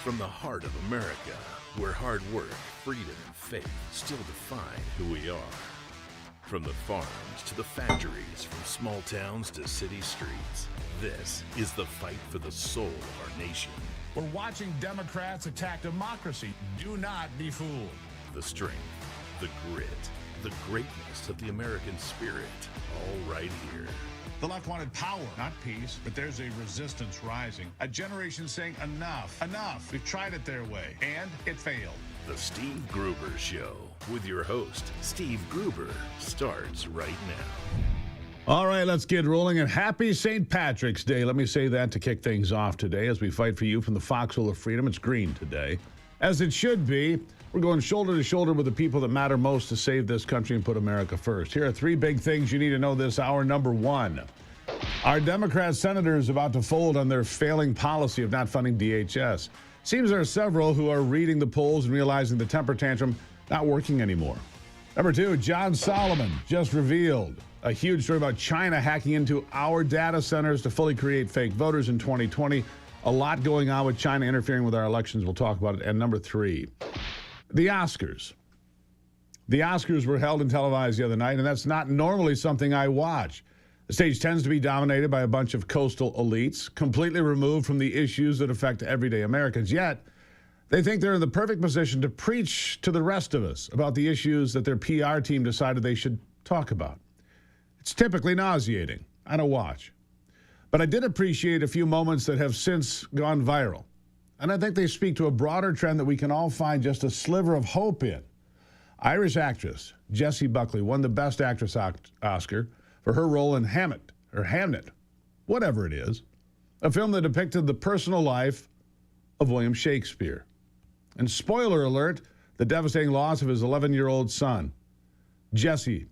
From the heart of America, where hard work, freedom, and faith still define who we are. From the farms to the factories, from small towns to city streets, this is the fight for the soul of our nation. We're watching Democrats attack democracy. Do not be fooled. The strength, the grit, the greatness of the American spirit, all right here. The left wanted power, not peace, but there's a resistance rising. A generation saying enough, enough. We've tried it their way, and it failed. The Steve Gruber Show with your host, Steve Gruber, starts right now. All right, let's get rolling. And happy St. Patrick's Day. Let me say that to kick things off today as we fight for you from the foxhole of freedom. It's green today, as it should be. We're going shoulder to shoulder with the people that matter most to save this country and put America first. Here are three big things you need to know this hour. Number one, our Democrat senators about to fold on their failing policy of not funding DHS. Seems there are several who are reading the polls and realizing the temper tantrum not working anymore. Number two, John Solomon just revealed a huge story about China hacking into our data centers to fully create fake voters in 2020. A lot going on with China interfering with our elections. We'll talk about it. And number three, the Oscars. The Oscars were held and televised the other night, and that's not normally something I watch. The stage tends to be dominated by a bunch of coastal elites, completely removed from the issues that affect everyday Americans. Yet, they think they're in the perfect position to preach to the rest of us about the issues that their PR team decided they should talk about. It's typically nauseating. I don't watch. But I did appreciate a few moments that have since gone viral. And I think they speak to a broader trend that we can all find just a sliver of hope in. Irish actress Jessie Buckley won the Best Actress Oscar for her role in Hamnet, whatever it is, a film that depicted the personal life of William Shakespeare. And spoiler alert, the devastating loss of his 11-year-old son. Jessie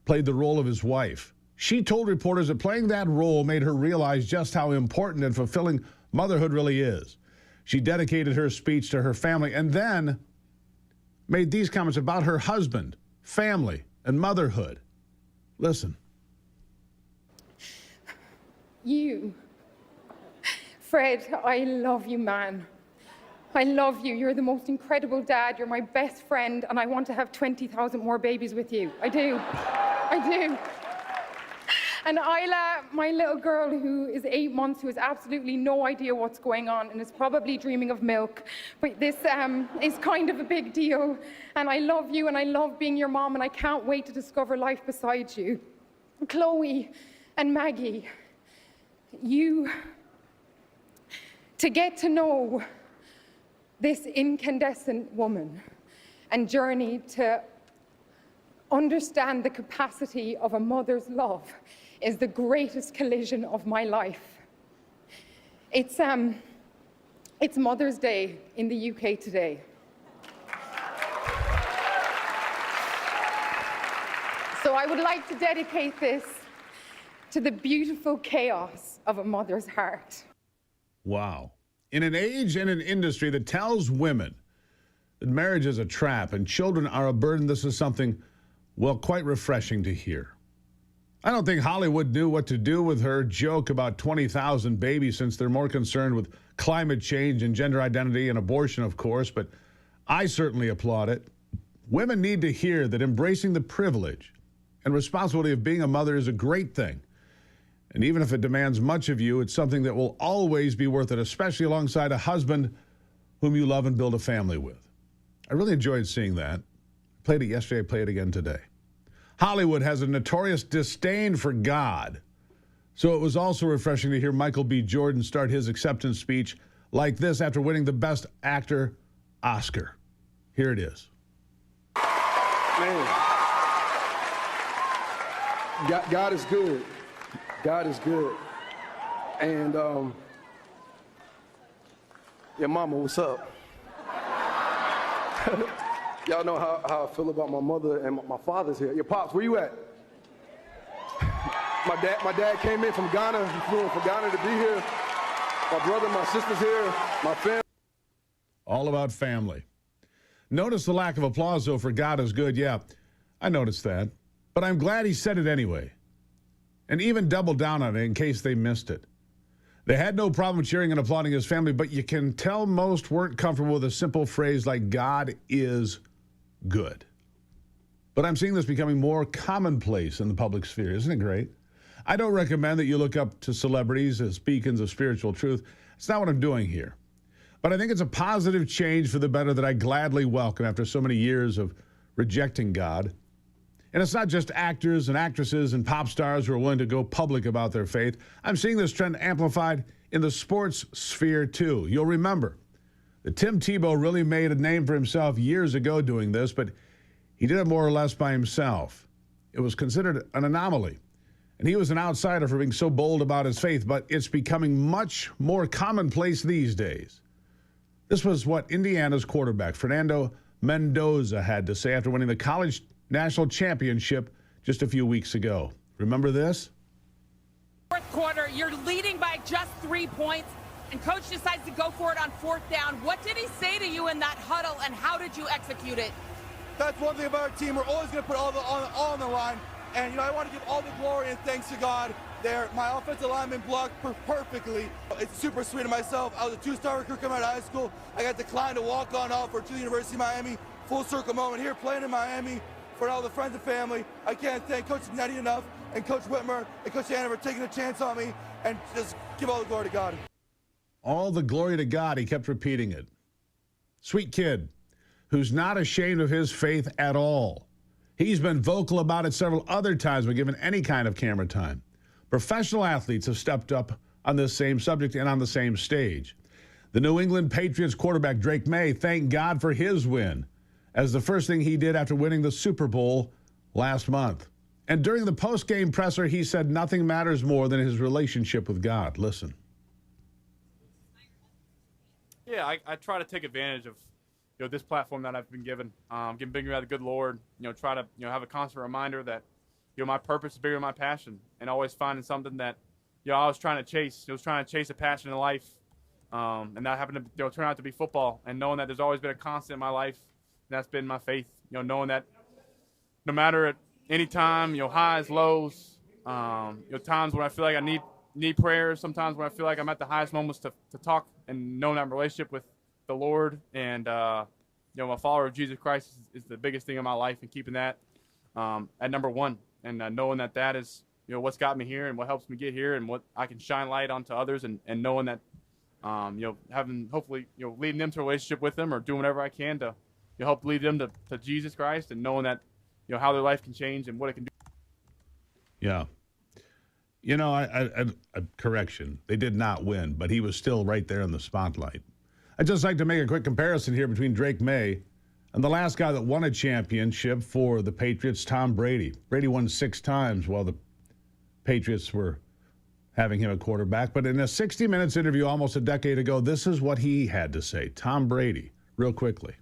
played the role of his wife. She told reporters that playing that role made her realize just how important and fulfilling motherhood really is. She dedicated her speech to her family and then made these comments about her husband, family, and motherhood. Listen. You, Fred, I love you, man. I love you. You're the most incredible dad. You're my best friend, and I want to have 20,000 more babies with you. I do. I do. And Isla, my little girl who is 8 months, who has absolutely no idea what's going on and is probably dreaming of milk. But this is kind of a big deal. And I love you and I love being your mom and I can't wait to discover life beside you. Chloe and Maggie, to get to know this incandescent woman and journey to understand the capacity of a mother's love is the greatest collision of my life. It's Mother's Day in the UK today. So I would like to dedicate this to the beautiful chaos of a mother's heart. Wow. In an age and an industry that tells women that marriage is a trap and children are a burden, this is something, well, quite refreshing to hear. I don't think Hollywood knew what to do with her joke about 20,000 babies since they're more concerned with climate change and gender identity and abortion, of course, but I certainly applaud it. Women need to hear that embracing the privilege and responsibility of being a mother is a great thing. And even if it demands much of you, it's something that will always be worth it, especially alongside a husband whom you love and build a family with. I really enjoyed seeing that. Played it yesterday, play it again today. Hollywood has a notorious disdain for God. So it was also refreshing to hear Michael B. Jordan start his acceptance speech like this after winning the Best Actor Oscar. Here it is. Man, God is good. God is good. And, yeah, Mama, what's up? Y'all know how I feel about my mother and my father's here. Your pops, where you at? My dad came in from Ghana. He flew in from Ghana to be here. My brother, my sister's here. My family. All about family. Notice the lack of applause, though, for God is good. Yeah, I noticed that. But I'm glad he said it anyway. And even doubled down on it in case they missed it. They had no problem cheering and applauding his family, but you can tell most weren't comfortable with a simple phrase like God is good. But I'm seeing this becoming more commonplace in the public sphere. Isn't it great? I don't recommend that you look up to celebrities as beacons of spiritual truth. It's not what I'm doing here. But I think it's a positive change for the better that I gladly welcome after so many years of rejecting God. And it's not just actors and actresses and pop stars who are willing to go public about their faith. I'm seeing this trend amplified in the sports sphere, too. You'll remember that Tim Tebow really made a name for himself years ago doing this, but he did it more or less by himself. It was considered an anomaly. And he was an outsider for being so bold about his faith, but it's becoming much more commonplace these days. This was what Indiana's quarterback, Fernando Mendoza, had to say after winning the college national championship just a few weeks ago. Remember this? Fourth quarter, you're leading by just 3 points, and coach decides to go for it on fourth down. What did he say to you in that huddle, and how did you execute it? That's one thing about our team. We're always going to put all on the line. And, I want to give all the glory and thanks to God there. My offensive lineman blocked perfectly. It's super sweet of myself. I was a 2-star recruit coming out of high school. I got declined to walk on offer to the University of Miami. Full circle moment here playing in Miami for all the friends and family. I can't thank Coach Nettie enough and Coach Whitmer and Coach Anna for taking a chance on me, and just give all the glory to God. All the glory to God. He kept repeating it. Sweet kid who's not ashamed of his faith at all. He's been vocal about it several other times when given any kind of camera time. Professional athletes have stepped up on this same subject and on the same stage. The New England Patriots quarterback Drake May thanked God for his win as the first thing he did after winning the Super Bowl last month. And during the post-game presser, he said nothing matters more than his relationship with God. Listen. Yeah, I try to take advantage of this platform that I've been given, getting bigger by the good Lord, try to, have a constant reminder that, my purpose is bigger than my passion, and always finding something that, I was trying to chase. I was trying to chase a passion in life, and that happened to turn out to be football, and knowing that there's always been a constant in my life, and that's been my faith, knowing that no matter at any time, highs, lows, times when I feel like I need prayer, sometimes when I feel like I'm at the highest moments to talk and knowing that relationship with the Lord and my follower of Jesus Christ is the biggest thing in my life, and keeping that at number one, and knowing that is what's got me here and what helps me get here and what I can shine light onto others, and knowing that having hopefully leading them to a relationship with them or doing whatever I can to help lead them to Jesus Christ, and knowing that how their life can change and what it can do. Yeah. Correction. They did not win, but he was still right there in the spotlight. I'd just like to make a quick comparison here between Drake May and the last guy that won a championship for the Patriots, Tom Brady. Brady won 6 times while the Patriots were having him at quarterback. But in a 60 Minutes interview almost a decade ago, this is what he had to say. Tom Brady, real quickly.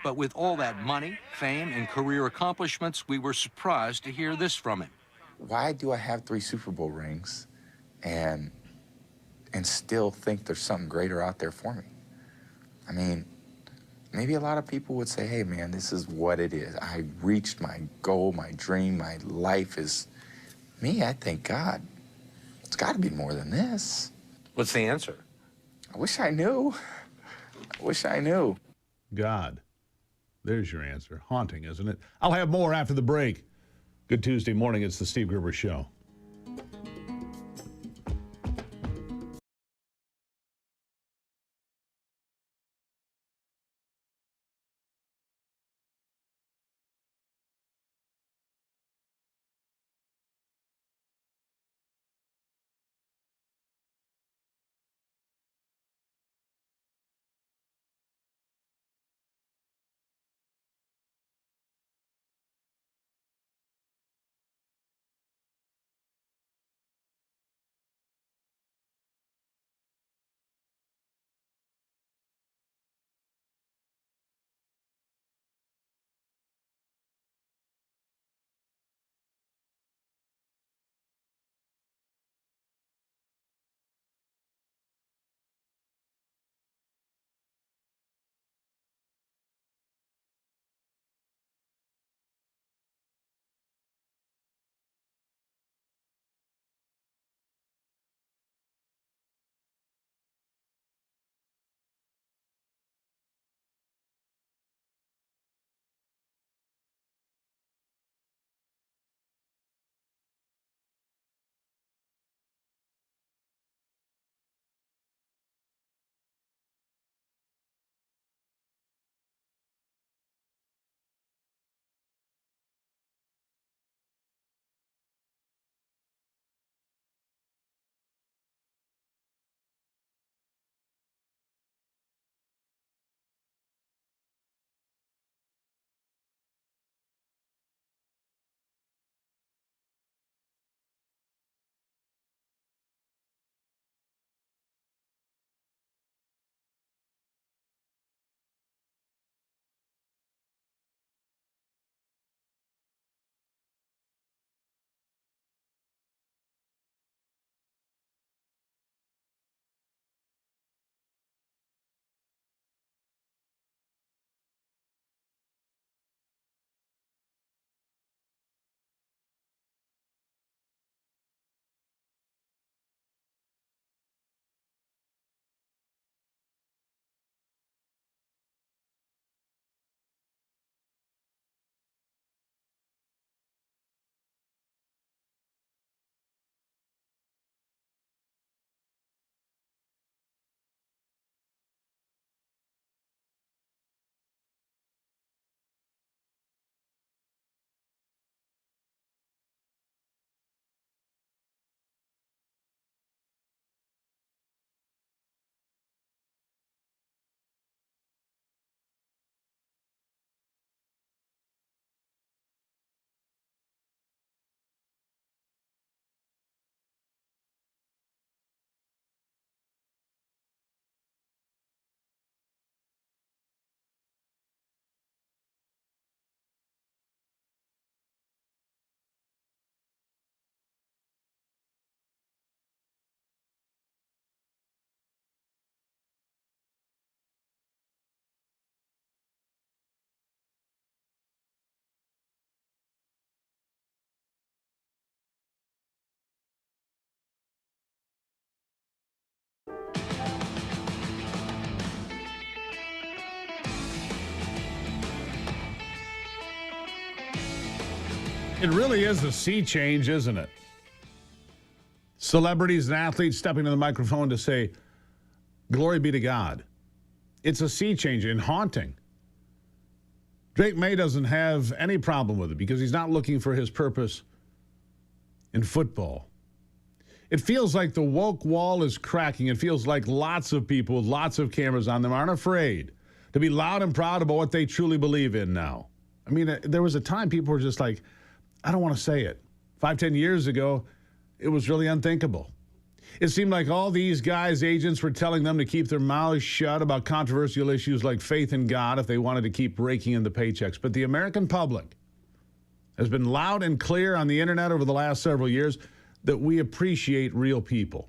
But with all that money, fame, and career accomplishments, we were surprised to hear this from him. Why do I have 3 Super Bowl rings and still think there's something greater out there for me? I mean, maybe a lot of people would say, hey, man, this is what it is. I reached my goal, my dream, my life is... Me, I think, God, it's got to be more than this. What's the answer? I wish I knew. God. There's your answer. Haunting, isn't it? I'll have more after the break. Good Tuesday morning. It's the Steve Gruber Show. It really is a sea change, isn't it? Celebrities and athletes stepping to the microphone to say, glory be to God. It's a sea change and haunting. Drake May doesn't have any problem with it because he's not looking for his purpose in football. It feels like the woke wall is cracking. It feels like lots of people with lots of cameras on them aren't afraid to be loud and proud about what they truly believe in now. I mean, there was a time people were just like, I don't want to say it. 5-10 years ago, it was really unthinkable. It seemed like all these guys' agents were telling them to keep their mouths shut about controversial issues like faith in God if they wanted to keep raking in the paychecks. But the American public has been loud and clear on the internet over the last several years that we appreciate real people.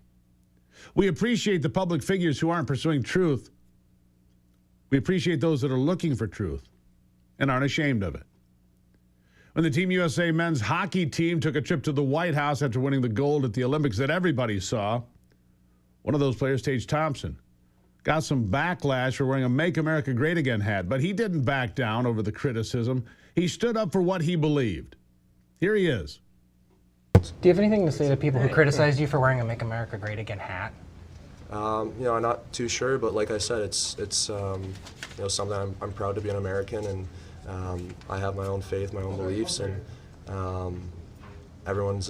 We appreciate the public figures who aren't pursuing truth. We appreciate those that are looking for truth and aren't ashamed of it. When the Team USA men's hockey team took a trip to the White House after winning the gold at the Olympics that everybody saw, one of those players, Tage Thompson, got some backlash for wearing a Make America Great Again hat, but he didn't back down over the criticism. He stood up for what he believed. Here he is. Do you have anything to say to people who criticize you for wearing a Make America Great Again hat? I'm not too sure, but like I said, it's something I'm proud to be an American, and I have my own faith, my own beliefs, and everyone's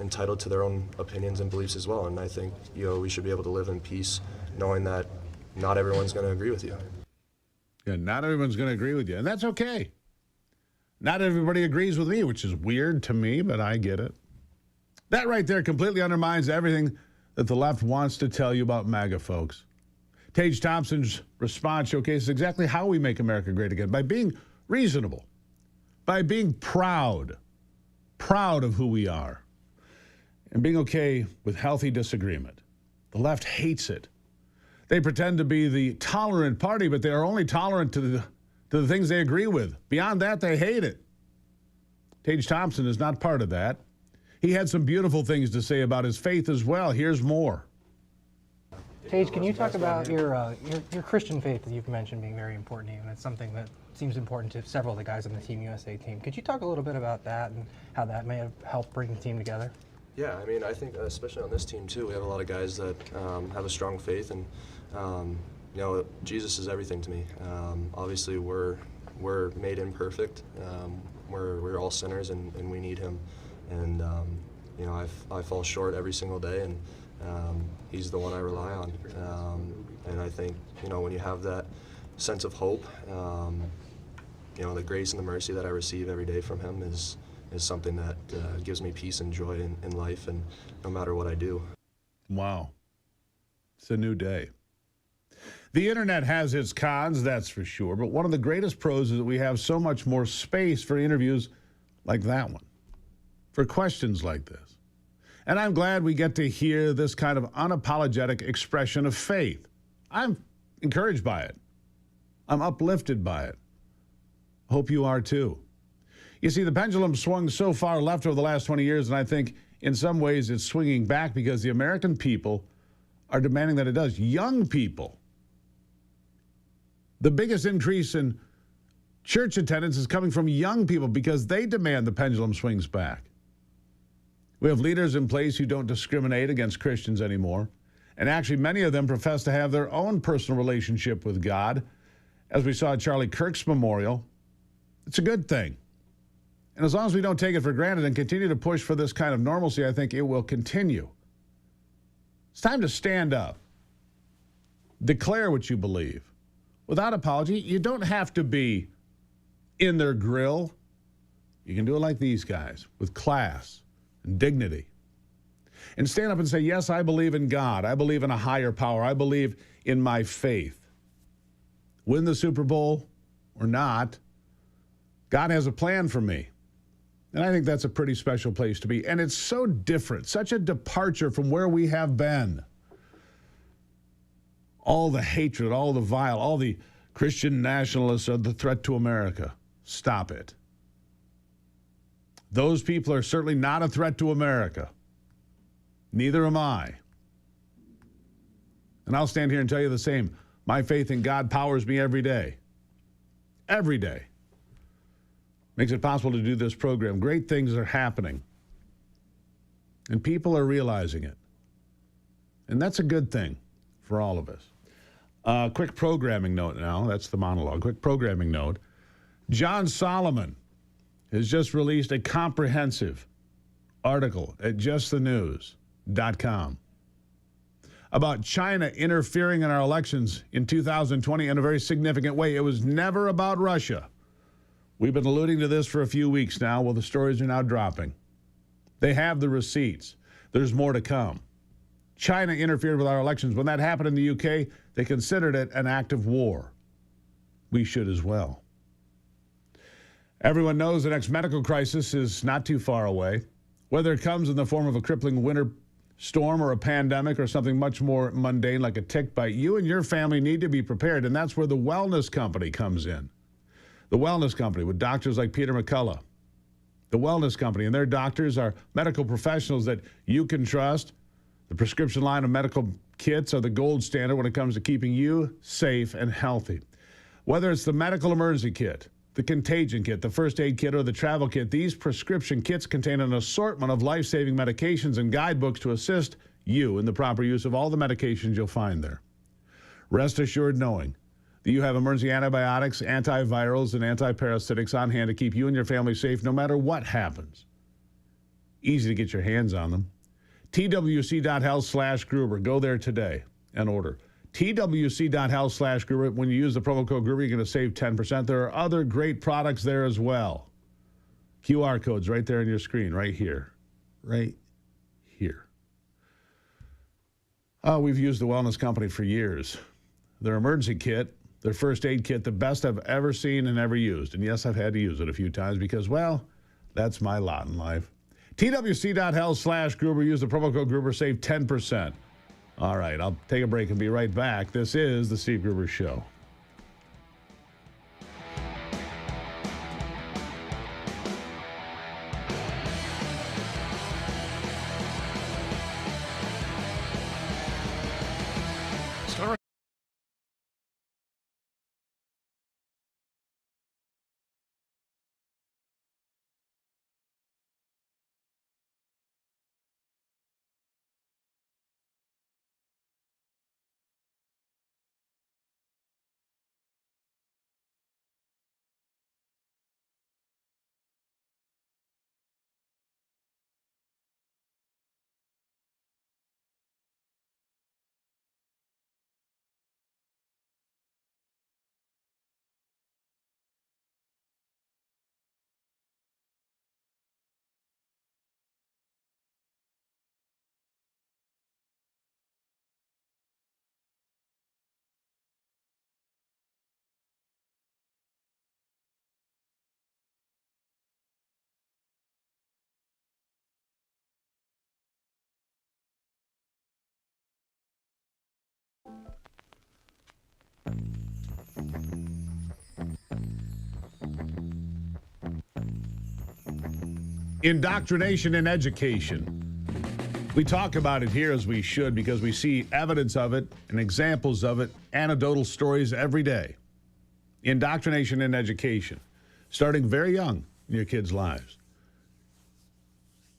entitled to their own opinions and beliefs as well. And I think we should be able to live in peace, knowing that not everyone's going to agree with you. Yeah, not everyone's going to agree with you, and that's okay. Not everybody agrees with me, which is weird to me, but I get it. That right there completely undermines everything that the left wants to tell you about MAGA, folks. Tage Thompson's response showcases exactly how we make America great again, by being reasonable, by being proud of who we are, and being okay with healthy disagreement. The left hates it. They pretend to be the tolerant party, but they are only tolerant to the things they agree with. Beyond that, they hate it. Tage Thompson is not part of that. He had some beautiful things to say about his faith as well. Here's more. Tage, can you talk about your Christian faith that you've mentioned being very important to you, and it's something that seems important to several of the guys on the Team USA team. Could you talk a little bit about that and how that may have helped bring the team together? Yeah, I mean, I think especially on this team too, we have a lot of guys that have a strong faith, and Jesus is everything to me. Obviously, we're made imperfect. We're all sinners, and we need Him. And I fall short every single day, and He's the one I rely on. And I think when you have that sense of hope, the grace and the mercy that I receive every day from Him is something that gives me peace and joy in life, and no matter what I do. Wow. It's a new day. The internet has its cons, that's for sure, but one of the greatest pros is that we have so much more space for interviews like that one, for questions like this. And I'm glad we get to hear this kind of unapologetic expression of faith. I'm encouraged by it. I'm uplifted by it. Hope you are too. You see, the pendulum swung so far left over the last 20 years, and I think in some ways it's swinging back because the American people are demanding that it does. Young people. The biggest increase in church attendance is coming from young people because they demand the pendulum swings back. We have leaders in place who don't discriminate against Christians anymore. And actually, many of them profess to have their own personal relationship with God. As we saw at Charlie Kirk's memorial, it's a good thing. And as long as we don't take it for granted and continue to push for this kind of normalcy, I think it will continue. It's time to stand up. Declare what you believe. Without apology, you don't have to be in their grill. You can do it like these guys, with class and dignity. And stand up and say, yes, I believe in God. I believe in a higher power. I believe in my faith. Win the Super Bowl or not, God has a plan for me. And I think that's a pretty special place to be. And it's so different, such a departure from where we have been. All the hatred, all the vile, all the Christian nationalists are the threat to America. Stop it. Those people are certainly not a threat to America. Neither am I. And I'll stand here and tell you the same. My faith in God powers me every day. Every day. Makes it possible to do this program. Great things are happening. And people are realizing it. And that's a good thing for all of us. Quick programming note now. That's the monologue. Quick programming note. John Solomon has just released a comprehensive article at justthenews.com about China interfering in our elections in 2020 in a very significant way. It was never about Russia. We've been alluding to this for a few weeks now. Well, the stories are now dropping. They have the receipts. There's more to come. China interfered with our elections. When that happened in the UK, they considered it an act of war. We should as well. Everyone knows the next medical crisis is not too far away. Whether it comes in the form of a crippling winter storm or a pandemic or something much more mundane like a tick bite, you and your family need to be prepared, and that's where the Wellness Company comes in. The Wellness Company with doctors like Peter McCullough. The Wellness Company and their doctors are medical professionals that you can trust. The prescription line of medical kits are the gold standard when it comes to keeping you safe and healthy. Whether it's the medical emergency kit, the contagion kit, the first aid kit, or the travel kit, these prescription kits contain an assortment of life-saving medications and guidebooks to assist you in the proper use of all the medications you'll find there. Rest assured knowing that you have emergency antibiotics, antivirals, and antiparasitics on hand to keep you and your family safe no matter what happens. Easy to get your hands on them. twc.health/Gruber. Go there today and order. twc.health/Gruber. When you use the promo code Gruber, you're going to save 10%. There are other great products there as well. QR codes right there on your screen, right here. Right here. We've used the Wellness Company for years. Their emergency kit, their first aid kit, the best I've ever seen and ever used. And yes, I've had to use it a few times because, well, that's my lot in life. twc.health/Gruber. Use the promo code Gruber, save 10%. All right, I'll take a break and be right back. This is the Steve Gruber Show. Indoctrination in education. We talk about it here as we should because we see evidence of it and examples of it, anecdotal stories every day. Indoctrination in education, starting very young in your kids' lives.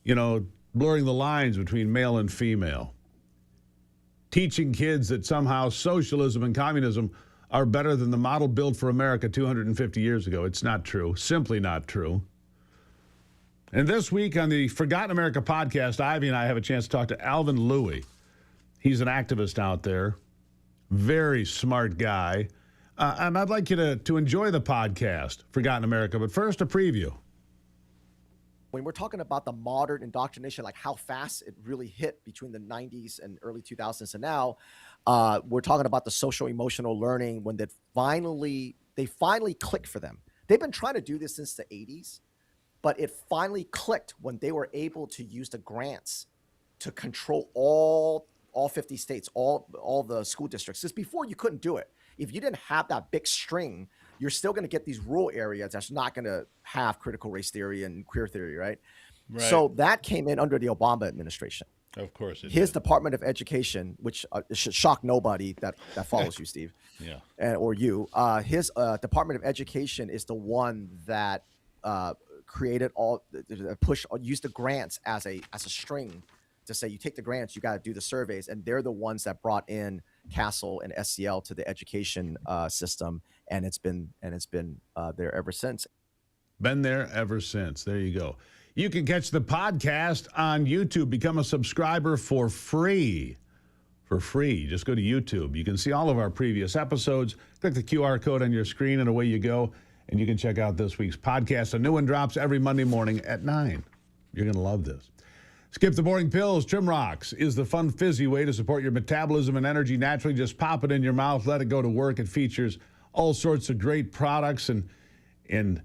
You know, blurring the lines between male and female. Teaching kids that somehow socialism and communism are better than the model built for America 250 years ago. It's not true. Simply not true. And this week on the Forgotten America podcast, Ivy and I have a chance to talk to Alvin Louie. He's an activist out there. Very smart guy. And I'd like you to enjoy the podcast, Forgotten America. But first, a preview. When we're talking about the modern indoctrination, like how fast it really hit between the 90s and early 2000s and now, we're talking about the social emotional learning when they finally clicked for them. They've been trying to do this since the 80s, but it finally clicked when they were able to use the grants to control all 50 states, all the school districts. Just before, you couldn't do it. If you didn't have that big string, you're still going to get these rural areas that's not going to have critical race theory and queer theory, right? So that came in under the Obama administration. Of course it His did. Department of Education, which should shock nobody that follows you, Steve, Yeah. or you. His Department of Education is the one that created all push used the grants as a string to say you take the grants, you got to do the surveys, and they're the ones that brought in Castle and SCL to the education system, and it's been there ever since. Been there ever since. There you go. You can catch the podcast on YouTube. Become a subscriber for free. For free. Just go to YouTube. You can see all of our previous episodes. Click the QR code on your screen, and away you go. And you can check out this week's podcast. A new one drops every Monday morning at 9. You're going to love this. Skip the boring pills. Trim Rocks is the fun, fizzy way to support your metabolism and energy naturally. Just pop it in your mouth. Let it go to work. It features all sorts of great products and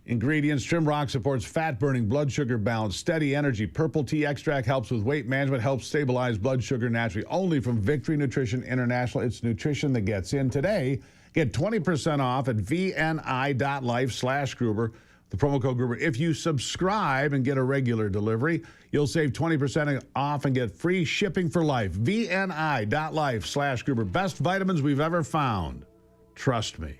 ingredients. Trim Rock supports fat burning, blood sugar balance, steady energy. Purple tea extract helps with weight management, helps stabilize blood sugar naturally. Only from Victory Nutrition International. It's nutrition that gets in. Today, get 20% off at vni.life/Gruber. The promo code Gruber. If you subscribe and get a regular delivery, you'll save 20% off and get free shipping for life. vni.life/Gruber. Best vitamins we've ever found. Trust me.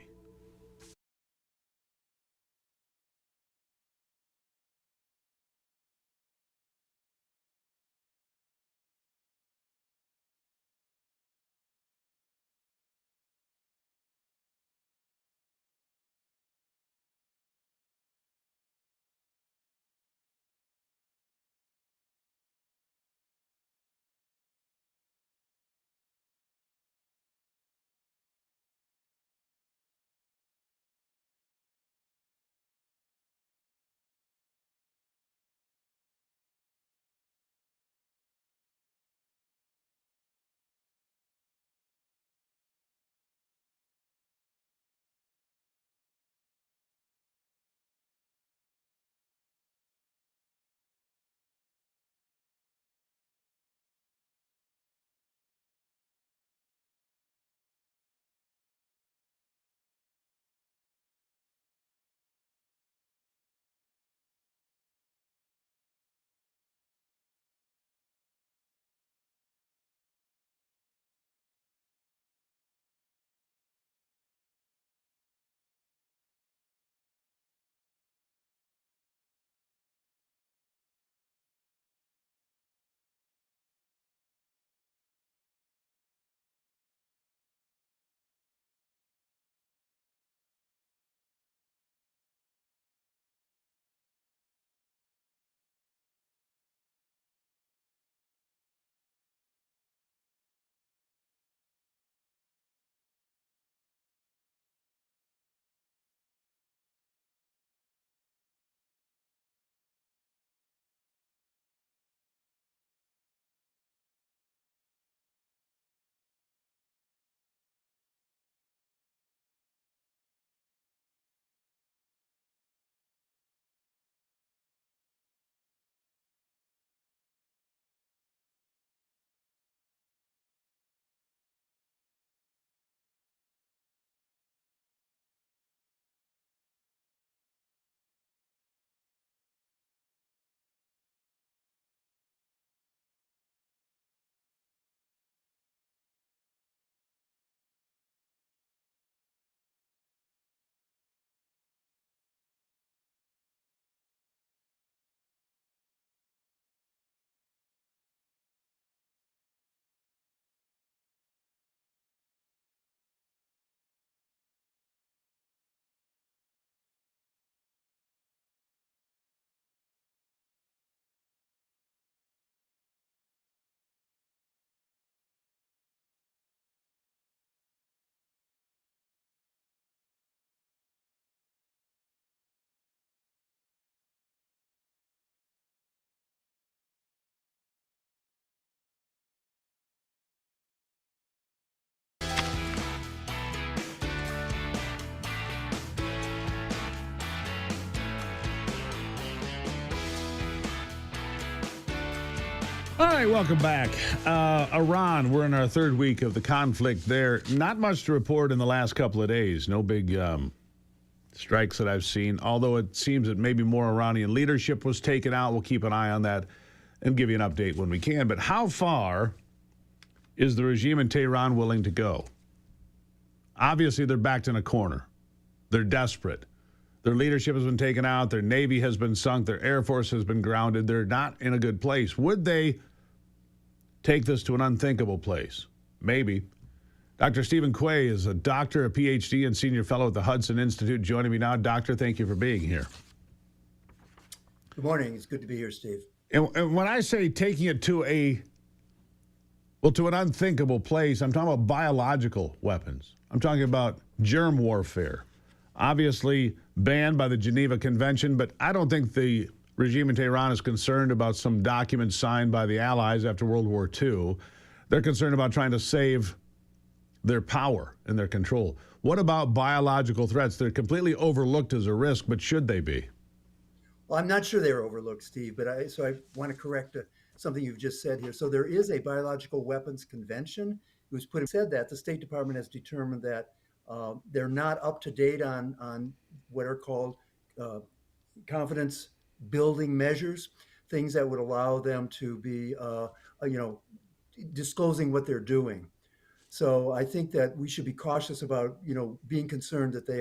All right, welcome back. Iran, we're in our third week of the conflict there. Not much to report in the last couple of days. No big strikes that I've seen, although it seems that maybe more Iranian leadership was taken out. We'll keep an eye on that and give you an update when we can. But how far is the regime in Tehran willing to go? Obviously, they're backed in a corner. They're desperate. Their leadership has been taken out. Their Navy has been sunk. Their Air Force has been grounded. They're not in a good place. Would they take this to an unthinkable place? Maybe. Dr. Stephen Quay is a doctor, a PhD, and senior fellow at the Hudson Institute. Joining me now. Doctor, thank you for being here. Good morning. It's good to be here, Steve. And when I say taking it to an unthinkable place, I'm talking about biological weapons. I'm talking about germ warfare. Obviously banned by the Geneva Convention, but I don't think the regime in Tehran is concerned about some documents signed by the Allies after World War II. They're concerned about trying to save their power and their control. What about biological threats? They're completely overlooked as a risk, but should they be? Well, I'm not sure they were overlooked, Steve, but I want to correct something you've just said here. So there is a biological weapons convention. It was said that the State Department has determined that they're not up to date on what are called confidence building measures, things that would allow them to be, disclosing what they're doing. So I think that we should be cautious about, being concerned that they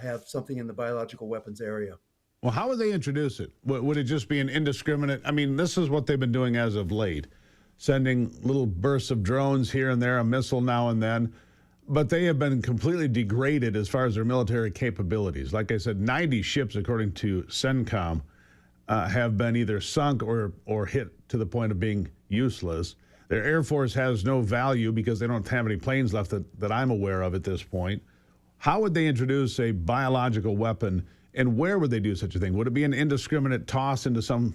have something in the biological weapons area. Well, how would they introduce it? Would it just be an indiscriminate? I mean, this is what they've been doing as of late, sending little bursts of drones here and there, a missile now and then. But they have been completely degraded as far as their military capabilities. Like I said, 90 ships, according to CENTCOM, have been either sunk or hit to the point of being useless. Their Air Force has no value because they don't have any planes left that I'm aware of at this point. How would they introduce a biological weapon, and where would they do such a thing? Would it be an indiscriminate toss into some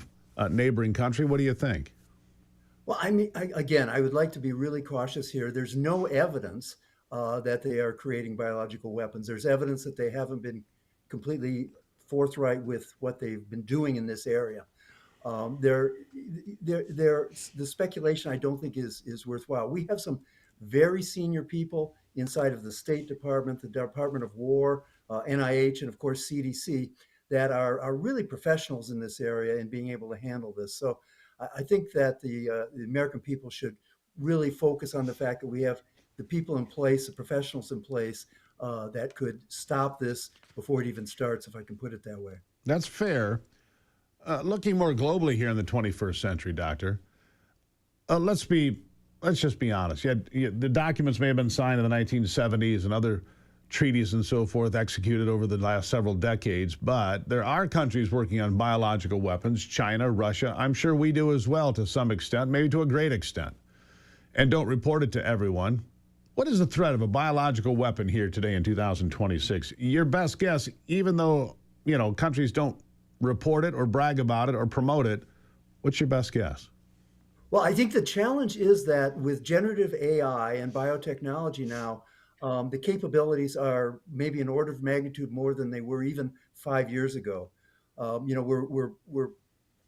neighboring country? What do you think? Well, I mean, I would like to be really cautious here. There's no evidence that they are creating biological weapons. There's evidence that they haven't been completely forthright with what they've been doing in this area. The speculation I don't think is worthwhile. We have some very senior people inside of the State Department, the Department of War, NIH, and of course CDC that are really professionals in this area and being able to handle this. So I think that the American people should really focus on the fact that we have the people in place, the professionals in place that could stop this before it even starts, if I can put it that way. That's fair. Looking more globally here in the 21st century, Doctor, let's just be honest. The documents may have been signed in the 1970s and other treaties and so forth executed over the last several decades, but there are countries working on biological weapons, China, Russia. I'm sure we do as well to some extent, maybe to a great extent, and don't report it to everyone. What is the threat of a biological weapon here today in 2026? Your best guess, even though, countries don't report it or brag about it or promote it, what's your best guess? Well, I think the challenge is that with generative AI and biotechnology now, the capabilities are maybe an order of magnitude more than they were even 5 years ago. We're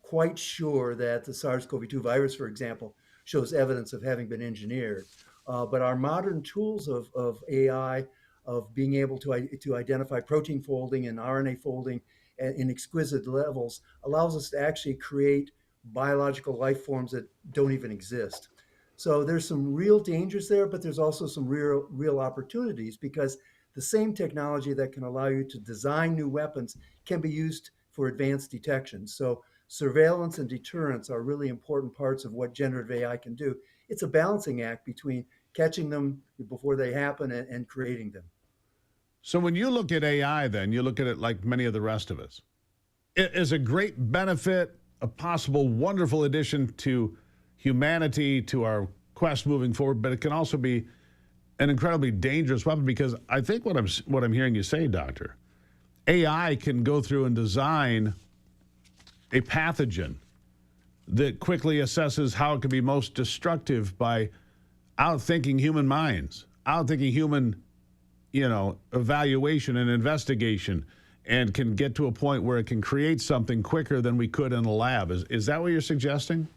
quite sure that the SARS-CoV-2 virus, for example, shows evidence of having been engineered. But our modern tools of AI, of being able to identify protein folding and RNA folding in exquisite levels, allows us to actually create biological life forms that don't even exist. So there's some real dangers there, but there's also some real opportunities, because the same technology that can allow you to design new weapons can be used for advanced detection. So surveillance and deterrence are really important parts of what generative AI can do. It's a balancing act between catching them before they happen and creating them. So when you look at AI, then, you look at it like many of the rest of us. It is a great benefit, a possible wonderful addition to humanity, to our quest moving forward, but it can also be an incredibly dangerous weapon, because I think what I'm hearing you say, Doctor, AI can go through and design a pathogen that quickly assesses how it can be most destructive by outthinking human minds, outthinking human, evaluation and investigation, and can get to a point where it can create something quicker than we could in a lab. Is that what you're suggesting?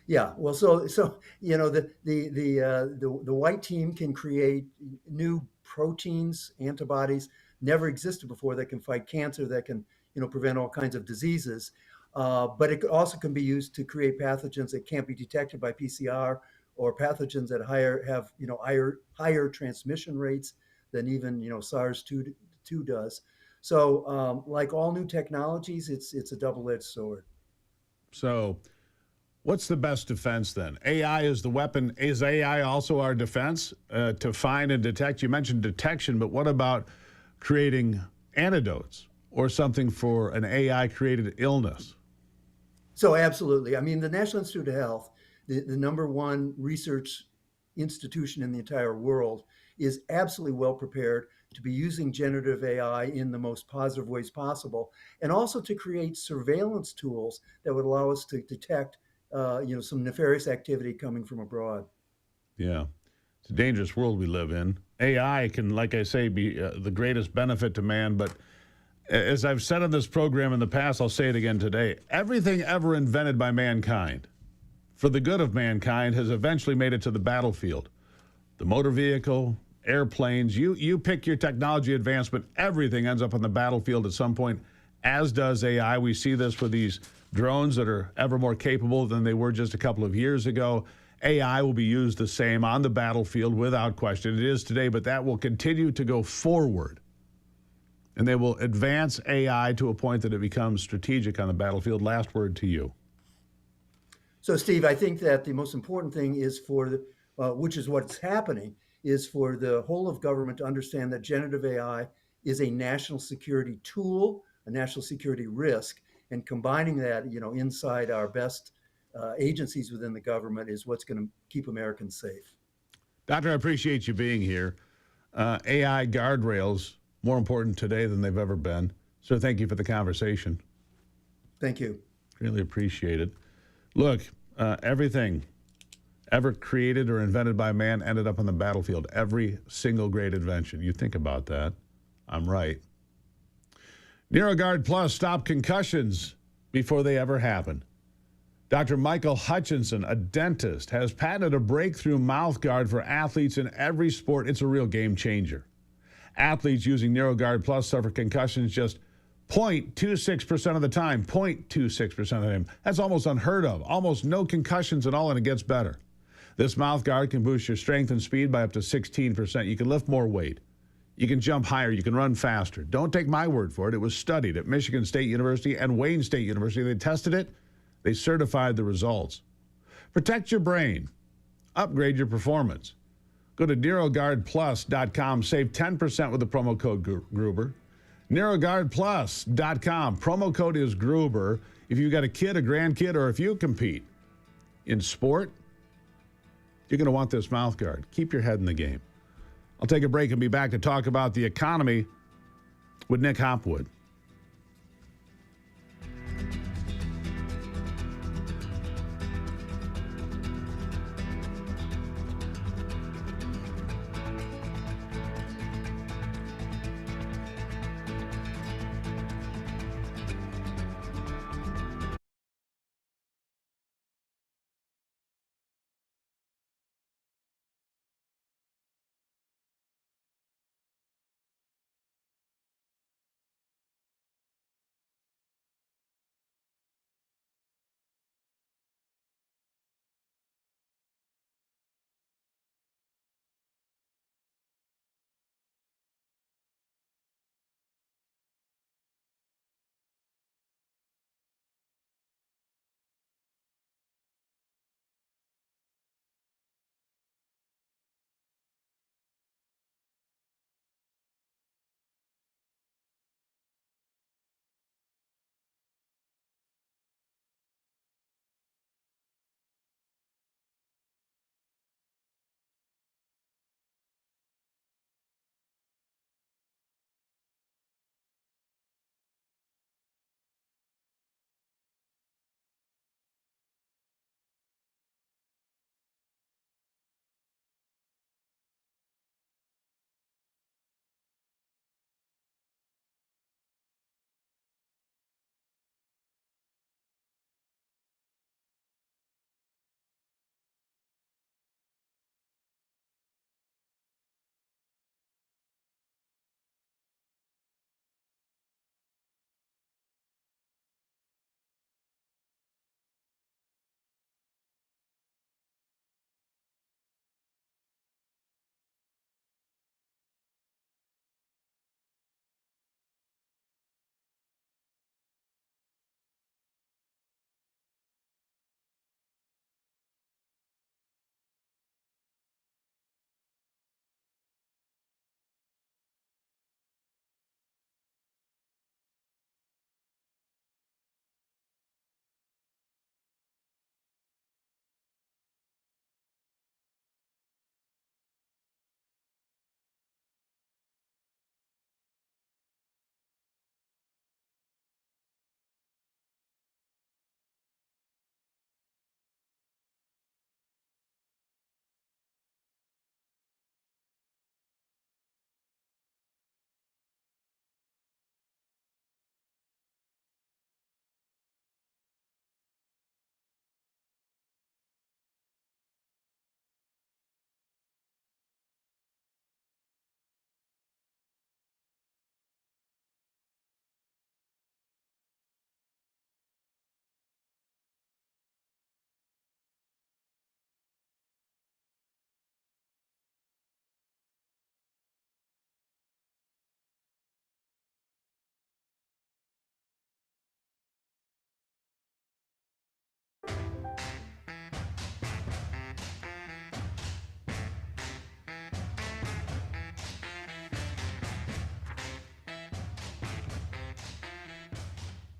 Yeah. Well, so the white team can create new proteins, antibodies never existed before, that can fight cancer, that can prevent all kinds of diseases. But it also can be used to create pathogens that can't be detected by PCR, or pathogens that have higher transmission rates than even SARS-2 does. So, like all new technologies, it's a double-edged sword. So, what's the best defense then? AI is the weapon. Is AI also our defense to find and detect? You mentioned detection, but what about creating antidotes or something for an AI-created illness? So absolutely. I mean, the National Institute of Health, the number one research institution in the entire world, is absolutely well prepared to be using generative AI in the most positive ways possible, and also to create surveillance tools that would allow us to detect, some nefarious activity coming from abroad. Yeah. It's a dangerous world we live in. AI can, like I say, be the greatest benefit to man, but as I've said on this program in the past, I'll say it again today. Everything ever invented by mankind for the good of mankind has eventually made it to the battlefield. The motor vehicle, airplanes, you pick your technology advancement, everything ends up on the battlefield at some point, as does AI. We see this with these drones that are ever more capable than they were just a couple of years ago. AI will be used the same on the battlefield without question. It is today, but that will continue to go forward. And they will advance AI to a point that it becomes strategic on the battlefield. Last word to you. So, Steve, I think that the most important thing is which is what's happening, is for the whole of government to understand that generative AI is a national security tool, a national security risk, and combining that, inside our best agencies within the government is what's going to keep Americans safe. Doctor, I appreciate you being here. AI guardrails, more important today than they've ever been. So thank you for the conversation. Thank you. Really appreciate it. Look, everything ever created or invented by man ended up on the battlefield. Every single great invention. You think about that. I'm right. NeuroGuard Plus, stop concussions before they ever happen. Dr. Michael Hutchinson, a dentist, has patented a breakthrough mouth guard for athletes in every sport. It's a real game changer. Athletes using NeuroGuard Plus suffer concussions just 0.26% of the time. 0.26% of the time. That's almost unheard of. Almost no concussions at all, and it gets better. This mouth guard can boost your strength and speed by up to 16%. You can lift more weight. You can jump higher. You can run faster. Don't take my word for it. It was studied at Michigan State University and Wayne State University. They tested it. They certified the results. Protect your brain. Upgrade your performance. Go to NeuroGuardPlus.com. Save 10% with the promo code Gruber. NeuroGuardPlus.com. Promo code is Gruber. If you've got a kid, a grandkid, or if you compete in sport, you're going to want this mouth guard. Keep your head in the game. I'll take a break and be back to talk about the economy with Nick Hopwood.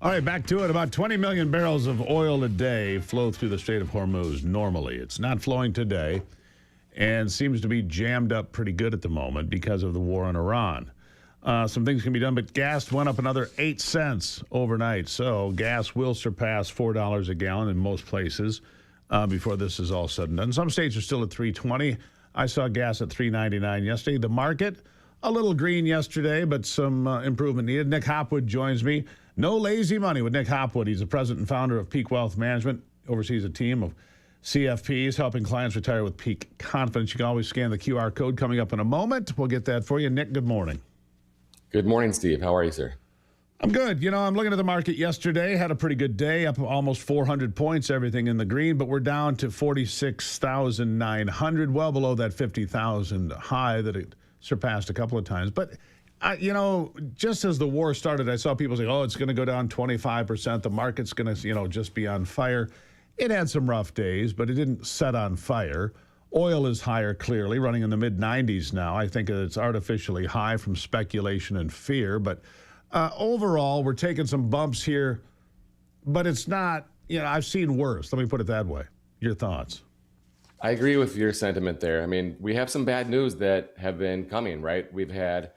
All right, back to it. About 20 million barrels of oil a day flow through the Strait of Hormuz normally. It's not flowing today and seems to be jammed up pretty good at the moment because of the war in Iran. Some things can be done, but gas went up another 8 cents overnight. So gas will surpass $4 a gallon in most places before this is all said and done. Some states are still at $3.20. I saw gas at $3.99 yesterday. The market, a little green yesterday, but some improvement needed. Nick Hopwood joins me. No lazy money with Nick Hopwood. He's the president and founder of Peak Wealth Management, oversees a team of CFPs helping clients retire with peak confidence. You can always scan the QR code coming up in a moment. We'll get that for you. Nick, good morning. Good morning, Steve. How are you, sir? I'm good. You know, I'm looking at the market yesterday. Had a pretty good day, up almost 400 points, everything in the green, but we're down to 46,900, well below that 50,000 high that it surpassed a couple of times. But, you know, just as the war started, I saw people say, oh, it's going to go down 25%. The market's going to, you know, just be on fire. It had some rough days, but it didn't set on fire. Oil is higher, clearly, running in the mid-90s now. I think it's artificially high from speculation and fear. But overall, we're taking some bumps here. But it's not, you know, I've seen worse. Let me put it that way. Your thoughts? I agree with your sentiment there. I mean, we have some bad news that have been coming, right? We've had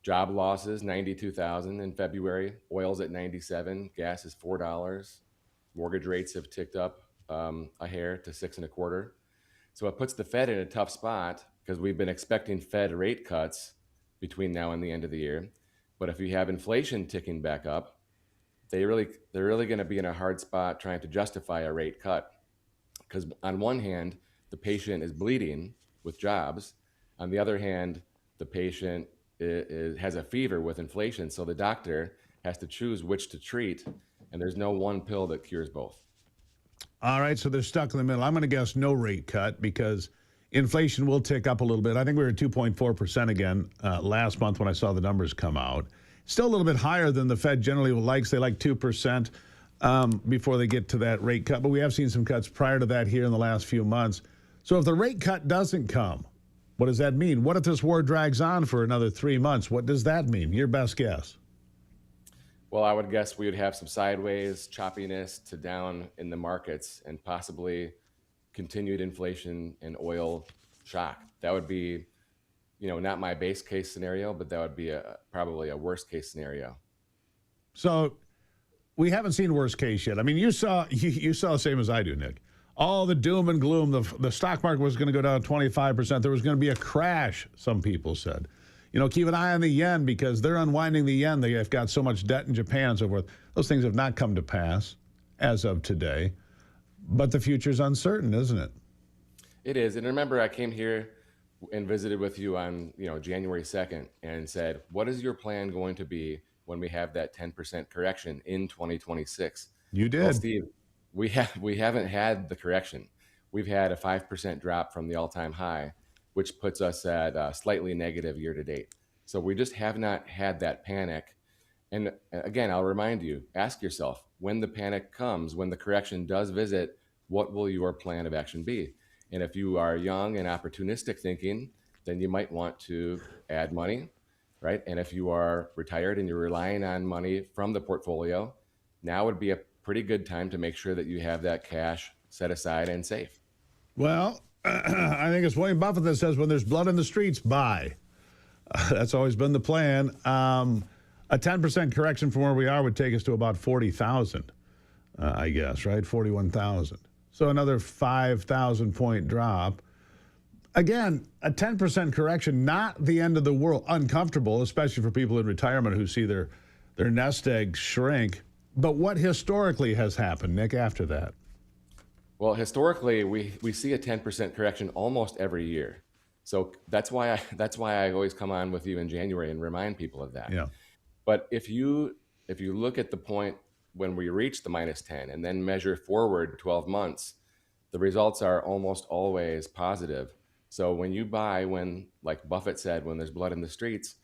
job losses, 92,000 in February. Oil's at 97. Gas is $4. Mortgage rates have ticked up a hair to 6.25. So it puts the Fed in a tough spot because we've been expecting Fed rate cuts between now and the end of the year. But if you have inflation ticking back up, they're really going to be in a hard spot trying to justify a rate cut. Because on one hand, the patient is bleeding with jobs. On the other hand, the patient has a fever with inflation. So the doctor has to choose which to treat. And there's no one pill that cures both. All right, so they're stuck in the middle. I'm going to guess no rate cut because inflation will tick up a little bit. I think we were at 2.4% again last month when I saw the numbers come out. Still a little bit higher than the Fed generally likes. They like 2% before they get to that rate cut. But we have seen some cuts prior to that here in the last few months. So if the rate cut doesn't come, what does that mean? What if this war drags on for another 3 months? What does that mean? Your best guess. Well, I would guess we would have some sideways choppiness to down in the markets and possibly continued inflation and oil shock. That would be, you know, not my base case scenario, but that would be probably a worst case scenario. So we haven't seen worst case yet. I mean, you saw the same as I do, Nick. All the doom and gloom, the stock market was going to go down 25%. There was going to be a crash, some people said. You know, keep an eye on the yen because they're unwinding the yen. They have got so much debt in Japan and so forth. Those things have not come to pass as of today. But the future's uncertain, isn't it? It is. And remember, I came here and visited with you on, you know, January 2nd and said, what is your plan going to be when we have that 10% correction in 2026? You did. Well, Steve, we haven't had the correction. We've had a 5% drop from the all-time high, which puts us at slightly negative year to date. So we just have not had that panic. And again, I'll remind you, ask yourself, when the panic comes, when the correction does visit, what will your plan of action be? And if you are young and opportunistic thinking, then you might want to add money, right? And if you are retired and you're relying on money from the portfolio, now would be a pretty good time to make sure that you have that cash set aside and safe. Well, I think it's William Buffett that says when there's blood in the streets, buy. That's always been the plan. A 10% correction from where we are would take us to about 40,000, I guess, right? 41,000. So another 5,000 point drop. Again, a 10% correction, not the end of the world. Uncomfortable, especially for people in retirement who see their nest egg shrink. But what historically has happened, Nick, after that? Well, historically, we see a 10% correction almost every year. So that's why I always come on with you in January and remind people of that. Yeah. But if you look at the point when we reach the -10 and then measure forward 12 months, the results are almost always positive. So when you buy, like Buffett said, when there's blood in the streets,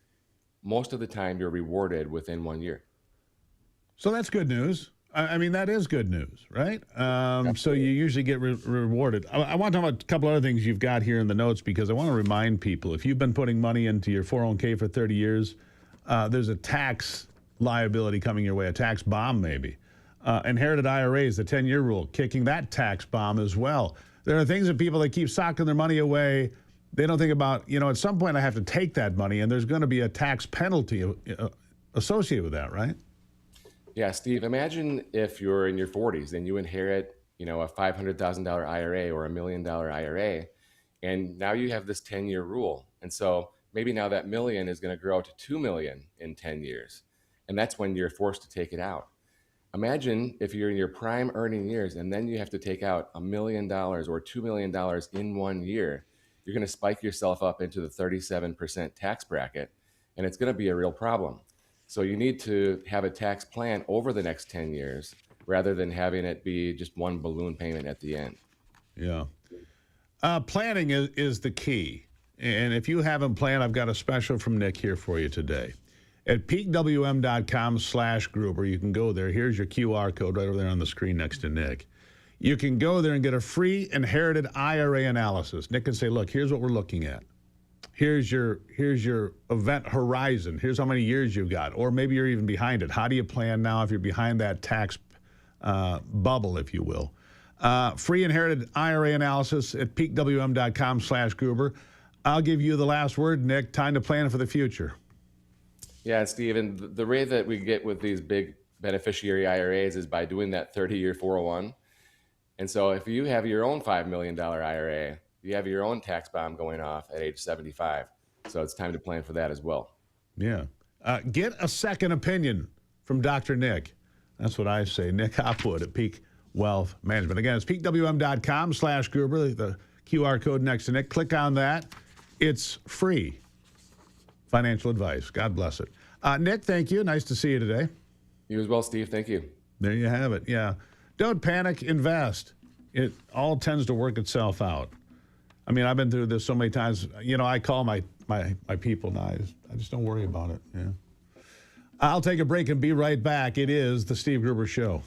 most of the time you're rewarded within 1 year. So that's good news. I mean, that is good news, right? So you usually get rewarded. I want to talk about a couple other things you've got here in the notes because I want to remind people, if you've been putting money into your 401k for 30 years, there's a tax liability coming your way, a tax bomb maybe. Inherited IRAs, the 10-year rule, kicking that tax bomb as well. There are things that people that keep socking their money away, they don't think about, at some point I have to take that money, and there's going to be a tax penalty associated with that, right? Yeah, Steve, imagine if you're in your 40s and you inherit, a $500,000 IRA or $1 million IRA, and now you have this 10-year rule. And so maybe now that million is going to grow to 2 million in 10 years. And that's when you're forced to take it out. Imagine if you're in your prime earning years and then you have to take out $1 million or $2 million in 1 year. You're going to spike yourself up into the 37% tax bracket, and it's going to be a real problem. So you need to have a tax plan over the next 10 years rather than having it be just one balloon payment at the end. Yeah. Planning is the key. And if you haven't planned, I've got a special from Nick here for you today. At peakwm.com/Gruber, you can go there. Here's your QR code right over there on the screen next to Nick. You can go there and get a free inherited IRA analysis. Nick can say, look, here's what we're looking at. Here's your event horizon. Here's how many years you've got. Or maybe you're even behind it. How do you plan now if you're behind that tax bubble, if you will? Free inherited IRA analysis at peakwm.com/Gruber. I'll give you the last word, Nick. Time to plan for the future. Yeah, Steve, and the way that we get with these big beneficiary IRAs is by doing that 30-year 401. And so if you have your own $5 million IRA, you have your own tax bomb going off at age 75. So it's time to plan for that as well. Yeah. Get a second opinion from Dr. Nick. That's what I say. Nick Hopwood at Peak Wealth Management. Again, it's peakwm.com/Gruber, the QR code next to Nick. Click on that. It's free financial advice. God bless it. Nick, thank you. Nice to see you today. You as well, Steve. Thank you. There you have it. Yeah. Don't panic. Invest. It all tends to work itself out. I mean, I've been through this so many times. I call my people now. I just don't worry about it. Yeah. I'll take a break and be right back. It is the Steve Gruber Show.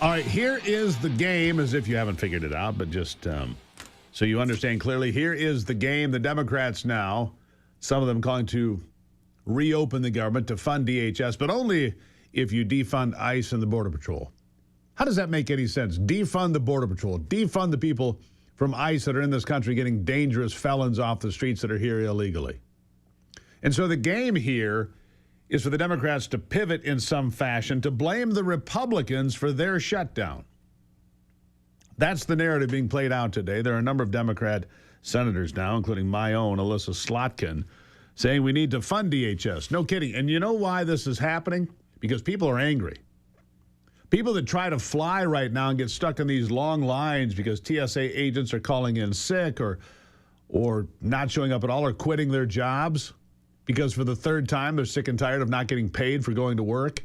All right, here is the game, as if you haven't figured it out, but just so you understand clearly, here is the game. The Democrats now, some of them calling to reopen the government to fund DHS, but only if you defund ICE and the Border Patrol. How does that make any sense? Defund the Border Patrol. Defund the people from ICE that are in this country getting dangerous felons off the streets that are here illegally. And so the game here is for the Democrats to pivot in some fashion to blame the Republicans for their shutdown. That's the narrative being played out today. There are a number of Democrat senators now, including my own, Alyssa Slotkin, saying we need to fund DHS. No kidding. And you know why this is happening? Because people are angry. People that try to fly right now and get stuck in these long lines because TSA agents are calling in sick or not showing up at all or quitting their jobs because for the third time they're sick and tired of not getting paid for going to work,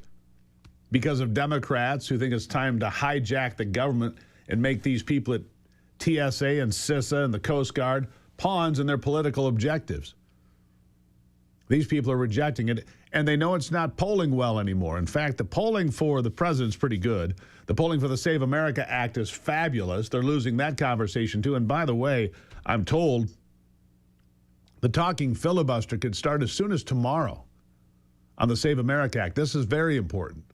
because of Democrats who think it's time to hijack the government and make these people at TSA and CISA and the Coast Guard pawns in their political objectives. These people are rejecting it, and they know it's not polling well anymore. In fact, the polling for the president's pretty good. The polling for the Save America Act is fabulous. They're losing that conversation, too. And by the way, I'm told the talking filibuster could start as soon as tomorrow on the Save America Act. This is very important.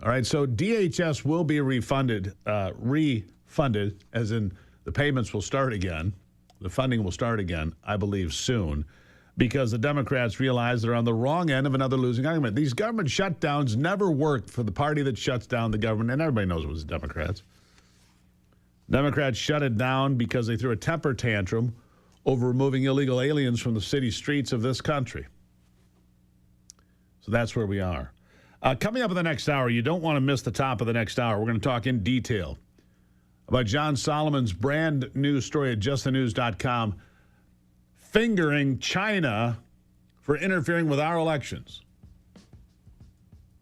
All right, so DHS will be refunded, as in the payments will start again. The funding will start again, I believe, soon, because the Democrats realize they're on the wrong end of another losing argument. These government shutdowns never worked for the party that shuts down the government, and everybody knows it was the Democrats. Democrats shut it down because they threw a temper tantrum over removing illegal aliens from the city streets of this country. So that's where we are. Coming up in the next hour, you don't want to miss the top of the next hour. We're going to talk in detail about John Solomon's brand new story at justthenews.com, fingering China for interfering with our elections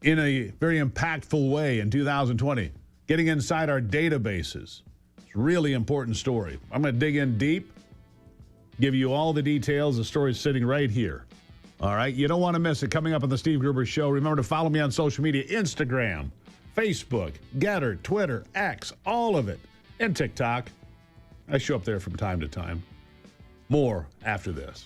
in a very impactful way in 2020, getting inside our databases. It's a really important story. I'm going to dig in deep, give you all the details. The story's sitting right here. All right, you don't want to miss it. Coming up on the Steve Gruber Show. Remember to follow me on social media, Instagram, Facebook, Getter, Twitter, X, all of it, and TikTok. I show up there from time to time. More after this.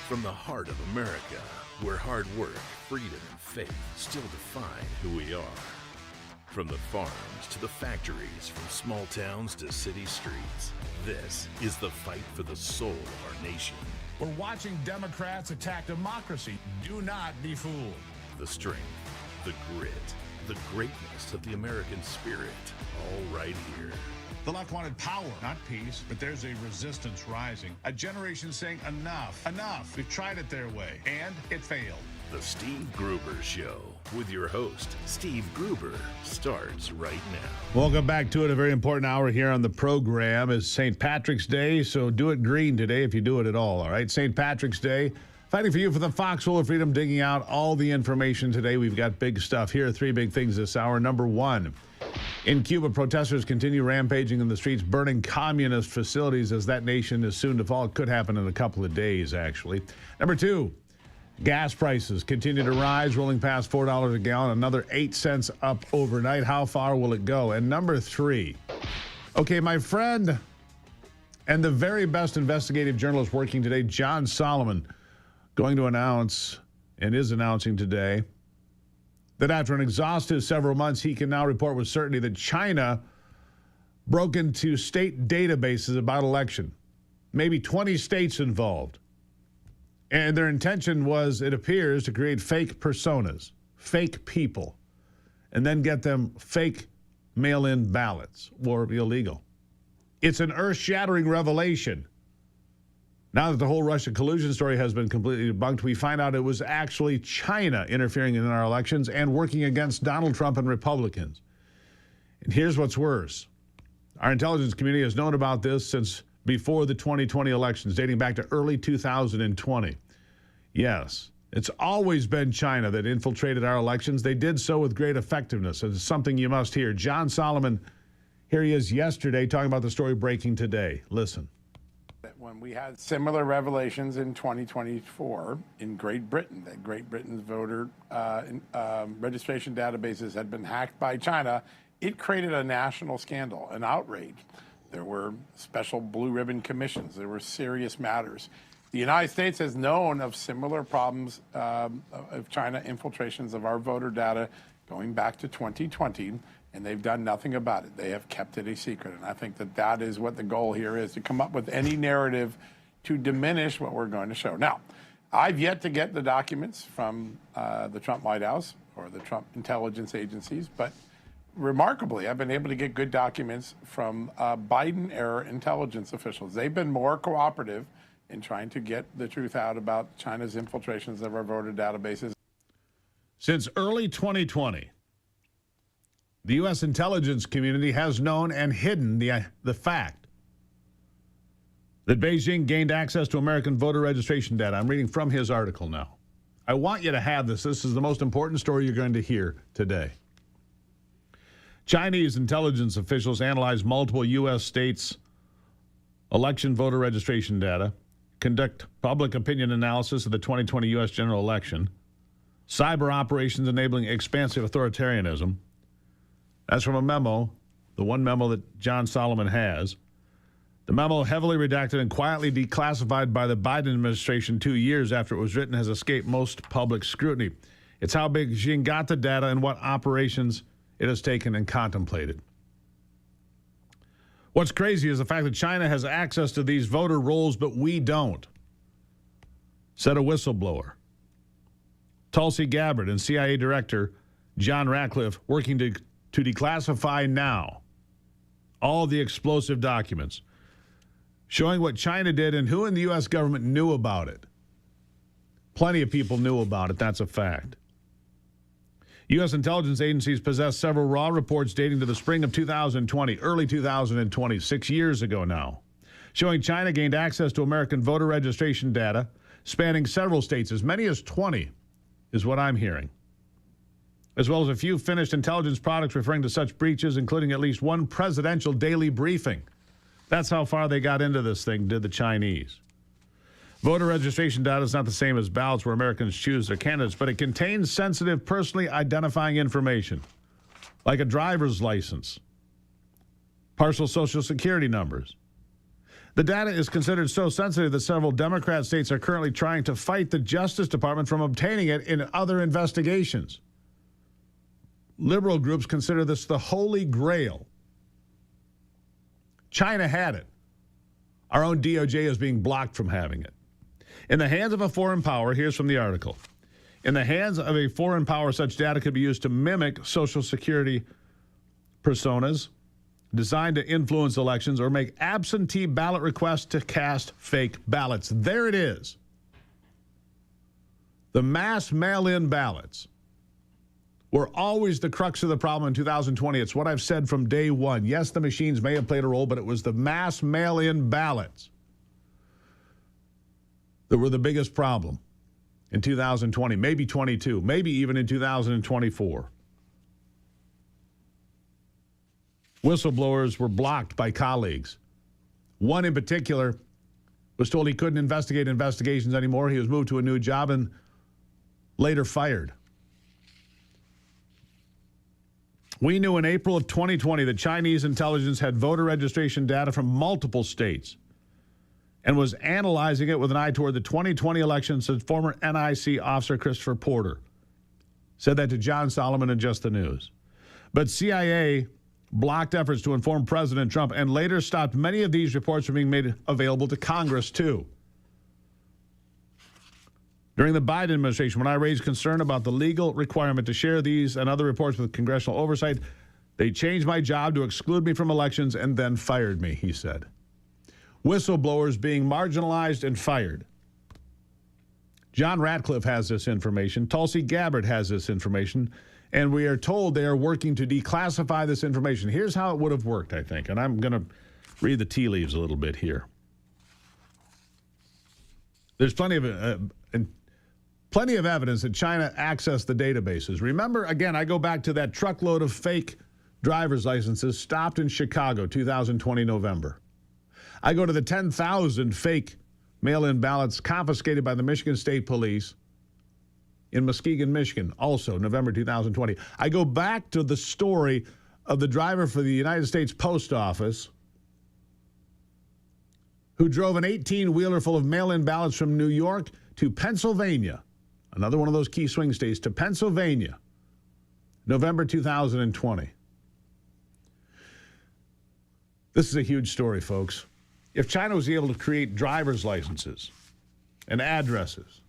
From the heart of America, where hard work, freedom, and faith still define who we are. From the farms to the factories, from small towns to city streets, this is the fight for the soul of our nation. We're watching Democrats attack democracy. Do not be fooled. The strength, the grit, the greatness of the American spirit, all right here. The left wanted power, not peace, but there's a resistance rising. A generation saying enough, enough. We've tried it their way, and it failed. The Steve Gruber Show with your host, Steve Gruber, starts right now. Welcome back to it. A very important hour here on the program is St. Patrick's Day, so do it green today if you do it at all right? St. Patrick's Day, fighting for you for the foxhole of freedom, digging out all the information today. We've got big stuff. Here are three big things this hour. Number one, in Cuba, protesters continue rampaging in the streets, burning communist facilities as that nation is soon to fall. It could happen in a couple of days, actually. Number two, gas prices continue to rise, rolling past $4 a gallon, another 8 cents up overnight. How far will it go? And number three, okay, my friend and the very best investigative journalist working today, John Solomon, going to announce and is announcing today that after an exhaustive several months, he can now report with certainty that China broke into state databases about election, maybe 20 states involved. And their intention was, it appears, to create fake personas, fake people, and then get them fake mail-in ballots or illegal. It's an earth-shattering revelation. Now that the whole Russia collusion story has been completely debunked, we find out it was actually China interfering in our elections and working against Donald Trump and Republicans. And here's what's worse. Our intelligence community has known about this since before the 2020 elections, dating back to early 2020. Yes, it's always been China that infiltrated our elections. They did so with great effectiveness. It's something you must hear. John Solomon, here he is yesterday talking about the story breaking today. Listen. When we had similar revelations in 2024 in Great Britain, that Great Britain's voter registration databases had been hacked by China, it created a national scandal, an outrage. There were special blue ribbon commissions. There were serious matters. The United States has known of similar problems of China infiltrations of our voter data going back to 2020, and they've done nothing about it. They have kept it a secret, and I think that that is what the goal here is, to come up with any narrative to diminish what we're going to show. Now, I've yet to get the documents from the Trump White House or the Trump intelligence agencies, but remarkably, I've been able to get good documents from Biden-era intelligence officials. They've been more cooperative in trying to get the truth out about China's infiltrations of our voter databases. Since early 2020, the U.S. intelligence community has known and hidden the fact that Beijing gained access to American voter registration data. I'm reading from his article now. I want you to have this. This is the most important story you're going to hear today. Chinese intelligence officials analyzed multiple U.S. states' election voter registration data, conduct public opinion analysis of the 2020 U.S. general election, cyber operations enabling expansive authoritarianism. That's from a memo, the one memo that John Solomon has. The memo, heavily redacted and quietly declassified by the Biden administration 2 years after it was written, has escaped most public scrutiny. It's how Beijing got the data and what operations it has taken and contemplated. What's crazy is the fact that China has access to these voter rolls, but we don't, said a whistleblower. Tulsi Gabbard and CIA Director John Ratcliffe working to declassify now all the explosive documents showing what China did and who in the U.S. government knew about it. Plenty of people knew about it. That's a fact. U.S. intelligence agencies possess several raw reports dating to the spring of 2020, early 2020, 6 years ago now, showing China gained access to American voter registration data spanning several states, as many as 20, is what I'm hearing, as well as a few finished intelligence products referring to such breaches, including at least one presidential daily briefing. That's how far they got into this thing, did the Chinese. Voter registration data is not the same as ballots where Americans choose their candidates, but it contains sensitive, personally identifying information, like a driver's license, partial Social Security numbers. The data is considered so sensitive that several Democrat states are currently trying to fight the Justice Department from obtaining it in other investigations. Liberal groups consider this the holy grail. China had it. Our own DOJ is being blocked from having it. In the hands of a foreign power, here's from the article. In the hands of a foreign power, such data could be used to mimic Social Security personas designed to influence elections or make absentee ballot requests to cast fake ballots. There it is. The mass mail-in ballots were always the crux of the problem in 2020. It's what I've said from day one. Yes, the machines may have played a role, but it was the mass mail-in ballots that were the biggest problem in 2020, maybe 22, maybe even in 2024. Whistleblowers were blocked by colleagues. One in particular was told he couldn't investigate investigations anymore. He was moved to a new job and later fired. We knew in April of 2020 that Chinese intelligence had voter registration data from multiple states and was analyzing it with an eye toward the 2020 election, said former NIC officer Christopher Porter. Said that to John Solomon in Just the News. But CIA blocked efforts to inform President Trump and later stopped many of these reports from being made available to Congress, too. During the Biden administration, when I raised concern about the legal requirement to share these and other reports with congressional oversight, they changed my job to exclude me from elections and then fired me, he said. Whistleblowers being marginalized and fired. John Ratcliffe has this information. Tulsi Gabbard has this information. And we are told they are working to declassify this information. Here's how it would have worked, I think. And I'm going to read the tea leaves a little bit here. There's plenty of evidence that China accessed the databases. Remember, again, I go back to that truckload of fake driver's licenses stopped in Chicago, 2020 November. I go to the 10,000 fake mail-in ballots confiscated by the Michigan State Police in Muskegon, Michigan, also November 2020. I go back to the story of the driver for the United States Post Office who drove an 18-wheeler full of mail-in ballots from New York to Pennsylvania, another one of those key swing states, to Pennsylvania, November 2020. This is a huge story, folks. If China was able to create driver's licenses and addresses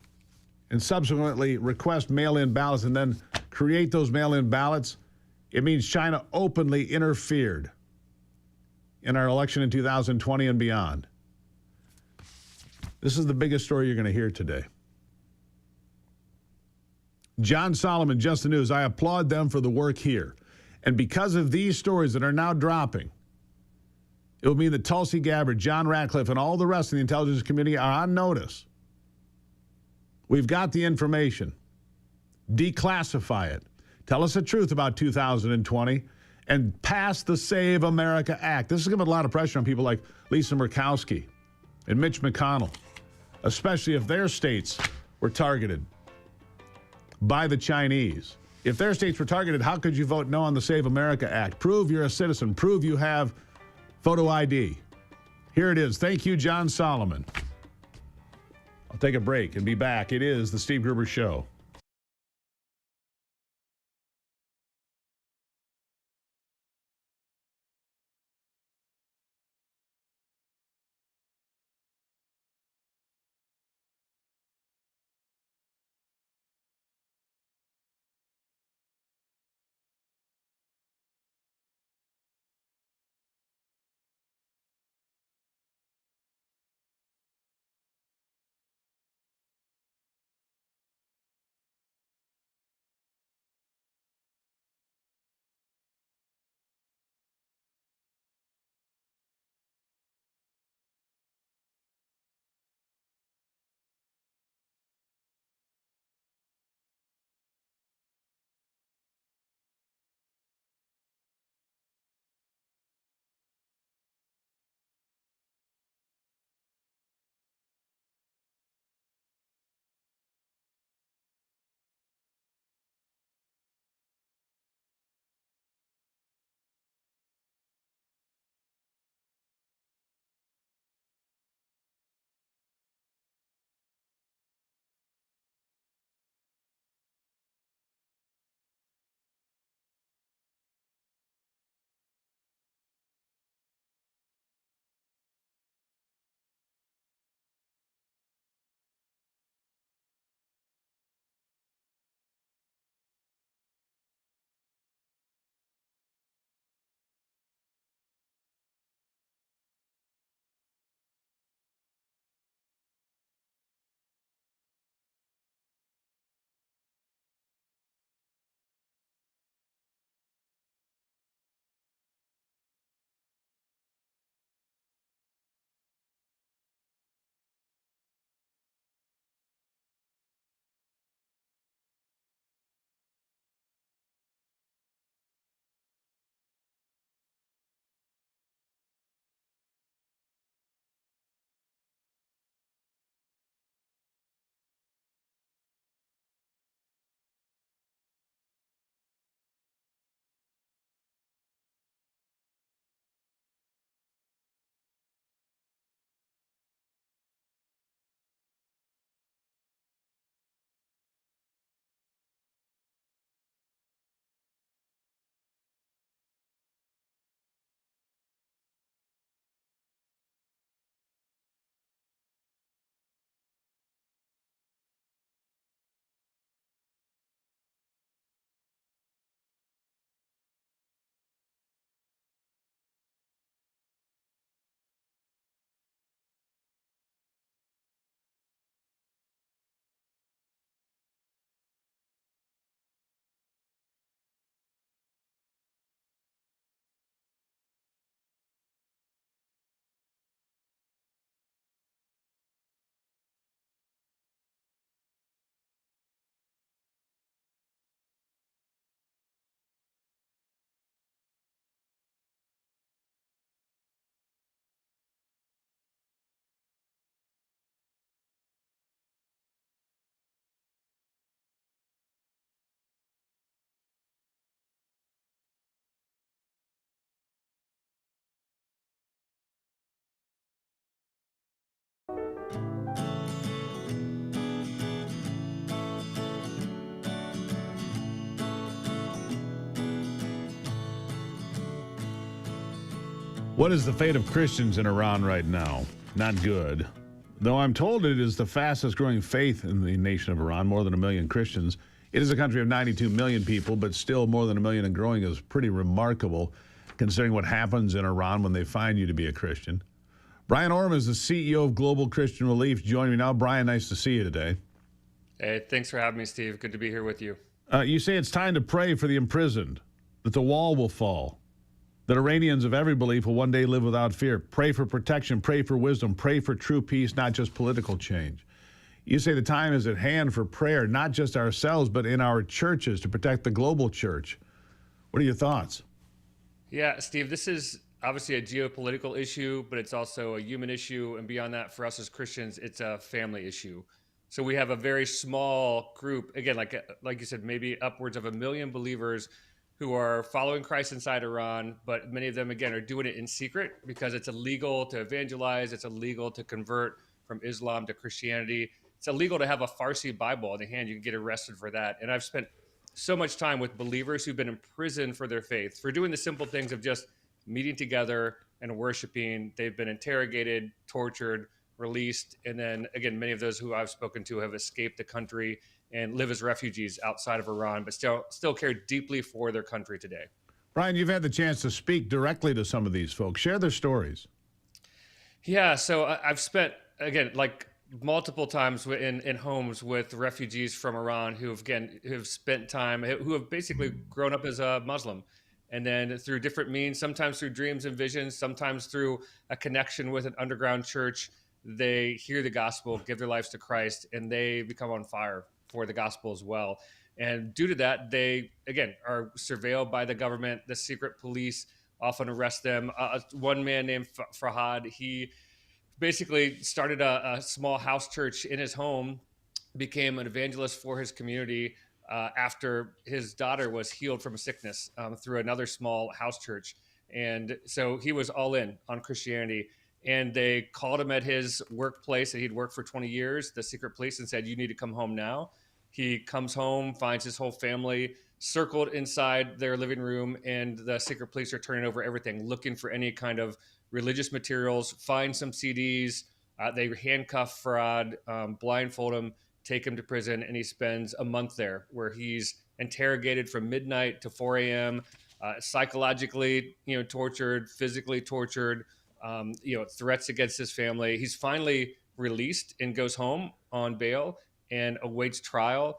and subsequently request mail-in ballots and then create those mail-in ballots, it means China openly interfered in our election in 2020 and beyond. This is the biggest story you're going to hear today. John Solomon, Just the News, I applaud them for the work here. And because of these stories that are now dropping, it will mean that Tulsi Gabbard, John Ratcliffe, and all the rest of the intelligence community are on notice. We've got the information. Declassify it. Tell us the truth about 2020 and pass the Save America Act. This is going to put a lot of pressure on people like Lisa Murkowski and Mitch McConnell, especially if their states were targeted by the Chinese. If their states were targeted, how could you vote no on the Save America Act? Prove you're a citizen. Prove you have photo ID. Here it is. Thank you, John Solomon. I'll take a break and be back. It is the Steve Gruber Show. What is the fate of Christians in Iran right now? Not good. Though I'm told it is the fastest growing faith in the nation of Iran, more than 1 million Christians. It is a country of 92 million people, but still more than 1 million and growing is pretty remarkable considering what happens in Iran when they find you to be a Christian. Brian Orm is the CEO of Global Christian Relief. Joining me now. Brian, nice to see you today. Hey, thanks for having me, Steve. Good to be here with you. You say it's time to pray for the imprisoned, that the wall will fall, that Iranians of every belief will one day live without fear. Pray for protection, pray for wisdom, pray for true peace, not just political change. You say the time is at hand for prayer, not just ourselves, but in our churches to protect the global church. What are your thoughts? Yeah, Steve, this is obviously a geopolitical issue, but it's also a human issue. And beyond that, for us as Christians, it's a family issue. So we have a very small group, again, like you said, maybe upwards of 1 million believers who are following Christ inside Iran, but many of them, again, are doing it in secret because it's illegal to evangelize. It's illegal to convert from Islam to Christianity. It's illegal to have a Farsi Bible in the hand. You can get arrested for that. And I've spent so much time with believers who've been in prison for their faith, for doing the simple things of just meeting together and worshiping. They've been interrogated, tortured, released. And then, again, many of those who I've spoken to have escaped the country and live as refugees outside of Iran, but still care deeply for their country today. Brian, you've had the chance to speak directly to some of these folks. Share their stories. Yeah, so I've spent, again, multiple times in homes with refugees from Iran who've spent time, who have basically grown up as a Muslim. And then through different means, sometimes through dreams and visions, sometimes through a connection with an underground church, they hear the gospel, give their lives to Christ, and they become on fire for the gospel as well. And due to that, they, again, are surveilled by the government. The secret police often arrest them. One man named Farhad, he basically started a small house church in his home, became an evangelist for his community after his daughter was healed from a sickness through another small house church. And so he was all in on Christianity. And they called him at his workplace that he'd worked for 20 years, the secret police, and said, "You need to come home now." He comes home, finds his whole family circled inside their living room, and the secret police are turning over everything, looking for any kind of religious materials, find some CDs. They handcuff Farad, blindfold him, take him to prison, and he spends a month there where he's interrogated from midnight to 4 a.m., psychologically, tortured, physically tortured, threats against his family. He's finally released and goes home on bail and awaits trial,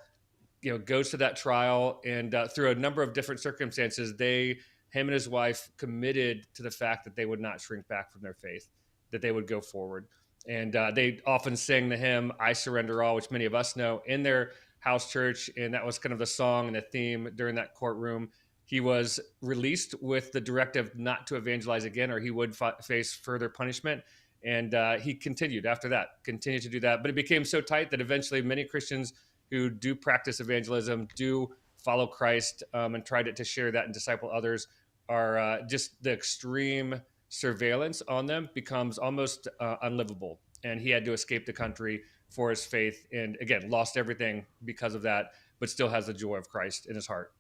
goes to that trial, and through a number of different circumstances, him and his wife committed to the fact that they would not shrink back from their faith, that they would go forward. And they often sing the hymn, "I Surrender All," which many of us know, in their house church. And that was kind of the song and the theme during that courtroom. He was released with the directive not to evangelize again, or he would face further punishment. And he continued after that, continued to do that. But it became so tight that eventually many Christians who do practice evangelism, do follow Christ, and try to share that and disciple others, are just the extreme surveillance on them becomes almost unlivable. And he had to escape the country for his faith, and again, lost everything because of that, but still has the joy of Christ in his heart.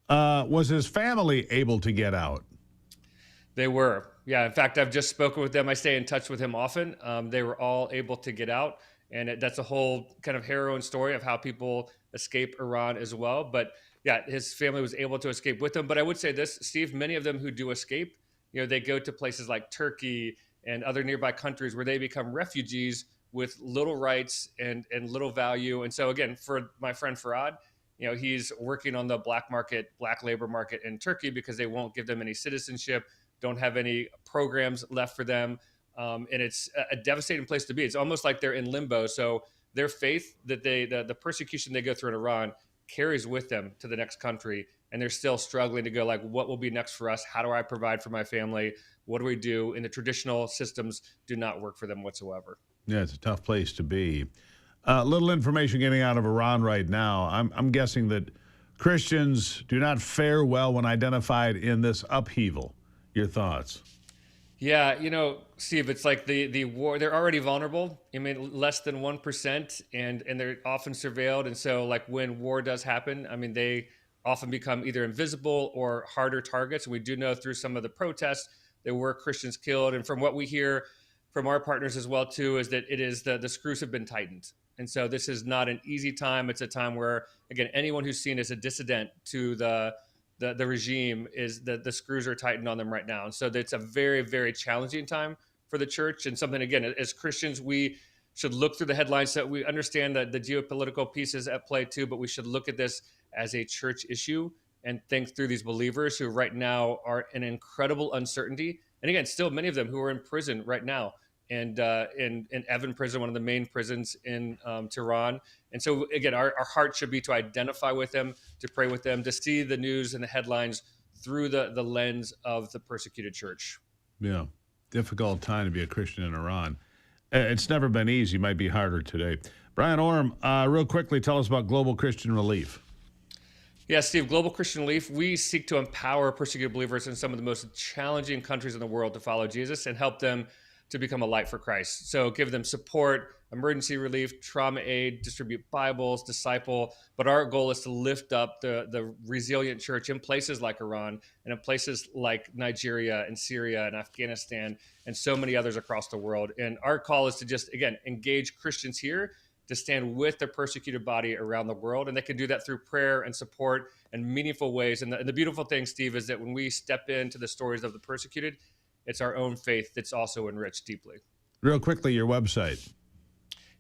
Was his family able to get out? They were. Yeah. In fact, I've just spoken with them. I stay in touch with him often. They were all able to get out. And that's a whole kind of harrowing story of how people escape Iran as well. But yeah, his family was able to escape with him. But I would say this, Steve, many of them who do escape, they go to places like Turkey and other nearby countries where they become refugees with little rights and little value. And so again, for my friend Farad, he's working on the black labor market in Turkey because they won't give them any citizenship, don't have any programs left for them. And it's a devastating place to be. It's almost like they're in limbo. So their faith that the persecution they go through in Iran carries with them to the next country. And they're still struggling to go what will be next for us? How do I provide for my family? What do we do? And the traditional systems do not work for them whatsoever. Yeah, it's a tough place to be. Little information getting out of Iran right now. I'm guessing that Christians do not fare well when identified in this upheaval. Your thoughts? Yeah, Steve, it's like the war. They're already vulnerable. I mean, less than 1%, and they're often surveilled. And so, when war does happen, they often become either invisible or harder targets. And we do know through some of the protests there were Christians killed. And from what we hear from our partners as well, too, is that it is the screws have been tightened. And so this is not an easy time. It's a time where, again, anyone who's seen as a dissident to the regime is that the screws are tightened on them right now. And so it's a very, very challenging time for the church, and something, again, as Christians, we should look through the headlines. That we understand that the geopolitical piece is at play too, but we should look at this as a church issue and think through these believers who right now are in incredible uncertainty. And again, still many of them who are in prison right now, and in Evin prison, one of the main prisons in Tehran. And so again, our heart should be to identify with them, to pray with them, to see the news and the headlines through the lens of the persecuted church. Yeah. Difficult time to be a Christian in Iran. It's never been easy. Might be harder today. Brian Orm, real quickly, tell us about Global Christian Relief. Yeah, Steve, Global Christian Relief, we seek to empower persecuted believers in some of the most challenging countries in the world to follow Jesus and help them to become a light for Christ. So give them support, emergency relief, trauma aid, distribute Bibles, disciple. But our goal is to lift up the resilient church in places like Iran and in places like Nigeria and Syria and Afghanistan and so many others across the world. And our call is to just, again, engage Christians here to stand with the persecuted body around the world. And they can do that through prayer and support in meaningful ways. And the beautiful thing, Steve, is that when we step into the stories of the persecuted, it's our own faith that's also enriched deeply. Real quickly, your website.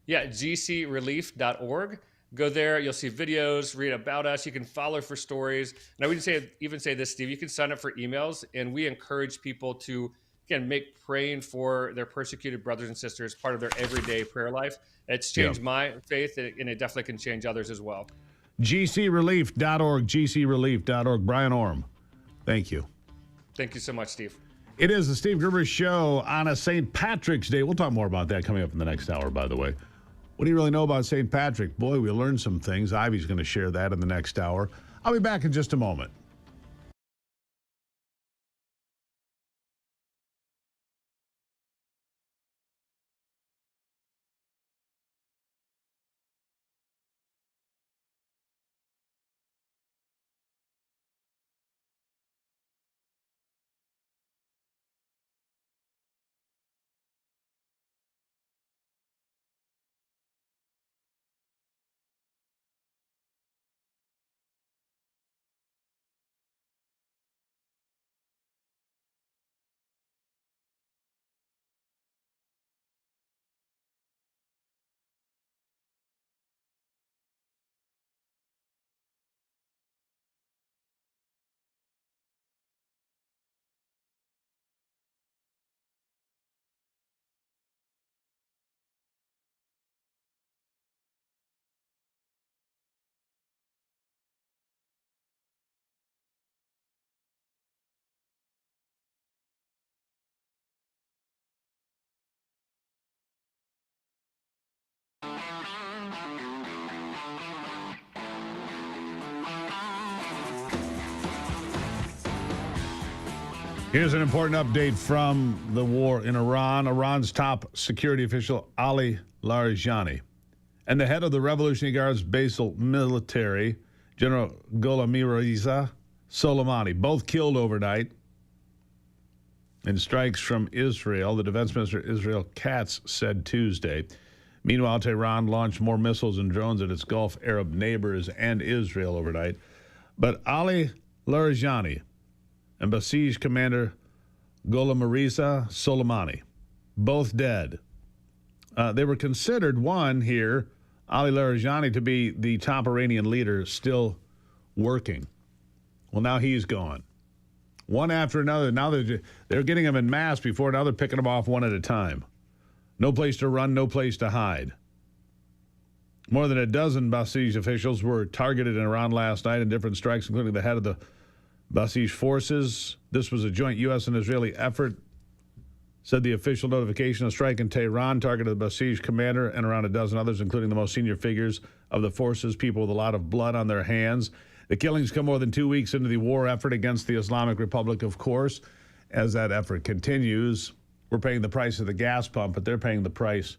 Yeah, gcrelief.org. Go there. You'll see videos, read about us. You can follow for stories. And I would even say this, Steve, you can sign up for emails. And we encourage people to, again, make praying for their persecuted brothers and sisters part of their everyday prayer life. It's changed my faith, and it definitely can change others as well. gcrelief.org, gcrelief.org. Brian Orm, thank you. Thank you so much, Steve. It is the Steve Gruber Show on a St. Patrick's Day. We'll talk more about that coming up in the next hour, by the way. What do you really know about St. Patrick? Boy, we learned some things. Ivy's going to share that in the next hour. I'll be back in just a moment. Here's an important update from the war in Iran. Iran's top security official, Ali Larijani, and the head of the Revolutionary Guard's basal military, General Gholam Soleimani, both killed overnight in strikes from Israel. The defense minister, Israel Katz, said Tuesday. Meanwhile, Tehran launched more missiles and drones at its Gulf Arab neighbors and Israel overnight. But Ali Larijani and Basij commander Gholam Soleimani, both dead. They were considered, one here, Ali Larijani, to be the top Iranian leader still working. Well, now he's gone. One after another. Now they're getting them en masse before, now they're picking them off one at a time. No place to run, no place to hide. More than a dozen Basij officials were targeted in Iran last night in different strikes, including the head of the Basij forces. This was a joint U.S. and Israeli effort, said the official notification. A strike in Tehran targeted the Basij commander and around a dozen others, including the most senior figures of the forces, people with a lot of blood on their hands. The killings come more than 2 weeks into the war effort against the Islamic Republic, of course. As that effort continues, we're paying the price of the gas pump, but they're paying the price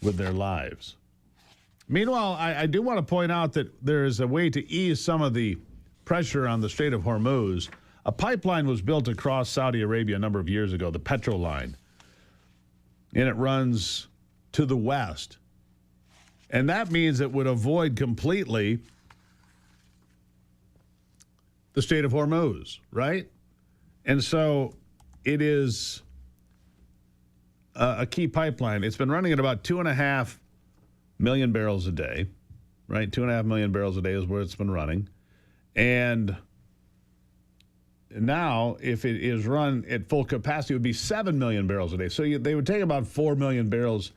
with their lives. Meanwhile, I do want to point out that there is a way to ease some of the pressure on the Strait of Hormuz. A pipeline was built across Saudi Arabia a number of years ago, the Petro Line, and it runs to the west. And that means it would avoid completely the Strait of Hormuz, right? And so it is a key pipeline. It's been running at about 2.5 million barrels a day, right? 2.5 million barrels a day is where it's been running. And now, if it is run at full capacity, it would be 7 million barrels a day. So they would take about 4 million barrels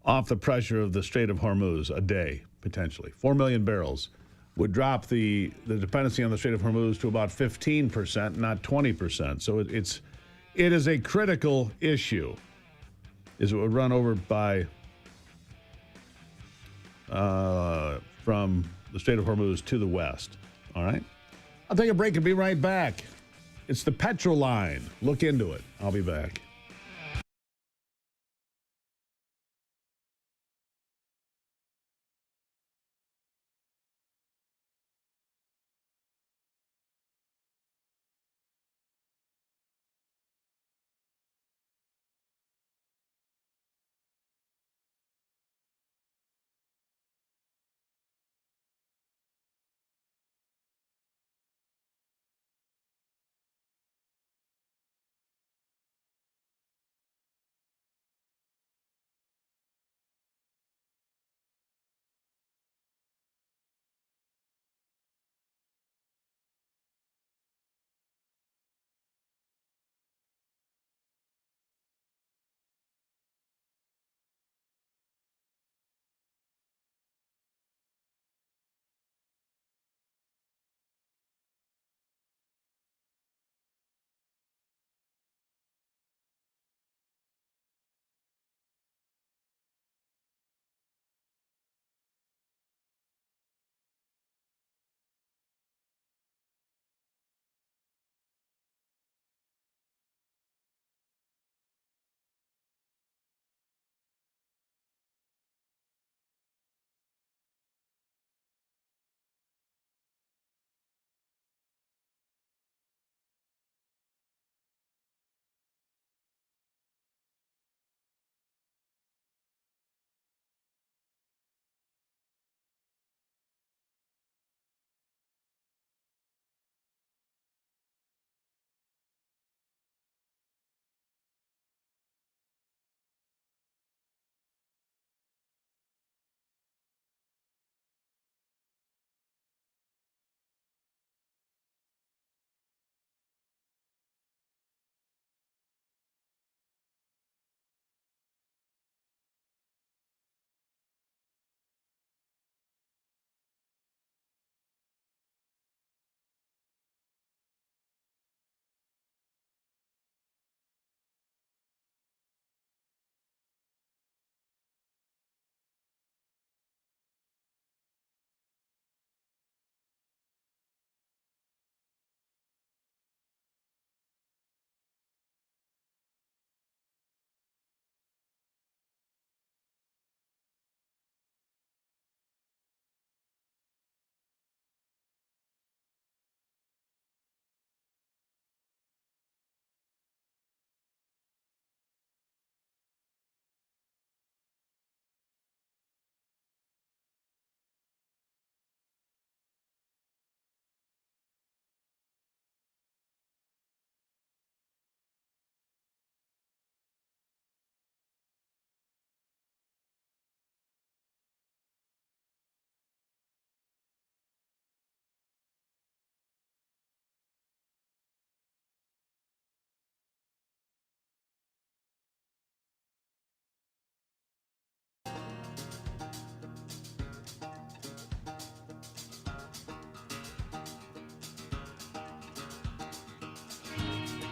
off the pressure of the Strait of Hormuz a day, potentially. 4 million barrels would drop the dependency on the Strait of Hormuz to about 15%, not 20%. So it is a critical issue. It would run over by from the Strait of Hormuz to the west. All right? I'll take a break and be right back. It's the Petro Line. Look into it. I'll be back.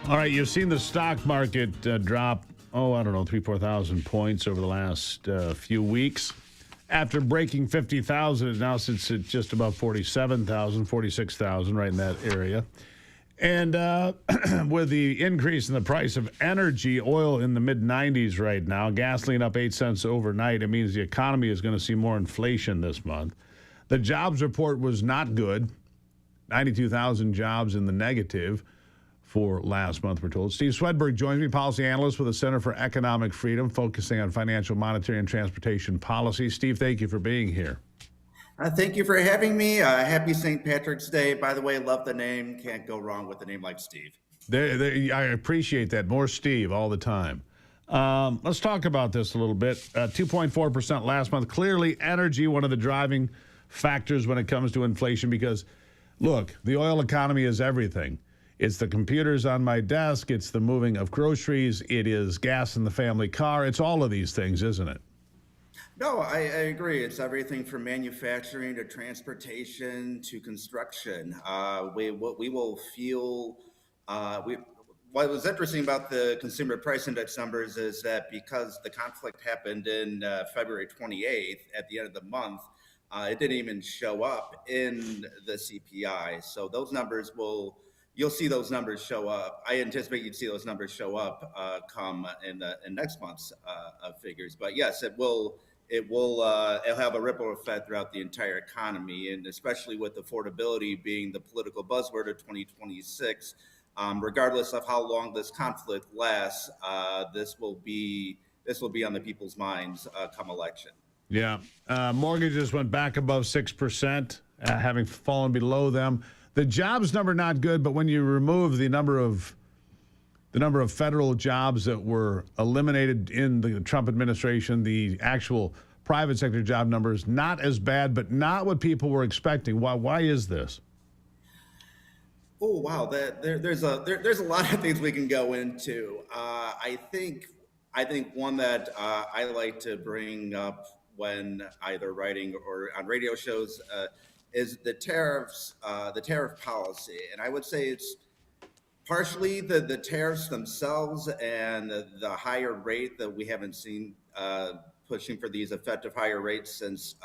All right, you've seen the stock market drop, 3,000-4,000 points over the last few weeks. After breaking 50,000, it now sits at just about 47,000, 46,000, right in that area. And with the increase in the price of energy, oil in the mid-90s right now, gasoline up 8 cents overnight, it means the economy is going to see more inflation this month. The jobs report was not good. 92,000 jobs in the negative for last month, we're told. Steve Swedberg joins me, policy analyst with the Center for Economic Freedom, focusing on financial, monetary, and transportation policy. Steve, thank you for being here. Thank you for having me. Happy St. Patrick's Day. By the way, love the name. Can't go wrong with a name like Steve. I appreciate that. More Steve all the time. Let's talk about this a little bit. 2.4% last month. Clearly, energy, one of the driving factors when it comes to inflation, because, look, the oil economy is everything. It's the computers on my desk. It's the moving of groceries. It is gas in the family car. It's all of these things, isn't it? No, I agree. It's everything from manufacturing to transportation to construction. We will feel. What was interesting about the consumer price index numbers is that because the conflict happened in February 28th at the end of the month, it didn't even show up in the CPI. So those numbers you'll see those numbers show up. I anticipate you'd see those numbers show up come in next month's figures. But yes, it'll have a ripple effect throughout the entire economy, and especially with affordability being the political buzzword of 2026. Regardless of how long this conflict lasts, this will be on the people's minds come election. Yeah, mortgages went back above 6%, having fallen below them. The jobs number not good, but when you remove the number of federal jobs that were eliminated in the Trump administration, the actual private sector job numbers not as bad, but not what people were expecting. Why is this? Oh wow, there's a lot of things we can go into. I think one that I like to bring up when either writing or on radio shows is the tariffs, the tariff policy, and I would say it's partially the tariffs themselves and the higher rate that we haven't seen pushing for these effective higher rates since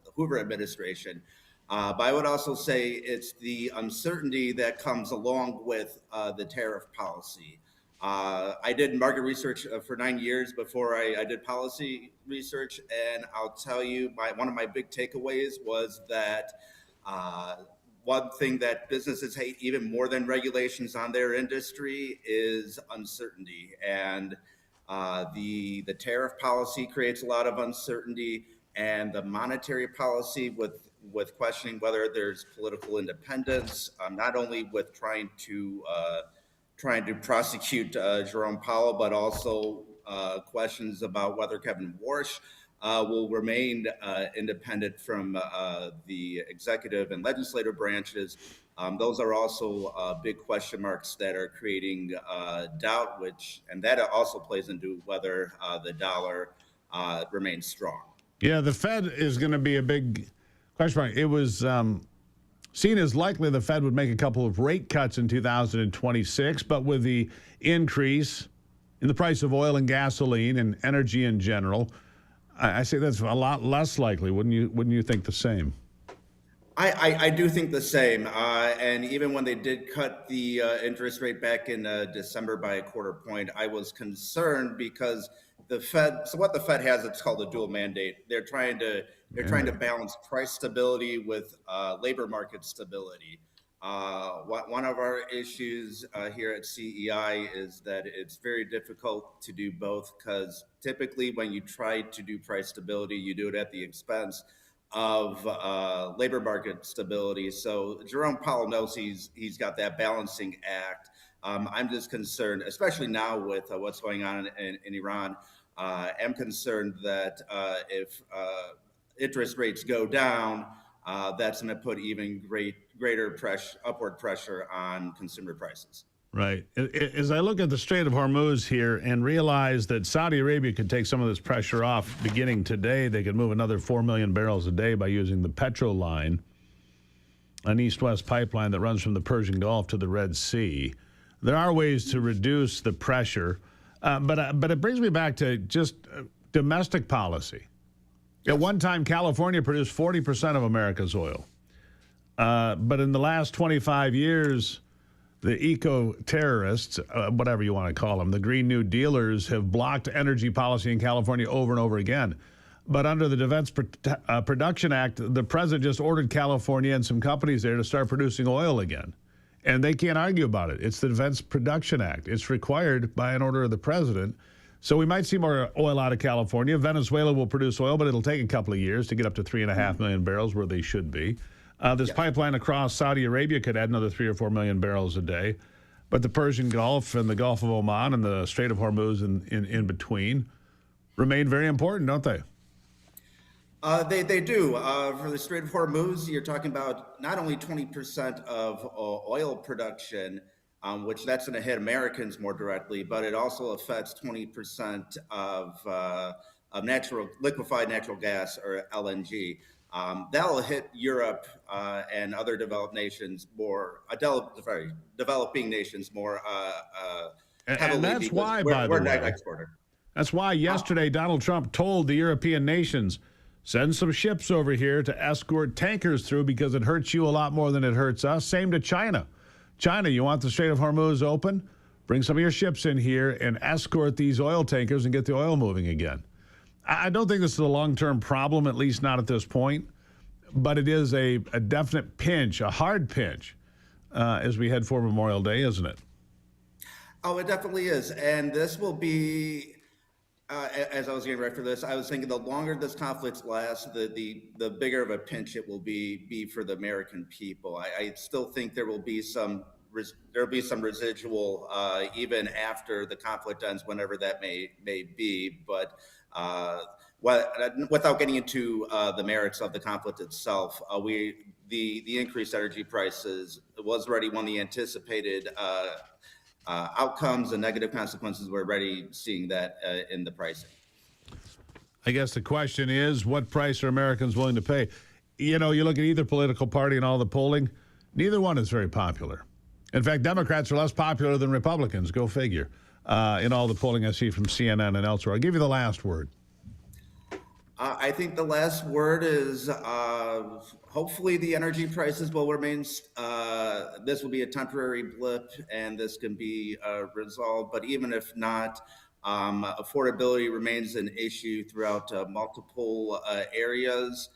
the Hoover administration. But I would also say it's the uncertainty that comes along with the tariff policy. I did market research for 9 years before I did policy research, and I'll tell you, one of my big takeaways was that one thing that businesses hate even more than regulations on their industry is uncertainty, and the tariff policy creates a lot of uncertainty, and the monetary policy with questioning whether there's political independence, not only with trying to prosecute Jerome Powell, but also questions about whether Kevin Warsh will remain independent from the executive and legislative branches. Those are also big question marks that are creating doubt, and that also plays into whether the dollar remains strong. Yeah, the Fed is going to be a big question mark. It was seen as likely the Fed would make a couple of rate cuts in 2026, but with the increase in the price of oil and gasoline and energy in general, I say that's a lot less likely. Wouldn't you think the same? I do think the same. And even when they did cut the interest rate back in December by a quarter point, I was concerned because the Fed. So what the Fed has, it's called a dual mandate. They're trying to balance price stability with labor market stability. One of our issues here at CEI is that it's very difficult to do both, because typically when you try to do price stability, you do it at the expense of labor market stability. So Jerome Powell knows he's got that balancing act. I'm just concerned, especially now with what's going on in Iran. I'm concerned that if interest rates go down, that's going to put even greater upward pressure on consumer prices. Right. As I look at the Strait of Hormuz here and realize that Saudi Arabia could take some of this pressure off beginning today, they could move another 4 million barrels a day by using the Petro line, an east-west pipeline that runs from the Persian Gulf to the Red Sea. There are ways to reduce the pressure, but it brings me back to just domestic policy. At one time, California produced 40% of America's oil. But in the last 25 years, the eco-terrorists, whatever you want to call them, the Green New Dealers, have blocked energy policy in California over and over again. But under the Defense Production Act, the president just ordered California and some companies there to start producing oil again. And they can't argue about it. It's the Defense Production Act. It's required by an order of the president. So we might see more oil out of California. Venezuela will produce oil, but it'll take a couple of years to get up to 3.5 million barrels where they should be. This pipeline across Saudi Arabia could add another 3 or 4 million barrels a day. But the Persian Gulf and the Gulf of Oman and the Strait of Hormuz in between remain very important, don't they? They do. For the Strait of Hormuz, you're talking about not only 20% of oil production, which that's going to hit Americans more directly, but it also affects 20% of liquefied natural gas, or LNG. That'll hit Europe and other developing nations more heavily. And that's why, by the way, exporter. That's why yesterday Donald Trump told the European nations, send some ships over here to escort tankers through because it hurts you a lot more than it hurts us. Same to China. China, you want the Strait of Hormuz open? Bring some of your ships in here and escort these oil tankers and get the oil moving again. I don't think this is a long-term problem, at least not at this point, but it is a definite pinch, a hard pinch, as we head for Memorial Day, isn't it? Oh, it definitely is. And this will be, as I was getting ready for this, I was thinking the longer this conflict lasts, the bigger of a pinch it will be for the American people. I still think there will be some residual even after the conflict ends, whenever that may be. But without getting into the merits of the conflict itself, the increased energy prices was already one of the anticipated outcomes and negative consequences. We're already seeing that in the pricing. I guess the question is, what price are Americans willing to pay? You know, you look at either political party and all the polling, neither one is very popular. In fact, Democrats are less popular than Republicans, go figure, in all the polling I see from CNN and elsewhere. I'll give you the last word. I think the last word is hopefully the energy prices will remain. This will be a temporary blip, and this can be resolved. But even if not, affordability remains an issue throughout multiple areas,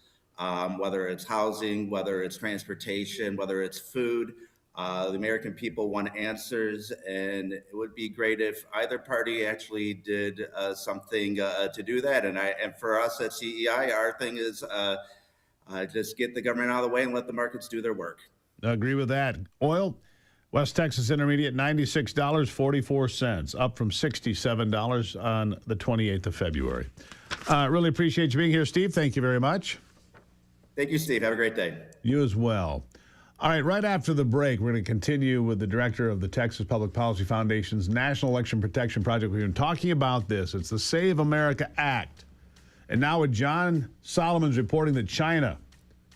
whether it's housing, whether it's transportation, whether it's food. The American people want answers, and it would be great if either party actually did something to do that. And for us at CEI, our thing is just get the government out of the way and let the markets do their work. I agree with that. Oil, West Texas Intermediate, $96.44, up from $67 on the 28th of February. Really appreciate you being here, Steve. Thank you very much. Thank you, Steve. Have a great day. You as well. All right after the break, we're going to continue with the director of the Texas Public Policy Foundation's National Election Protection Project. We've been talking about this. It's the Save America Act. And now with John Solomon's reporting that China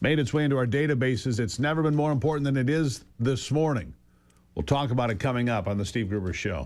made its way into our databases, it's never been more important than it is this morning. We'll talk about it coming up on the Steve Gruber Show.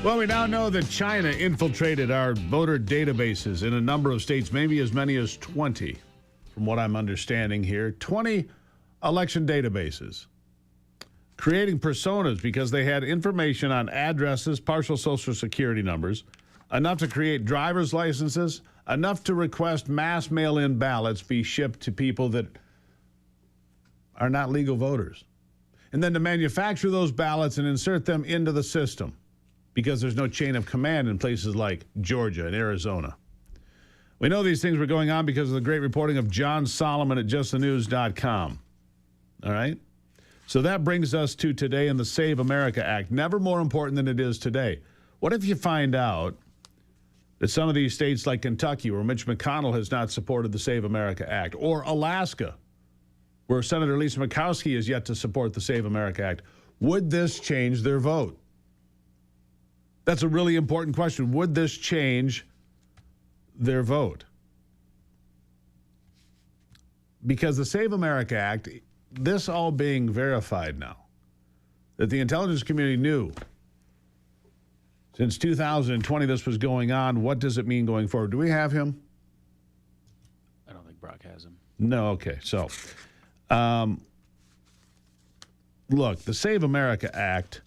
Well, we now know that China infiltrated our voter databases in a number of states, maybe as many as 20, from what I'm understanding here. 20 election databases, creating personas because they had information on addresses, partial social security numbers, enough to create driver's licenses, enough to request mass mail-in ballots be shipped to people that are not legal voters, and then to manufacture those ballots and insert them into the system, because there's no chain of command in places like Georgia and Arizona. We know these things were going on because of the great reporting of John Solomon at justthenews.com. All right? So that brings us to today in the Save America Act. Never more important than it is today. What if you find out that some of these states like Kentucky, where Mitch McConnell has not supported the Save America Act, or Alaska, where Senator Lisa Murkowski is yet to support the Save America Act, would this change their vote? That's a really important question. Would this change their vote? Because the Save America Act, this all being verified now, that the intelligence community knew since 2020 this was going on. What does it mean going forward? Do we have him? I don't think Brock has him. No, okay. So, look, the Save America Act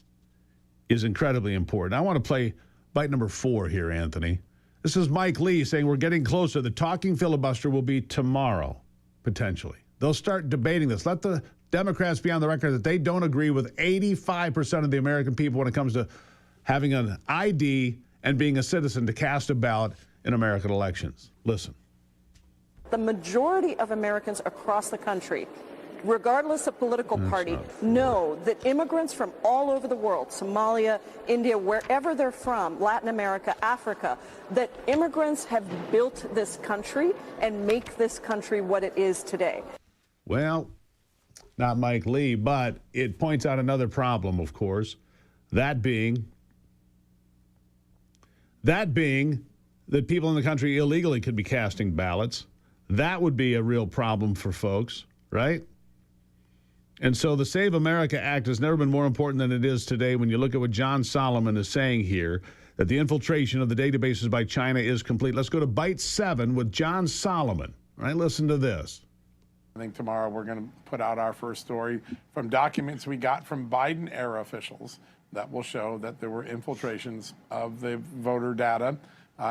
is incredibly important. I want to play bite number 4 here, Anthony. This is Mike Lee saying we're getting closer. The talking filibuster will be tomorrow, potentially. They'll start debating this. Let the Democrats be on the record that they don't agree with 85% of the American people when it comes to having an ID and being a citizen to cast a ballot in American elections. Listen. The majority of Americans across the country, regardless of political party, know that immigrants from all over the world, Somalia, India, wherever they're from, Latin America, Africa, that immigrants have built this country and make this country what it is today. Well, not Mike Lee, but it points out another problem, of course, that being that people in the country illegally could be casting ballots. That would be a real problem for folks, right? And so the Save America Act has never been more important than it is today when you look at what John Solomon is saying here, that the infiltration of the databases by China is complete. Let's go to Bite 7 with John Solomon. All right, listen to this. I think tomorrow we're going to put out our first story from documents we got from Biden-era officials that will show that there were infiltrations of the voter data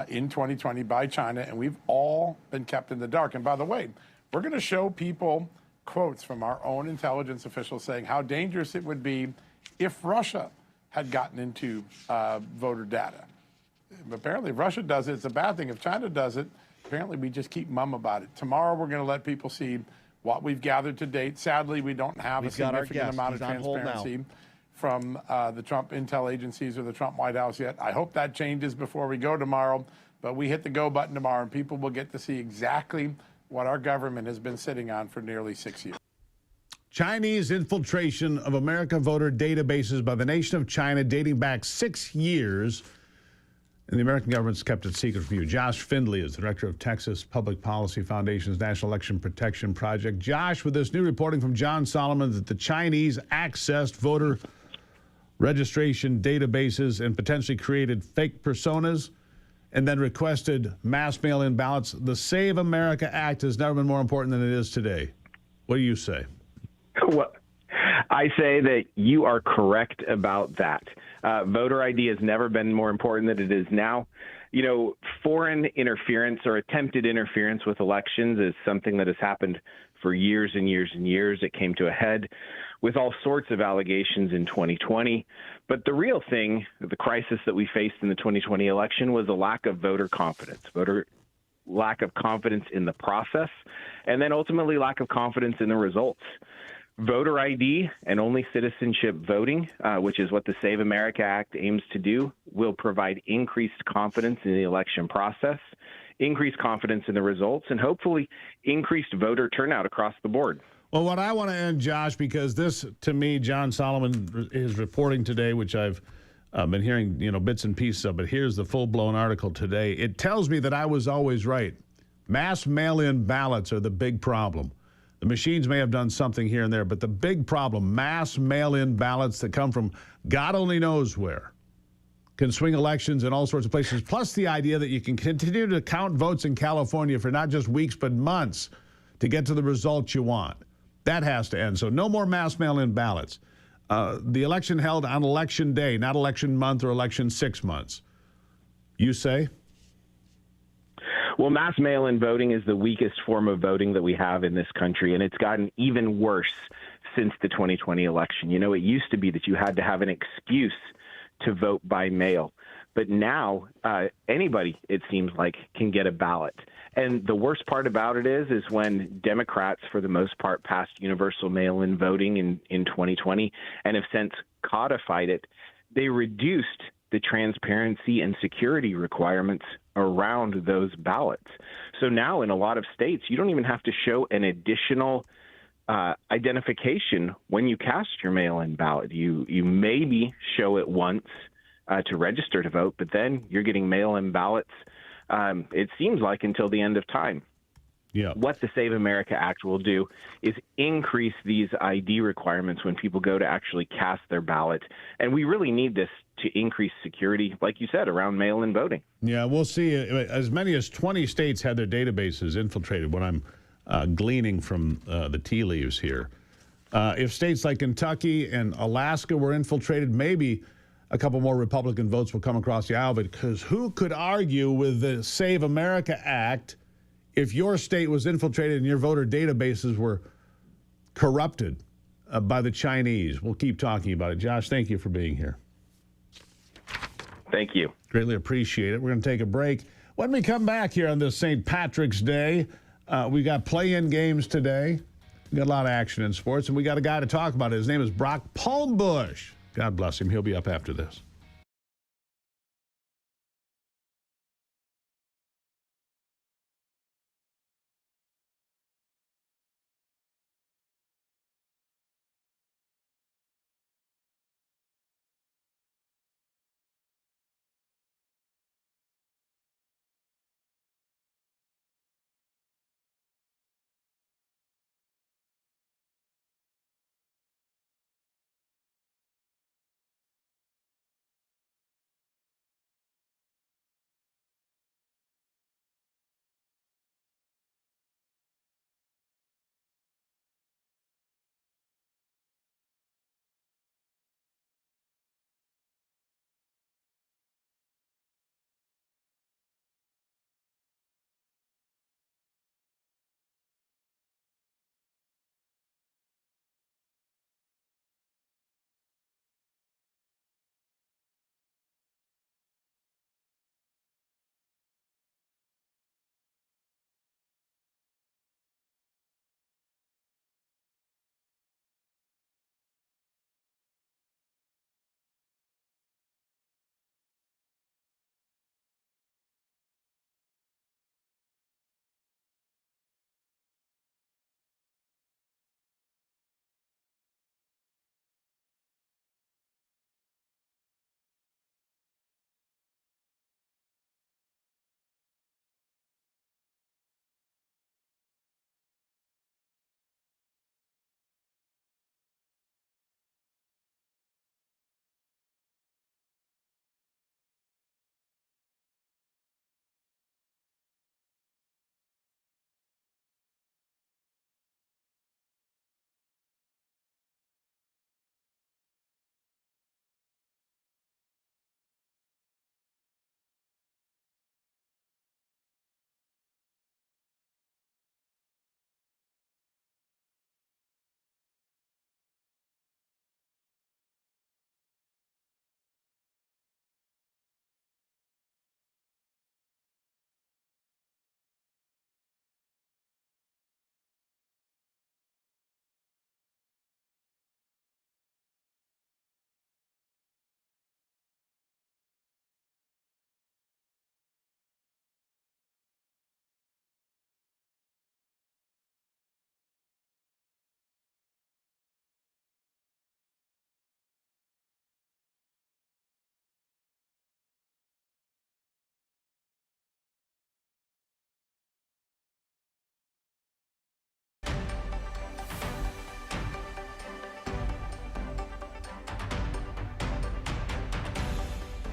in 2020 by China, and we've all been kept in the dark. And by the way, we're going to show people quotes from our own intelligence officials saying how dangerous it would be if Russia had gotten into voter data. Apparently, if Russia does it, it's a bad thing. If China does it, apparently we just keep mum about it. Tomorrow, we're going to let people see what we've gathered to date. Sadly, we don't have a significant amount of transparency from the Trump intel agencies or the Trump White House yet. I hope that changes before we go tomorrow, but we hit the go button tomorrow, and people will get to see exactly what our government has been sitting on for nearly 6 years. Chinese infiltration of American voter databases by the nation of China dating back 6 years, and the American government's kept it secret from you. Josh Findley is the director of Texas Public Policy Foundation's National Election Protection Project. Josh, with this new reporting from John Solomon that the Chinese accessed voter registration databases and potentially created fake personas and then requested mass mail-in ballots, the Save America Act has never been more important than it is today. What do you say? Well, I say that you are correct about that. Voter ID has never been more important than it is now. You know, foreign interference or attempted interference with elections is something that has happened for years and years and years. It came to a head with all sorts of allegations in 2020. But the real thing, the crisis that we faced in the 2020 election, was a lack of voter confidence, lack of confidence in the process, and then ultimately lack of confidence in the results. Voter ID and only citizenship voting, which is what the Save America Act aims to do, will provide increased confidence in the election process, increased confidence in the results, and hopefully increased voter turnout across the board. Well, what I want to end, Josh, because this, to me, John Solomon is reporting today, which I've been hearing, bits and pieces of, but here's the full-blown article today. It tells me that I was always right. Mass mail-in ballots are the big problem. The machines may have done something here and there, but the big problem, mass mail-in ballots that come from God only knows where. can swing elections in all sorts of places, plus the idea that you can continue to count votes in California for not just weeks but months to get to the results you want. That has to end. So no more mass mail-in ballots. The election held on election day, not election month or election 6 months. You say? Well, mass mail-in voting is the weakest form of voting that we have in this country, and it's gotten even worse since the 2020 election. You know, it used to be that you had to have an excuse to vote by mail. But now anybody, it seems like, can get a ballot. And the worst part about it is when Democrats, for the most part, passed universal mail-in voting in 2020 and have since codified it, they reduced the transparency and security requirements around those ballots. So now in a lot of states, you don't even have to show an additional identification when you cast your mail-in ballot. You maybe show it once to register to vote, but then you're getting mail-in ballots, it seems like, until the end of time. Yeah. What the Save America Act will do is increase these ID requirements when people go to actually cast their ballot. And we really need this to increase security, like you said, around mail-in voting. Yeah, we'll see. As many as 20 states had their databases infiltrated, when I'm gleaning from the tea leaves here. If states like Kentucky and Alaska were infiltrated, maybe a couple more Republican votes will come across the aisle, because who could argue with the Save America Act if your state was infiltrated and your voter databases were corrupted by the Chinese? We'll keep talking about it. Josh, thank you for being here. Thank you. Greatly appreciate it. We're going to take a break. When we come back here on this St. Patrick's Day, we got play-in games today. We got a lot of action in sports, and we got a guy to talk about it. His name is Brock Palmbush. God bless him. He'll be up after this.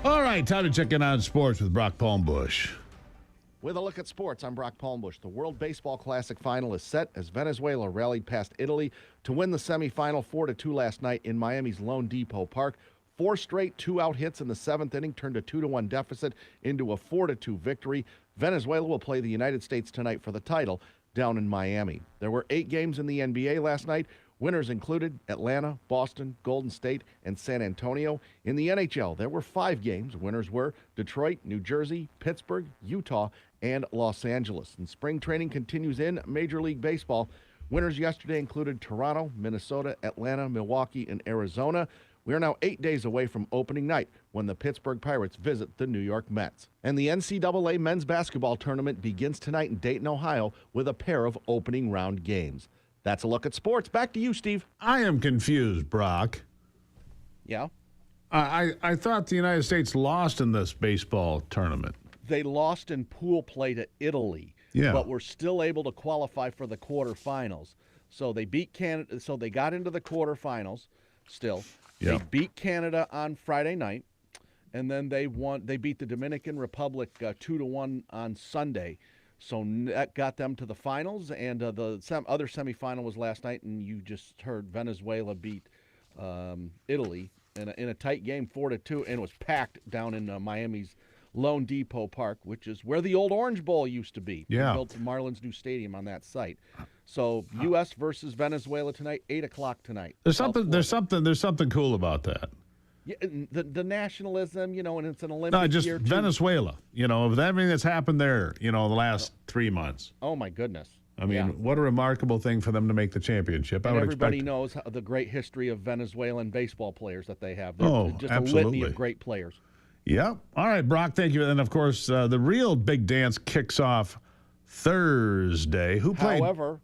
All right, time to check in on sports with Brock Palmbush. With a look at sports, I'm Brock Palmbush. The World Baseball Classic final is set as Venezuela rallied past Italy to win the semifinal 4-2 last night in Miami's Lone Depot Park. 4 straight two-out hits in the 7th inning turned a 2-1 deficit into a 4-2 victory. Venezuela will play the United States tonight for the title down in Miami. There were 8 games in the NBA last night. Winners included Atlanta, Boston, Golden State, and San Antonio. In the NHL, there were 5 games. Winners were Detroit, New Jersey, Pittsburgh, Utah, and Los Angeles. And spring training continues in Major League Baseball. Winners yesterday included Toronto, Minnesota, Atlanta, Milwaukee, and Arizona. We are now 8 days away from opening night when the Pittsburgh Pirates visit the New York Mets. And the NCAA men's basketball tournament begins tonight in Dayton, Ohio, with a pair of opening round games. That's a look at sports. Back to you, Steve. I am confused, Brock. Yeah? I thought the United States lost in this baseball tournament. They lost in pool play to Italy, but were still able to qualify for the quarterfinals. So they beat Canada. So they got into the quarterfinals still. They beat Canada on Friday night, and then they beat the Dominican Republic 2-1 on Sunday. So that got them to the finals, and the other semifinal was last night, and you just heard Venezuela beat Italy in a tight game, 4-2, and it was packed down in Miami's Lone Depot Park, which is where the old Orange Bowl used to be. Yeah. They built the Marlins' new stadium on that site. So U.S. versus Venezuela tonight, 8:00 tonight. There's something cool about that. Yeah, the nationalism, and it's an Olympic No, just year too. Venezuela. With everything that's happened there, the last 3 months. Oh my goodness! I mean, what a remarkable thing for them to make the championship. And I would everybody expect. knows the great history of Venezuelan baseball players that they have. They're just absolutely. a litany of great players. Yep. All right, Brock, thank you. And, of course, the real big dance kicks off Thursday. Who played? However,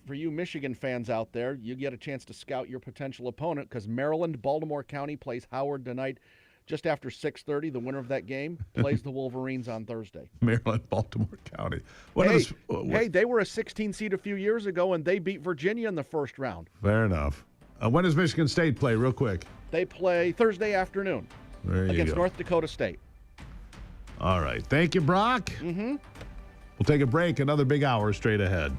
for you Michigan fans out there, you get a chance to scout your potential opponent because Maryland, Baltimore County plays Howard tonight. Just after 6:30, the winner of that game plays the Wolverines on Thursday. Maryland, Baltimore County. Hey, they were a 16 seed a few years ago, and they beat Virginia in the first round. Fair enough. When does Michigan State play, real quick? They play Thursday afternoon against North Dakota State. All right. Thank you, Brock. Mm-hmm. We'll take a break. Another big hour straight ahead.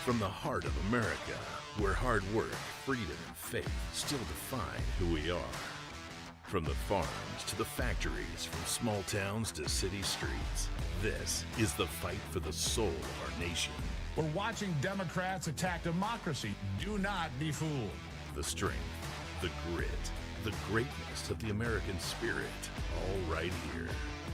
From the heart of America, where hard work, freedom, and faith still define who we are. From the farms to the factories, from small towns to city streets, this is the fight for the soul of our nation. We're watching Democrats attack democracy. Do not be fooled. The strength, the grit, the greatness of the American spirit, all right here.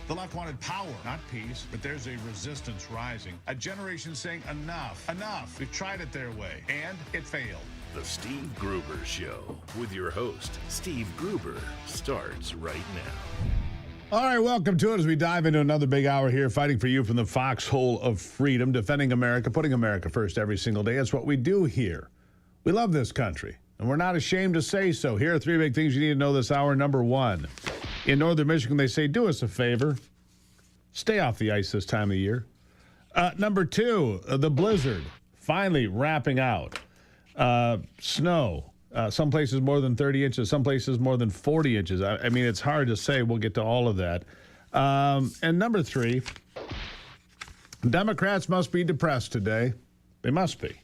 The left wanted power, not peace, but there's a resistance rising. A generation saying enough, enough. We've tried it their way, and it failed. The Steve Gruber Show with your host, Steve Gruber, starts right now. All right, welcome to it as we dive into another big hour here, fighting for you from the foxhole of freedom, defending America, putting America first every single day. It's what we do here. We love this country, and we're not ashamed to say so. Here are three big things you need to know this hour. Number one, in northern Michigan, they say, do us a favor. Stay off the ice this time of year. Number two, the blizzard finally wrapping out. Snow. Some places more than 30 inches, some places more than 40 inches. I mean, it's hard to say. We'll get to all of that. And number three, Democrats must be depressed today. They must be.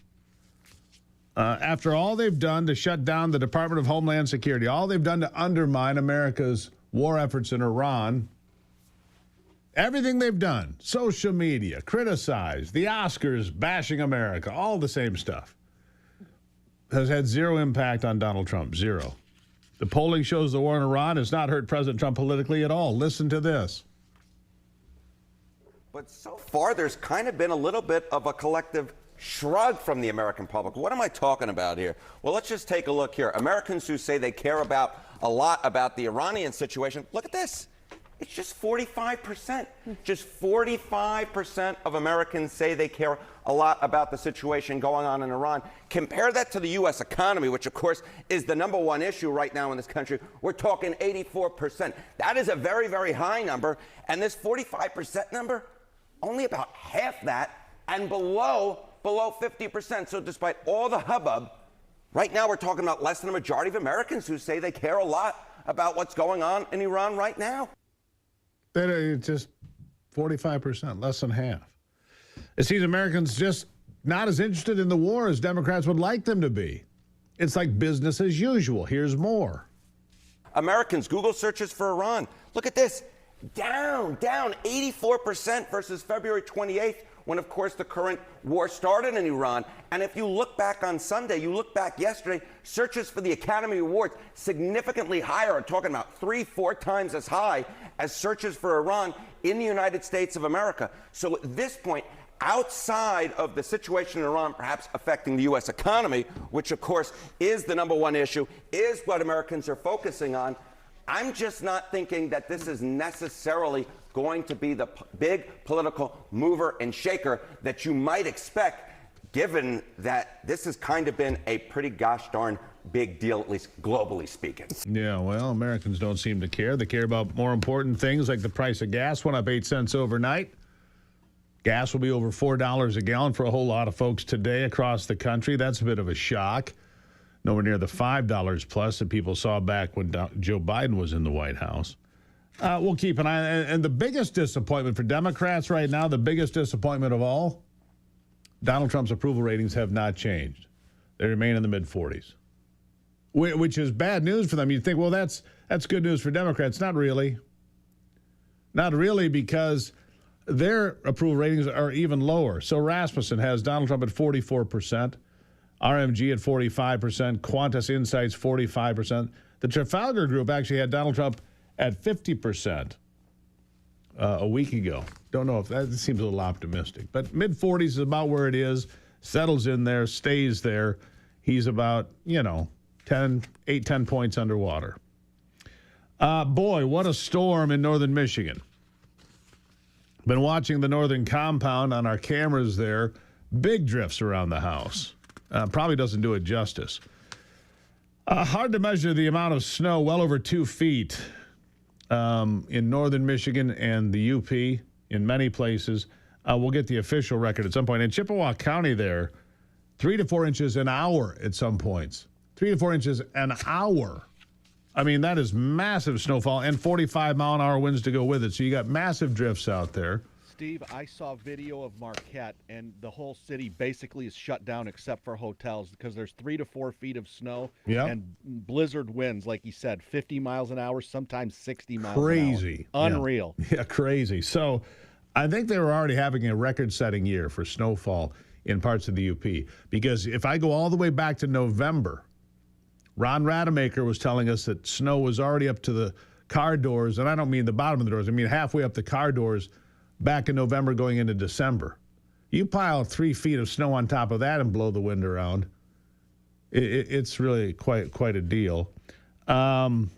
After all they've done to shut down the Department of Homeland Security, all they've done to undermine America's war efforts in Iran, everything they've done, social media, criticize, the Oscars bashing America, all the same stuff, has had zero impact on Donald Trump. Zero. The polling shows the war in Iran has not hurt President Trump politically at all. Listen to this. But so far, there's kind of been a little bit of a collective shrug from the American public. What am I talking about here? Well, let's just take a look here. Americans who say they care a lot about the Iranian situation, look at this. It's just 45%. Just 45% of Americans say they care a lot about the situation going on in Iran. Compare that to the U.S. economy, which, of course, is the number one issue right now in this country. We're talking 84%. That is a very, very high number. And this 45% number, only about half that and below 50%. So despite all the hubbub, right now we're talking about less than a majority of Americans who say they care a lot about what's going on in Iran right now. It's just 45%, less than half. It seems Americans just not as interested in the war as Democrats would like them to be. It's like business as usual. Here's more. Americans, Google searches for Iran. Look at this. Down 84% versus February 28th, when, of course, the current war started in Iran. And if you look back on Sunday, you look back yesterday, searches for the Academy Awards significantly higher. I'm talking about 3-4 times as high as searches for Iran in the United States of America. So at this point, outside of the situation in Iran perhaps affecting the U.S. economy, which, of course, is the number one issue, is what Americans are focusing on, I'm just not thinking that this is necessarily going to be the big political mover and shaker that you might expect, given that this has kind of been a pretty gosh darn big deal, at least globally speaking. Yeah, well, Americans don't seem to care. They care about more important things like the price of gas went up 8 cents overnight. Gas will be over $4 a gallon for a whole lot of folks today across the country. That's a bit of a shock. Nowhere near the $5 plus that people saw back when Joe Biden was in the White House. We'll keep an eye on it. And the biggest disappointment for Democrats right now, the biggest disappointment of all, Donald Trump's approval ratings have not changed. They remain in the mid-40s, which is bad news for them. You'd think, well, that's good news for Democrats. Not really. Not really, because their approval ratings are even lower. So Rasmussen has Donald Trump at 44%, RMG at 45%, Qantas Insights 45%. The Trafalgar Group actually had Donald Trump at 50% a week ago. Don't know if that seems a little optimistic, but mid-40s is about where it is, settles in there, stays there. He's about, 10 points underwater. Boy, what a storm in northern Michigan. Been watching the northern compound on our cameras there. Big drifts around the house. Probably doesn't do it justice. Hard to measure the amount of snow, well over 2 feet in northern Michigan and the UP in many places. We'll get the official record at some point. In Chippewa County there, 3 to 4 inches an hour at some points. 3 to 4 inches an hour. I mean, that is massive snowfall and 45-mile-an-hour winds to go with it. So you got massive drifts out there. Steve, I saw video of Marquette, and the whole city basically is shut down except for hotels because there's 3 to 4 feet of snow and blizzard winds, like you said, 50 miles an hour, sometimes 60 miles an hour. Crazy. Unreal. Yeah, crazy. So I think they were already having a record-setting year for snowfall in parts of the UP, because if I go all the way back to November, Ron Rademacher was telling us that snow was already up to the car doors, and I don't mean the bottom of the doors, I mean halfway up the car doors back in November going into December. You pile 3 feet of snow on top of that and blow the wind around. It's really quite a deal. Anyhow,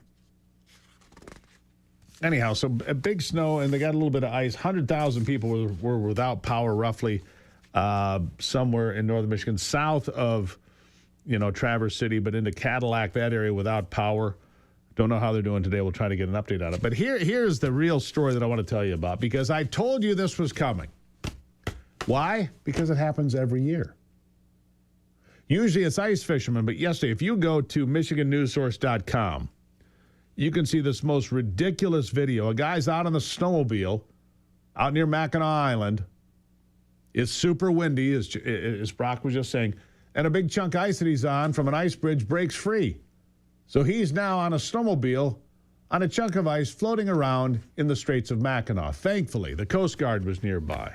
so a big snow, and they got a little bit of ice. 100,000 people were without power roughly somewhere in northern Michigan, south of, Traverse City, but into Cadillac, that area without power. Don't know how they're doing today. We'll try to get an update on it. But here's the real story that I want to tell you about, because I told you this was coming. Why? Because it happens every year. Usually it's ice fishermen, but yesterday, if you go to MichiganNewsSource.com, you can see this most ridiculous video. A guy's out on the snowmobile out near Mackinac Island. It's super windy, as Brock was just saying, and a big chunk of ice that he's on from an ice bridge breaks free. So he's now on a snowmobile on a chunk of ice floating around in the Straits of Mackinac. Thankfully, the Coast Guard was nearby.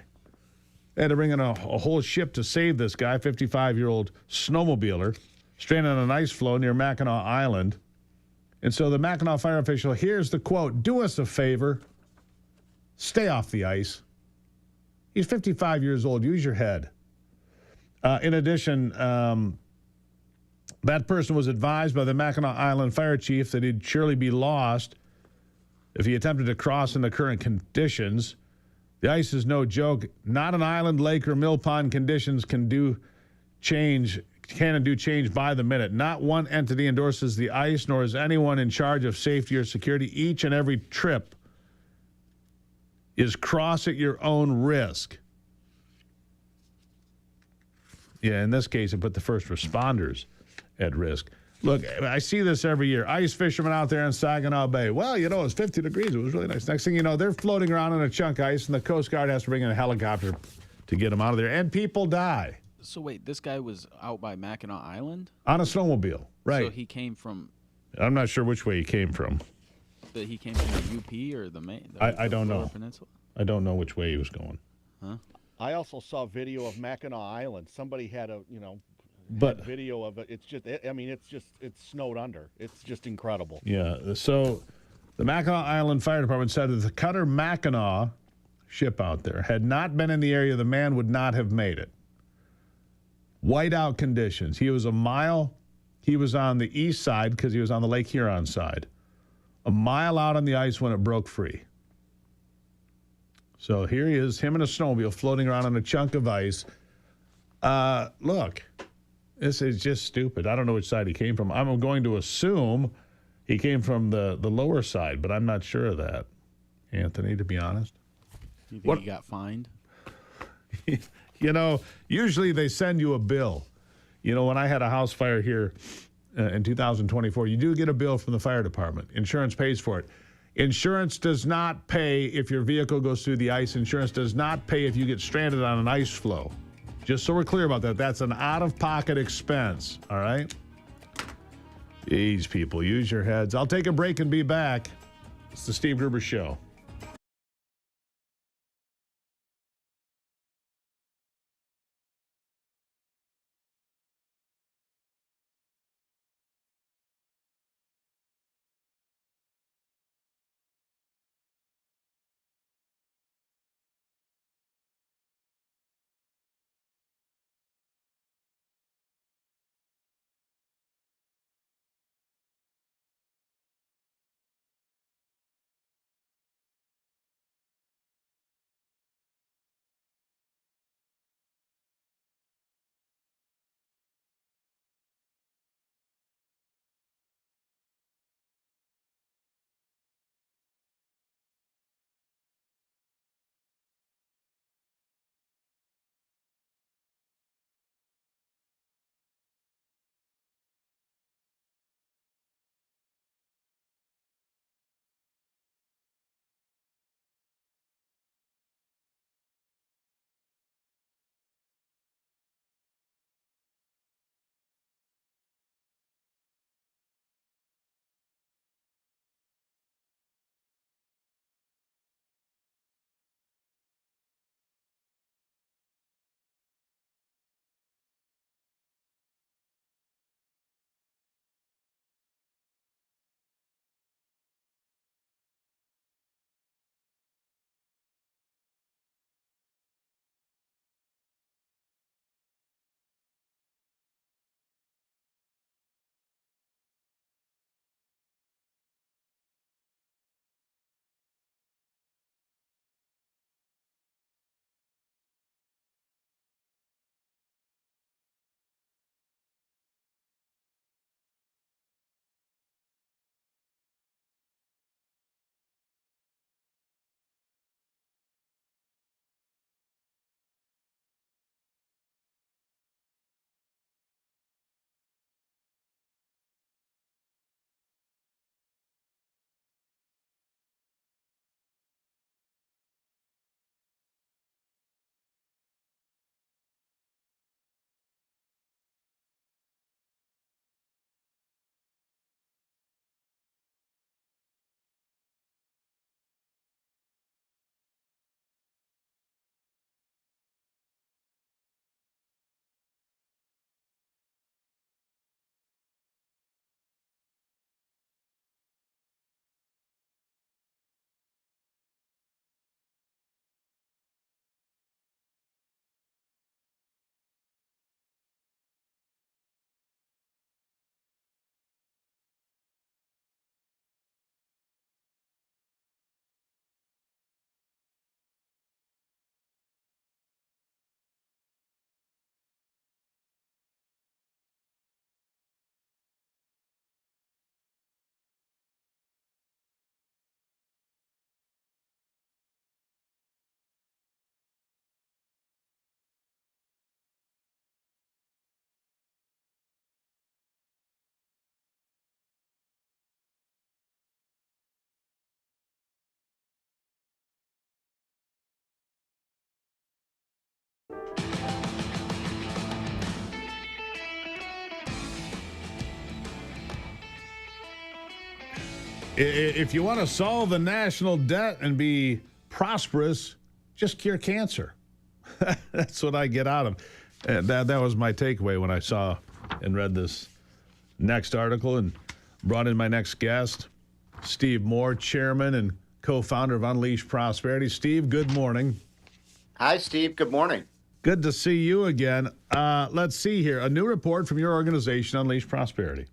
They had to bring in a whole ship to save this guy, 55-year-old snowmobiler, stranded on an ice floe near Mackinac Island. And so the Mackinac fire official, here's the quote, "Do us a favor, stay off the ice." He's 55 years old. Use your head. In addition, that person was advised by the Mackinac Island fire chief that he'd surely be lost if he attempted to cross in the current conditions. The ice is no joke. Not an island, lake, or mill pond conditions can and do change by the minute. Not one entity endorses the ice, nor is anyone in charge of safety or security. Each and every trip is cross at your own risk. Yeah, in this case, it put the first responders at risk. Look, I see this every year. Ice fishermen out there in Saginaw Bay. Well, it was 50 degrees. It was really nice. Next thing you know, they're floating around in a chunk of ice, and the Coast Guard has to bring in a helicopter to get them out of there, and people die. So wait, this guy was out by Mackinac Island? On a snowmobile, right. So he came from... I'm not sure which way he came from. He came from the UP or the Maine? I don't know. Peninsula? I don't know which way he was going. Huh? I also saw video of Mackinac Island. Somebody had But video of it. It's snowed under. It's just incredible. Yeah. So the Mackinac Island Fire Department said that the cutter Mackinac ship out there had not been in the area, the man would not have made it. Whiteout conditions. He was a mile. He was on the east side because he was on the Lake Huron side. A mile out on the ice when it broke free. So here he is, him in a snowmobile floating around on a chunk of ice. Look, this is just stupid. I don't know which side he came from. I'm going to assume he came from the lower side, but I'm not sure of that, Anthony, to be honest. You think he got fined? Usually they send you a bill. When I had a house fire here in 2024, you do get a bill from the fire department. Insurance pays for it. Insurance does not pay if your vehicle goes through the ice. Insurance does not pay if you get stranded on an ice floe. Just so we're clear about that, that's an out-of-pocket expense, all right? These people, use your heads. I'll take a break and be back. It's the Steve Gruber Show. If you want to solve the national debt and be prosperous, just cure cancer. That's what I get out of. And that was my takeaway when I saw and read this next article and brought in my next guest, Steve Moore, chairman and co-founder of Unleash Prosperity. Steve, good morning. Hi, Steve. Good morning. Good to see you again. Let's see here. A new report from your organization, Unleash Prosperity,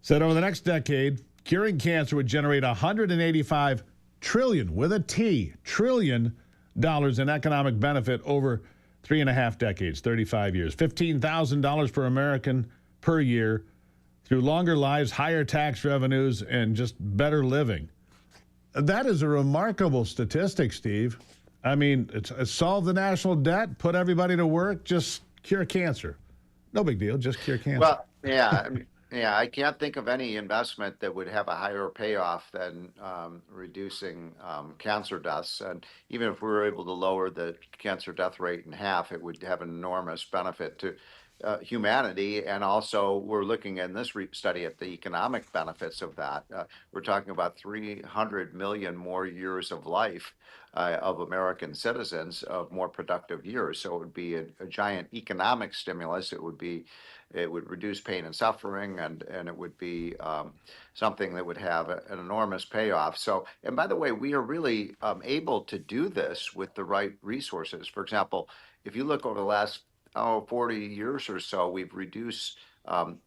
said over the next decade, curing cancer would generate $185 trillion, with a T, trillion dollars in economic benefit over 3.5 decades, 35 years, $15,000 per American per year through longer lives, higher tax revenues, and just better living. That is a remarkable statistic, Steve. I mean, it's solve the national debt, put everybody to work, just cure cancer. No big deal, just cure cancer. Well, yeah. Yeah, I can't think of any investment that would have a higher payoff than reducing cancer deaths. And even if we were able to lower the cancer death rate in half, it would have an enormous benefit to humanity. And also, we're looking in this study at the economic benefits of that. We're talking about 300 million more years of life of American citizens, of more productive years. So it would be a giant economic stimulus. It would reduce pain and suffering, and it would be something that would have an enormous payoff. So, and by the way, we are really able to do this with the right resources. For example, if you look over the last 40 years or so, we've reduced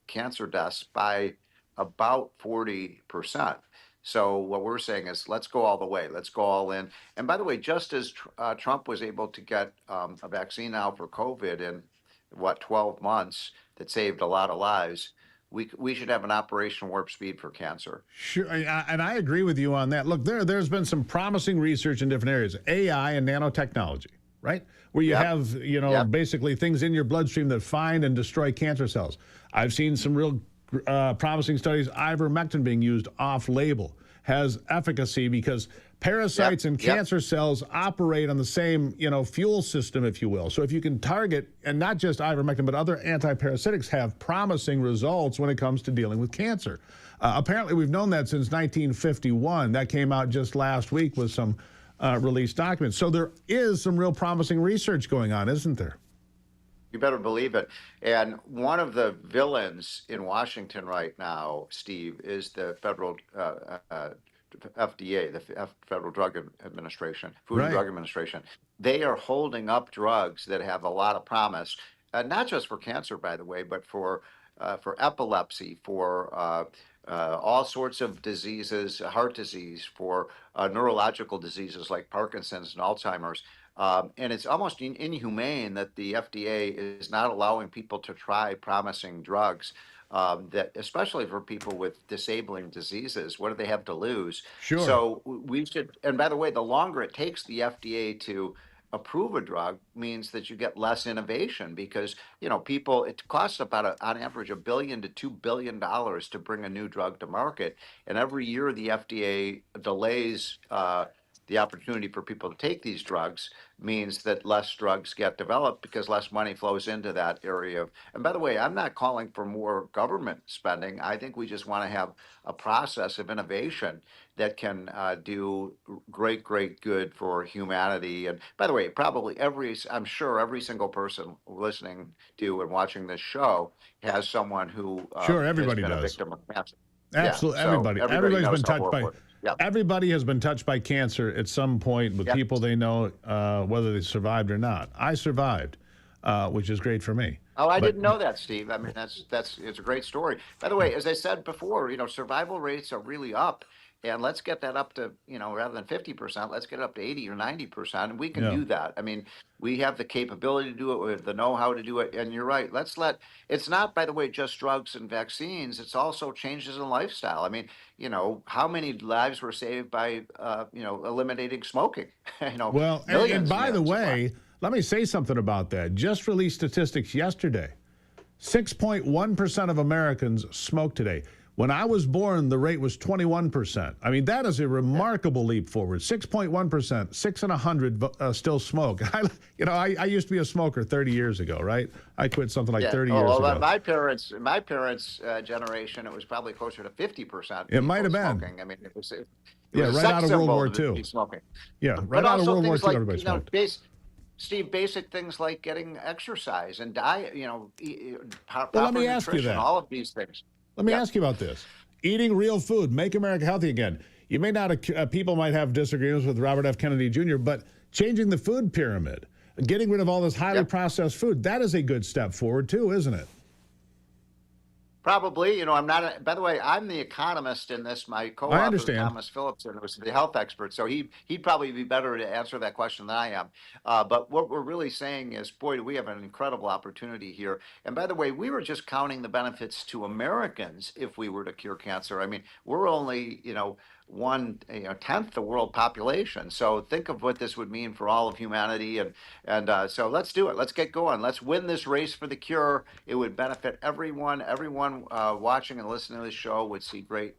cancer deaths by about 40%. So what we're saying is, let's go all the way. Let's go all in. And by the way, just as Trump was able to get a vaccine out for COVID in 12 months that saved a lot of lives, we should have an Operation Warp Speed for cancer. Sure, and I agree with you on that. Look, there's been some promising research in different areas, AI and nanotechnology, right? Where you have, basically things in your bloodstream that find and destroy cancer cells. I've seen some real promising studies. Ivermectin being used off-label has efficacy because parasites and cancer cells operate on the same, fuel system, if you will. So if you can target, and not just ivermectin, but other antiparasitics have promising results when it comes to dealing with cancer. Apparently, we've known that since 1951. That came out just last week with some released documents. So there is some real promising research going on, isn't there? You better believe it. And one of the villains in Washington right now, Steve, is the federal FDA, the Federal Drug Administration, Food and Drug Administration. They are holding up drugs that have a lot of promise, not just for cancer, by the way, but for epilepsy, for all sorts of diseases, heart disease, for neurological diseases like Parkinson's and Alzheimer's. And it's almost inhumane that the FDA is not allowing people to try promising drugs, that especially for people with disabling diseases. What do they have to lose? Sure. So we should, and by the way, the longer it takes the FDA to approve a drug means that you get less innovation because, people, it costs about on average $1 billion to $2 billion to bring a new drug to market. And every year the FDA delays the opportunity for people to take these drugs means that less drugs get developed because less money flows into that area. And by the way, I'm not calling for more government spending. I think we just want to have a process of innovation that can do great good for humanity. And by the way, probably I'm sure every single person listening to and watching this show has someone who everybody has been does. a victim of cancer. Absolutely, so everybody. Everybody's been touched by. Everybody has been touched by cancer at some point with people they know, whether they survived or not. I survived, which is great for me. Oh, I didn't know that, Steve. I mean, it's a great story. By the way, as I said before, survival rates are really up. And let's get that up to, rather than 50%, let's get it up to 80 or 90%. And we can do that. I mean, we have the capability to do it. We have the know-how to do it. And you're right. It's not, by the way, just drugs and vaccines. It's also changes in lifestyle. I mean, how many lives were saved by, eliminating smoking? Well, and by the way, let me say something about that. Just released statistics yesterday. 6.1% of Americans smoke today. When I was born, the rate was 21%. I mean, that is a remarkable leap forward. 6.1%, 6 in 100 still smoke. I used to be a smoker 30 years ago, right? I quit something like 30 years ago. My parents' generation, it was probably closer to 50%. It might have been. Smoking. I mean, it was right a out of World War to II. be smoking. Yeah, right but out of also World War things II, like, everybody smoked. Steve, basic things like getting exercise and diet, proper let me ask you nutrition, that. all of these things. Let me ask you about this. Eating real food, make America healthy again. You may not, people might have disagreements with Robert F. Kennedy Jr., but changing the food pyramid, getting rid of all this highly processed food, that is a good step forward too, isn't it? Probably, I'm not. By the way, I'm the economist in this. My co-author Thomas Phillipson was the health expert, so he'd probably be better to answer that question than I am. But what we're really saying is, boy, do we have an incredible opportunity here. And by the way, we were just counting the benefits to Americans if we were to cure cancer. I mean, we're only 1/10 the world population. So think of what this would mean for all of humanity. And so let's do it. Let's get going. Let's win this race for the cure. It would benefit everyone. Everyone watching and listening to this show would see great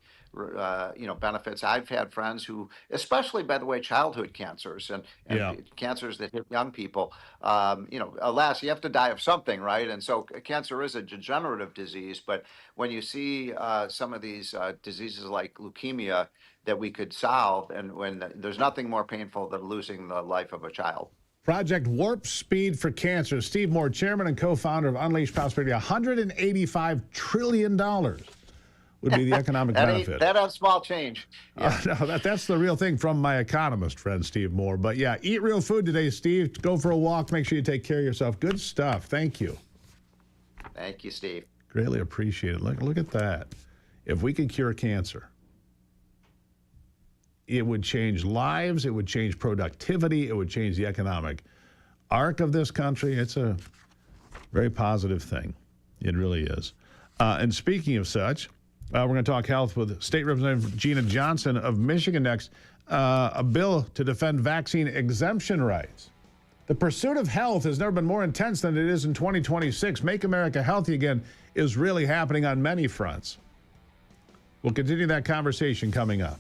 benefits. I've had friends who, especially, by the way, childhood cancers and cancers that hit young people, alas, you have to die of something, right? And so cancer is a degenerative disease. But when you see some of these diseases like leukemia that we could solve, and when there's nothing more painful than losing the life of a child. Project Warp Speed for Cancer. Steve Moore, chairman and co-founder of Unleash Prosperity. $185 trillion would be the economic benefit. That has small change. Yeah. No, that's the real thing from my economist friend, Steve Moore. But yeah, eat real food today, Steve. Go for a walk. Make sure you take care of yourself. Good stuff. Thank you. Thank you, Steve. Greatly appreciate it. Look at that. If we could cure cancer, it would change lives, it would change productivity, it would change the economic arc of this country. It's a very positive thing. It really is. And speaking of such, we're going to talk health with State Representative Gina Johnson of Michigan next. A bill to defend vaccine exemption rights. The pursuit of health has never been more intense than it is in 2026. Make America Healthy Again is really happening on many fronts. We'll continue that conversation coming up.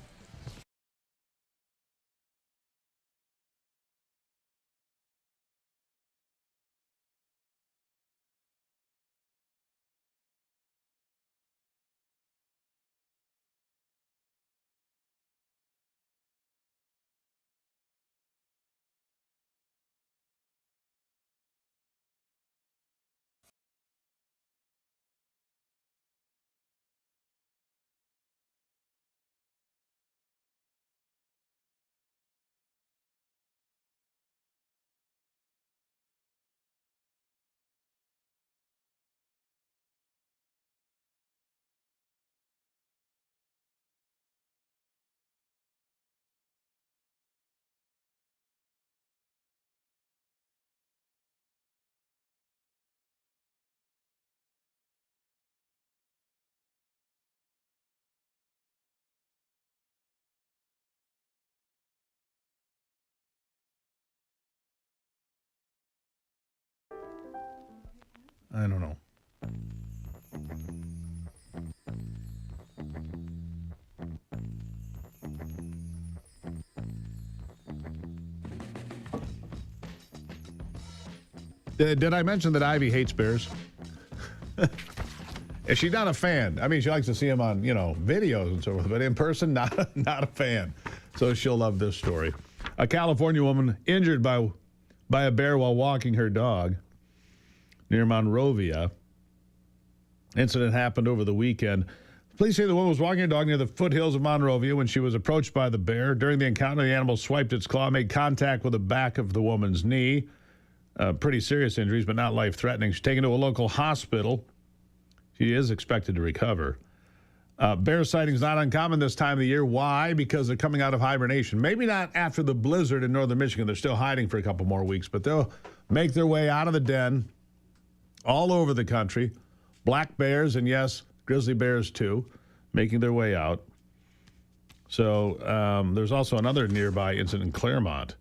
I don't know. Did I mention that Ivy hates bears? She's not a fan. I mean, she likes to see them on, videos and so forth, but in person, not a fan. So she'll love this story. A California woman injured by a bear while walking her dog near Monrovia. Incident happened over the weekend. Police say the woman was walking her dog near the foothills of Monrovia when she was approached by the bear. During the encounter, the animal swiped its claw, made contact with the back of the woman's knee. Pretty serious injuries, but not life-threatening. She's taken to a local hospital. She is expected to recover. Bear sightings not uncommon this time of the year. Why? Because they're coming out of hibernation. Maybe not after the blizzard in northern Michigan. They're still hiding for a couple more weeks, but they'll make their way out of the den all over the country. Black bears, and yes, grizzly bears too, making their way out. So there's also another nearby incident in Claremont.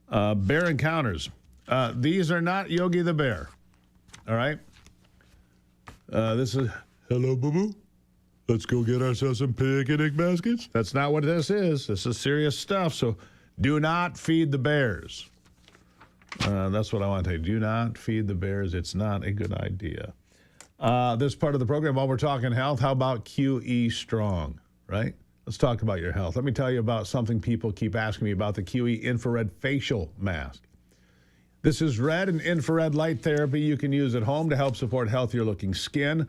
Bear encounters. These are not Yogi the Bear. All right? This is, hello, boo-boo. let's go get ourselves some picnic baskets. That's not what this is. This is serious stuff. So do not feed the bears. That's what I want to say. Do not feed the bears. It's not a good idea. This part of the program, while we're talking health, how about QE Strong, right? Let's talk about your health. Let me tell you about something people keep asking me about, the QE infrared facial mask. This is red and infrared light therapy you can use at home to help support healthier looking skin,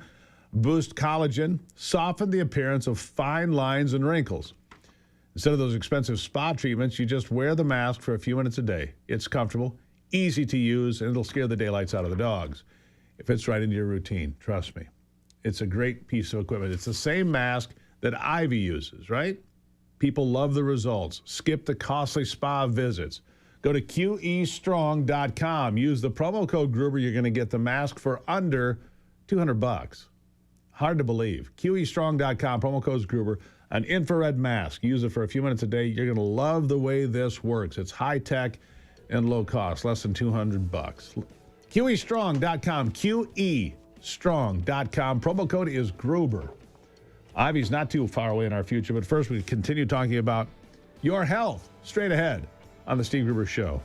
boost collagen, soften the appearance of fine lines and wrinkles. Instead of those expensive spa treatments, you just wear the mask for a few minutes a day. It's comfortable, easy to use, and it'll scare the daylights out of the dogs. It fits right into your routine, trust me. It's a great piece of equipment. It's the same mask that Ivy uses, right? People love the results. Skip the costly spa visits. Go to QEstrong.com. Use the promo code Gruber. You're going to get the mask for under $200. Hard to believe. QEstrong.com, promo code Gruber. An infrared mask. Use it for a few minutes a day. You're going to love the way this works. It's high-tech and low cost, less than $200. QEstrong.com, QEstrong.com. Promo code is Gruber. Ivy's not too far away in our future, but first we continue talking about your health straight ahead on the Steve Gruber Show.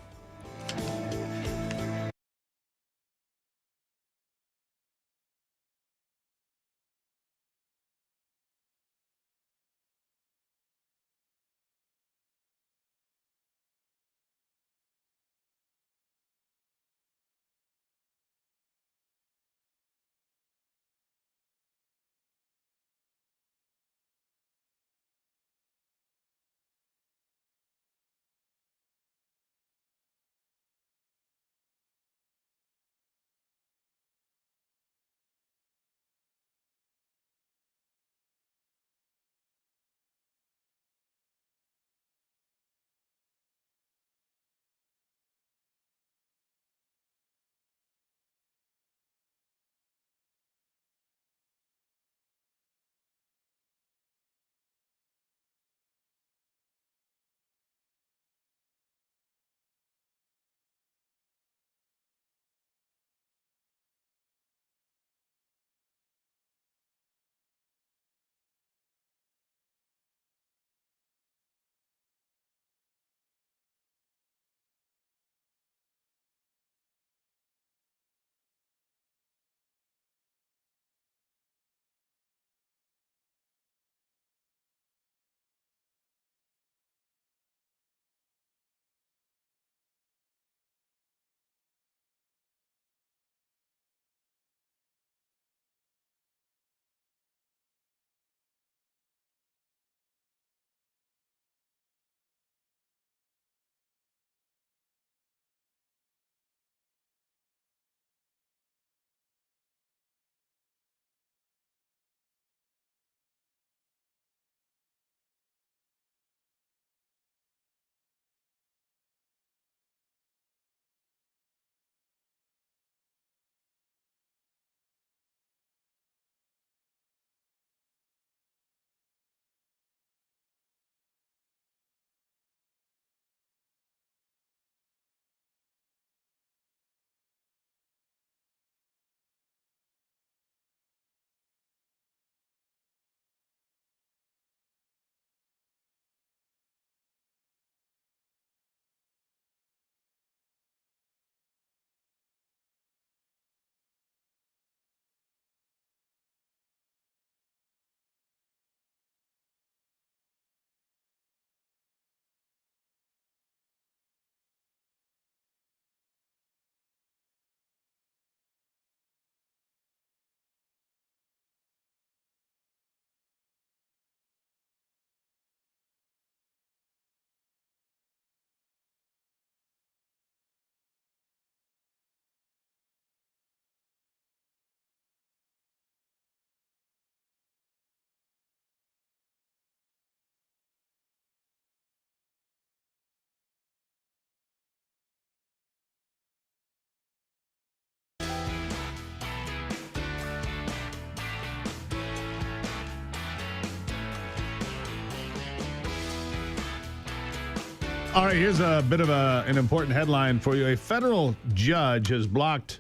All right, here's a bit of an important headline for you. A federal judge has blocked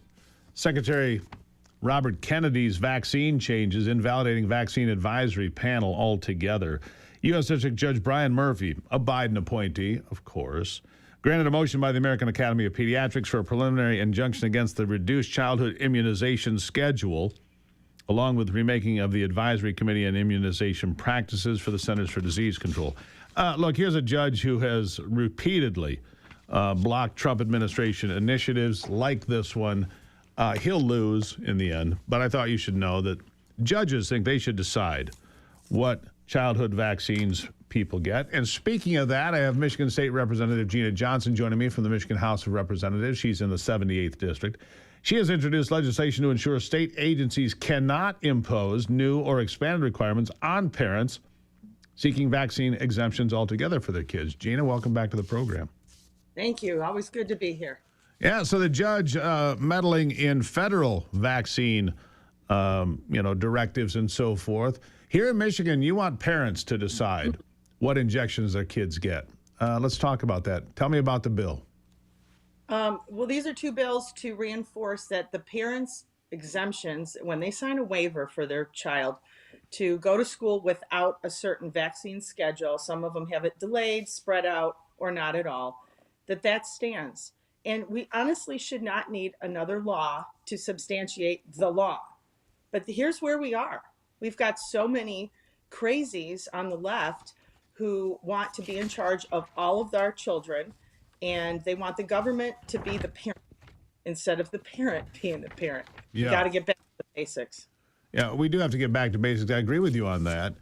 Secretary Robert Kennedy's vaccine changes, invalidating vaccine advisory panel altogether. U.S. District Judge Brian Murphy, a Biden appointee, of course, granted a motion by the American Academy of Pediatrics for a preliminary injunction against the reduced childhood immunization schedule, along with remaking of the Advisory Committee on Immunization Practices for the Centers for Disease Control. Look, here's a judge who has repeatedly blocked Trump administration initiatives like this one. He'll lose in the end, but I thought you should know that judges think they should decide what childhood vaccines people get. And speaking of that, I have Michigan State Representative Gina Johnson joining me from the Michigan House of Representatives. She's in the 78th District. She has introduced legislation to ensure state agencies cannot impose new or expanded requirements on parents seeking vaccine exemptions altogether for their kids. Gina, welcome back to the program. Thank you. Always good to be here. Yeah, so the judge meddling in federal vaccine, directives and so forth. Here in Michigan, you want parents to decide what injections their kids get. Let's talk about that. Tell me about the bill. Well, these are two bills to reinforce that the parents' exemptions, when they sign a waiver for their child to go to school without a certain vaccine schedule, some of them have it delayed, spread out, or not at all, that stands. And we honestly should not need another law to substantiate the law. But here's where we are. We've got so many crazies on the left who want to be in charge of all of our children, and they want the government to be the parent instead of the parent being the parent. Yeah. You got to get back to the basics. Yeah, we do have to get back to basics. I agree with you on that.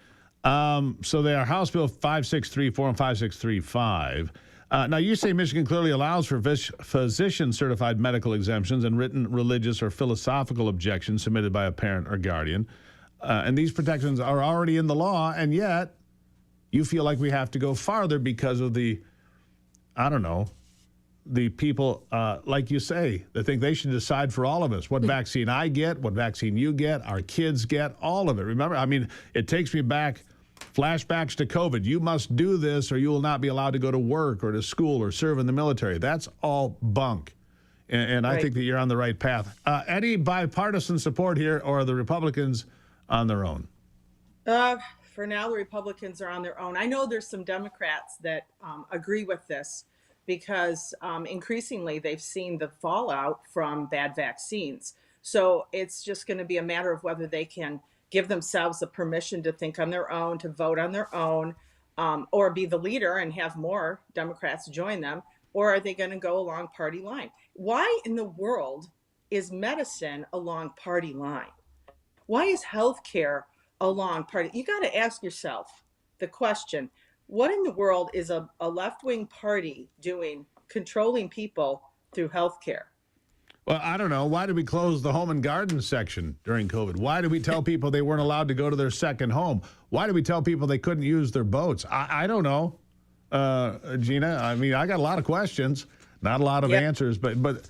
So they are House Bill 5634 and 5635. Now, you say Michigan clearly allows for physician-certified medical exemptions and written religious or philosophical objections submitted by a parent or guardian. And these protections are already in the law, and yet you feel like we have to go farther because of the people, like you say, that think they should decide for all of us what vaccine I get, what vaccine you get, our kids get, all of it. Remember, it takes me back, flashbacks to COVID. You must do this or you will not be allowed to go to work or to school or serve in the military. That's all bunk. And I think that you're on the right path. Any bipartisan support here, or are the Republicans on their own? For now, the Republicans are on their own. I know there's some Democrats that agree with this because increasingly they've seen the fallout from bad vaccines. So it's just going to be a matter of whether they can give themselves the permission to think on their own, to vote on their own, or be the leader and have more Democrats join them, or are they going to go along party line? Why in the world is medicine along party line? Why is healthcare along party? You got to ask yourself the question, what in the world is a left-wing party doing controlling people through healthcare? Well, I don't know. Why did we close the home and garden section during COVID? Why did we tell people they weren't allowed to go to their second home? Why did we tell people they couldn't use their boats? I don't know, Gina. I got a lot of questions, not a lot of answers, but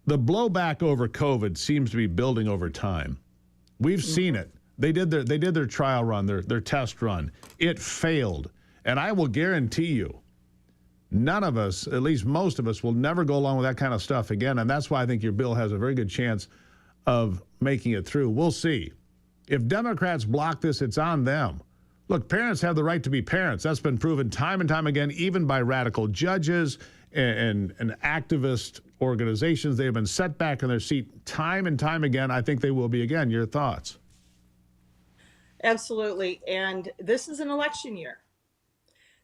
the blowback over COVID seems to be building over time. We've seen it. They did their trial run, their test run. It failed. And I will guarantee you, none of us, at least most of us, will never go along with that kind of stuff again. And that's why I think your bill has a very good chance of making it through. We'll see. If Democrats block this, it's on them. Look, parents have the right to be parents. That's been proven time and time again, even by radical judges and activist organizations. They have been set back in their seat time and time again. I think they will be again. Your thoughts? Absolutely. And this is an election year.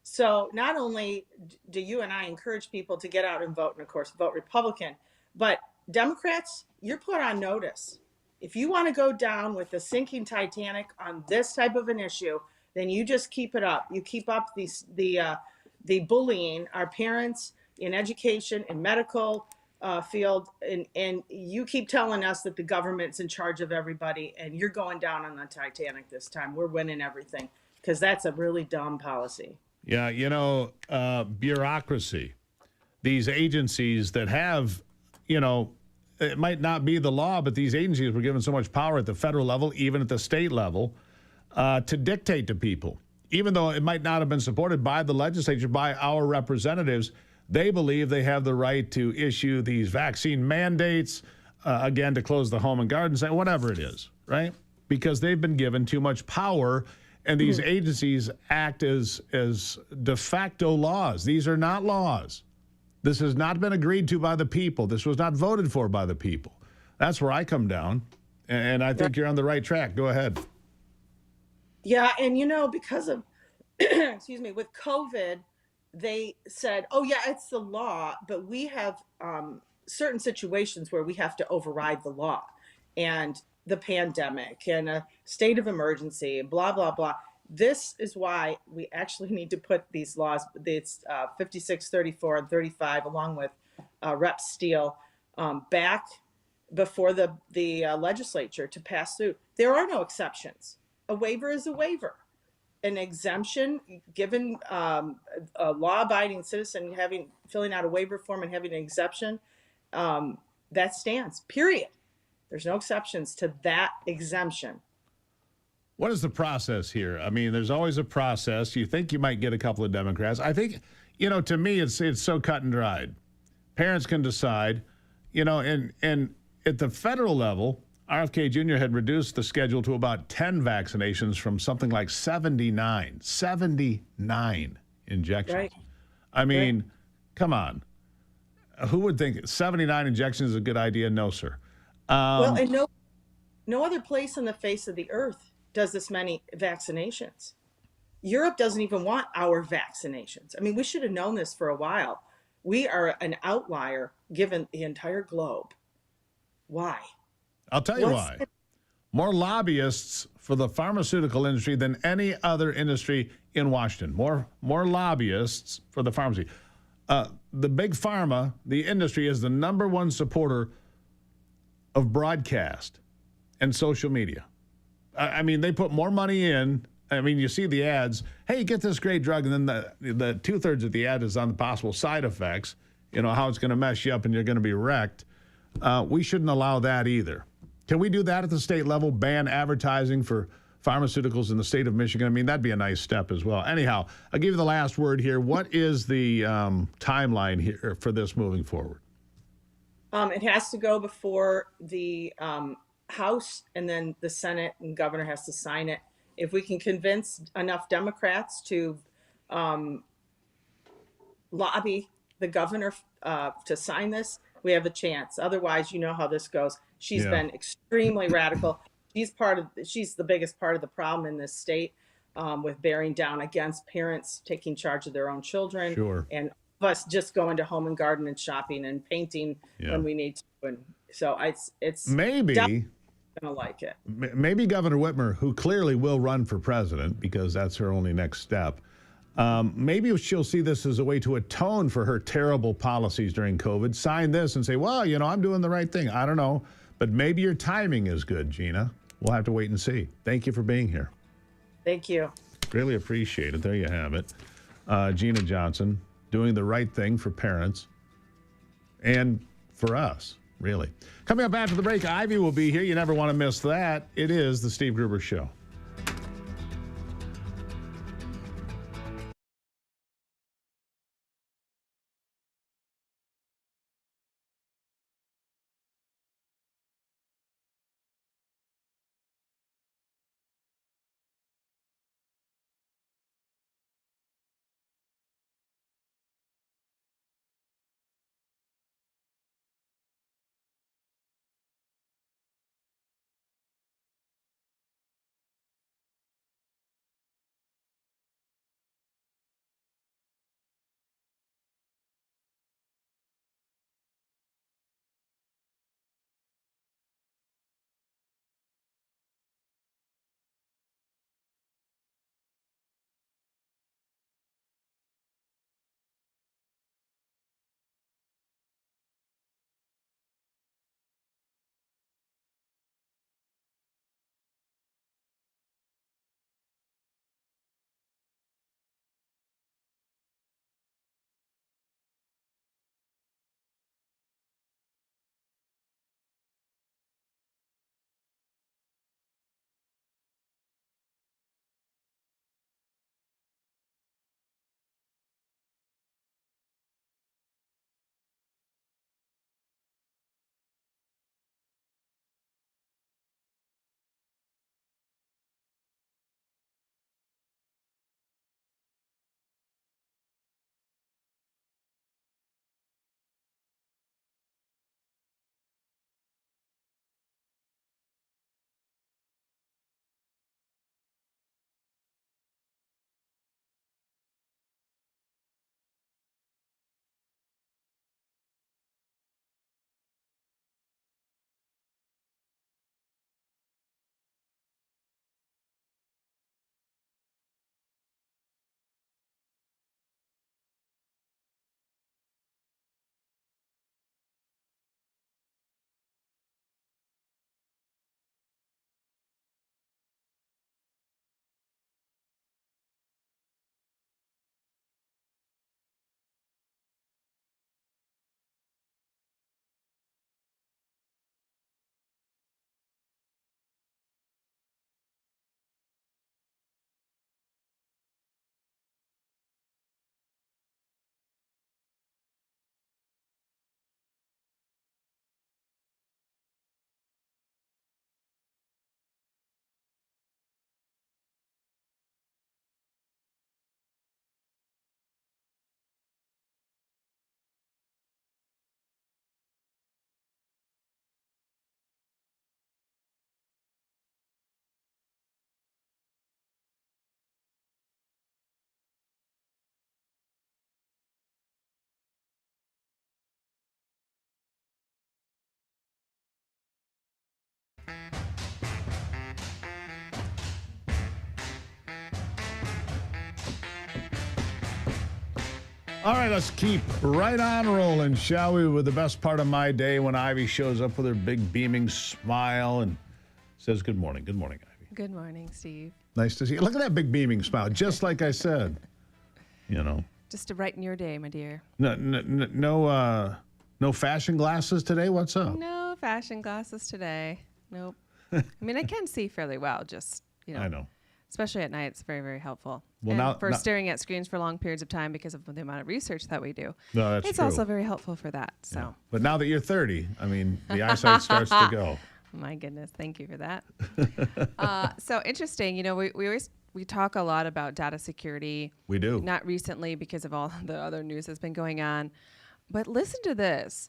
So not only do you and I encourage people to get out and vote, and of course vote Republican, but Democrats, you're put on notice. If you want to go down with the sinking Titanic on this type of an issue, then you just keep it up. You keep up the bullying our parents in education, in medical field, and you keep telling us that the government's in charge of everybody, and you're going down on the Titanic this time. We're winning everything, because that's a really dumb policy. Yeah, bureaucracy, these agencies that have, it might not be the law, but these agencies were given so much power at the federal level, even at the state level, to dictate to people. Even though it might not have been supported by the legislature, by our representatives, they believe they have the right to issue these vaccine mandates, again, to close the home and garden center, whatever it is, right? Because they've been given too much power, and these agencies act as de facto laws. These are not laws. This has not been agreed to by the people. This was not voted for by the people. That's where I come down, and I think you're on the right track. Go ahead. Yeah, and because of, excuse me, with COVID, they said, oh, yeah, it's the law, but we have certain situations where we have to override the law. And the pandemic and a state of emergency, blah, blah, blah. This is why we actually need to put these laws, it's 56, 34, and 35, along with Rep. Steele, back before the legislature to pass through. There are no exceptions. A waiver is a waiver. An exemption given a law-abiding citizen filling out a waiver form and having an exception, that stands, period. There's no exceptions to that exemption. What is the process here? I mean, there's always a process. You think you might get a couple of Democrats. I think, to me, it's so cut and dried. Parents can decide, and at the federal level, RFK Jr. had reduced the schedule to about 10 vaccinations from something like 79 injections. Right. I mean, come on. Who would think 79 injections is a good idea? No, sir. Well, and no other place on the face of the earth does this many vaccinations. Europe doesn't even want our vaccinations. I mean, we should have known this for a while. We are an outlier given the entire globe. Why? I'll tell you why. More lobbyists for the pharmaceutical industry than any other industry in Washington. More lobbyists for the pharmacy. The big pharma, the industry, is the number one supporter of broadcast and social media. I mean, they put more money in. I mean, you see the ads. Hey, get this great drug, and then the 2/3 of the ad is on the possible side effects. How it's going to mess you up and you're going to be wrecked. We shouldn't allow that either. Can we do that at the state level? Ban advertising for pharmaceuticals in the state of Michigan? I mean, that'd be a nice step as well. Anyhow, I'll give you the last word here. What is the timeline here for this moving forward? It has to go before the House, and then the Senate and governor has to sign it. If we can convince enough Democrats to lobby the governor to sign this, we have a chance. Otherwise, you know how this goes. She's been extremely radical. She's the biggest part of the problem in this state, with bearing down against parents taking charge of their own children. Sure. And us just going to home and garden and shopping and painting when we need to. And so it's maybe gonna like it. Maybe Governor Whitmer, who clearly will run for president because that's her only next step, maybe she'll see this as a way to atone for her terrible policies during COVID, sign this and say, well, I'm doing the right thing. I don't know. But maybe your timing is good, Gina. We'll have to wait and see. Thank you for being here. Thank you. Really appreciate it. There you have it. Gina Johnson, doing the right thing for parents and for us, really. Coming up after the break, Ivy will be here. You never want to miss that. It is the Steve Gruber Show. All right, let's keep right on rolling, shall we, with the best part of my day when Ivy shows up with her big beaming smile and says good morning. Good morning, Ivy. Good morning, Steve. Nice to see you. Look at that big beaming smile, just like I said. You know. Just to brighten your day, my dear. No fashion glasses today? What's up? No fashion glasses today. Nope. I mean, I can see fairly well, just, I know. Especially at night, it's very, very helpful. Well, and for staring at screens for long periods of time because of the amount of research that we do. No, that's it's true. also very helpful for that. So. Yeah. But now that you're 30, I mean, the eyesight starts to go. My goodness, thank you for that. So interesting. We talk a lot about data security. We do. Not recently because of all the other news that's been going on. But listen to this.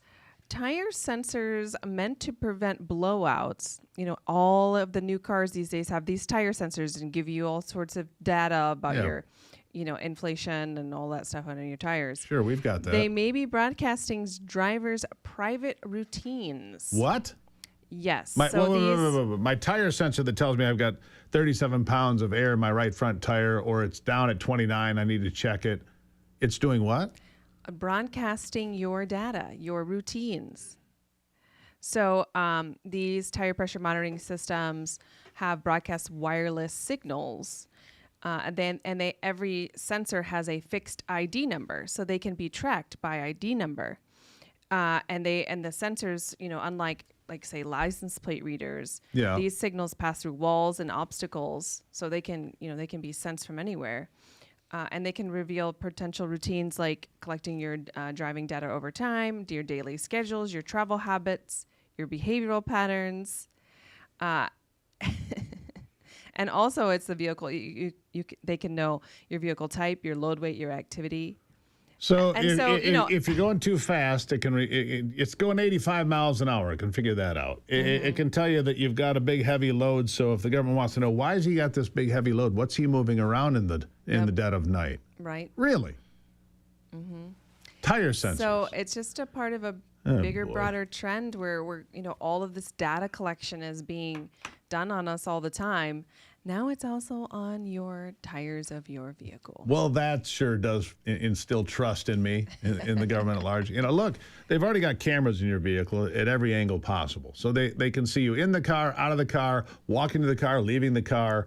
Tire sensors meant to prevent blowouts. All of the new cars these days have these tire sensors and give you all sorts of data about your, inflation and all that stuff on your tires. Sure, we've got that. They may be broadcasting drivers' private routines. What? Yes. My tire sensor that tells me I've got 37 pounds of air in my right front tire, or it's down at 29, I need to check it. It's doing what? Broadcasting your data, your routines. So these tire pressure monitoring systems have broadcast wireless signals, and every sensor has a fixed ID number, so they can be tracked by ID number. And the sensors, unlike say license plate readers, these signals pass through walls and obstacles, so they can be sensed from anywhere. And they can reveal potential routines like collecting your driving data over time, your daily schedules, your travel habits, your behavioral patterns. And also it's the vehicle. They can know your vehicle type, your load weight, your activity. So, if you're going too fast, it's going 85 miles an hour. It can figure that out. It can tell you that you've got a big, heavy load. So if the government wants to know, why has he got this big, heavy load? What's he moving around in the dead of night? Right. Really? Tire sensors. So it's just a part of a bigger, broader trend where all of this data collection is being done on us all the time. Now it's also on your tires of your vehicle. Well, that sure does instill trust in me, in the government at large. Look, they've already got cameras in your vehicle at every angle possible. So they can see you in the car, out of the car, walking to the car, leaving the car.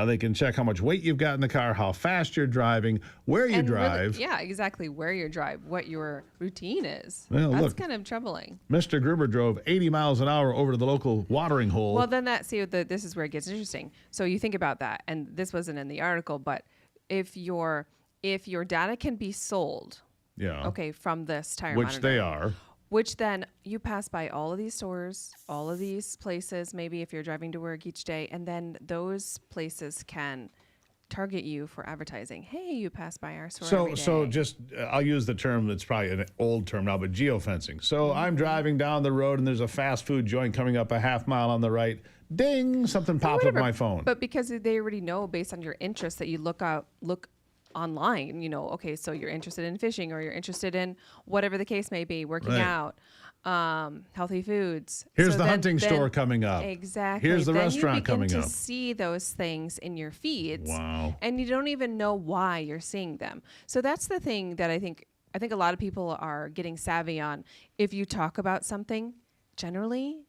They can check how much weight you've got in the car, how fast you're driving, where you drive. Really, exactly, where you drive, what your routine is. Well, That's look, kind of troubling. Mr. Gruber drove 80 miles an hour over to the local watering hole. Well, then this is where it gets interesting. So you think about that, and this wasn't in the article, but if your data can be sold, from this tire which monitor, they are. Which then you pass by all of these stores, all of these places, maybe if you're driving to work each day, and then those places can target you for advertising. Hey, you pass by our store every day. So just, I'll use the term that's probably an old term now, but geofencing. So I'm driving down the road and there's a fast food joint coming up a half mile on the right. Ding, something pops up on my phone. But because they already know based on your interests that you look online, okay, so you're interested in fishing or you're interested in whatever the case may be, working out, healthy foods. Here's the hunting store coming up. Exactly. Here's the restaurant coming up. You begin to see those things in your feeds. Wow. And you don't even know why you're seeing them. So that's the thing that I think a lot of people are getting savvy on. If you talk about something, generally,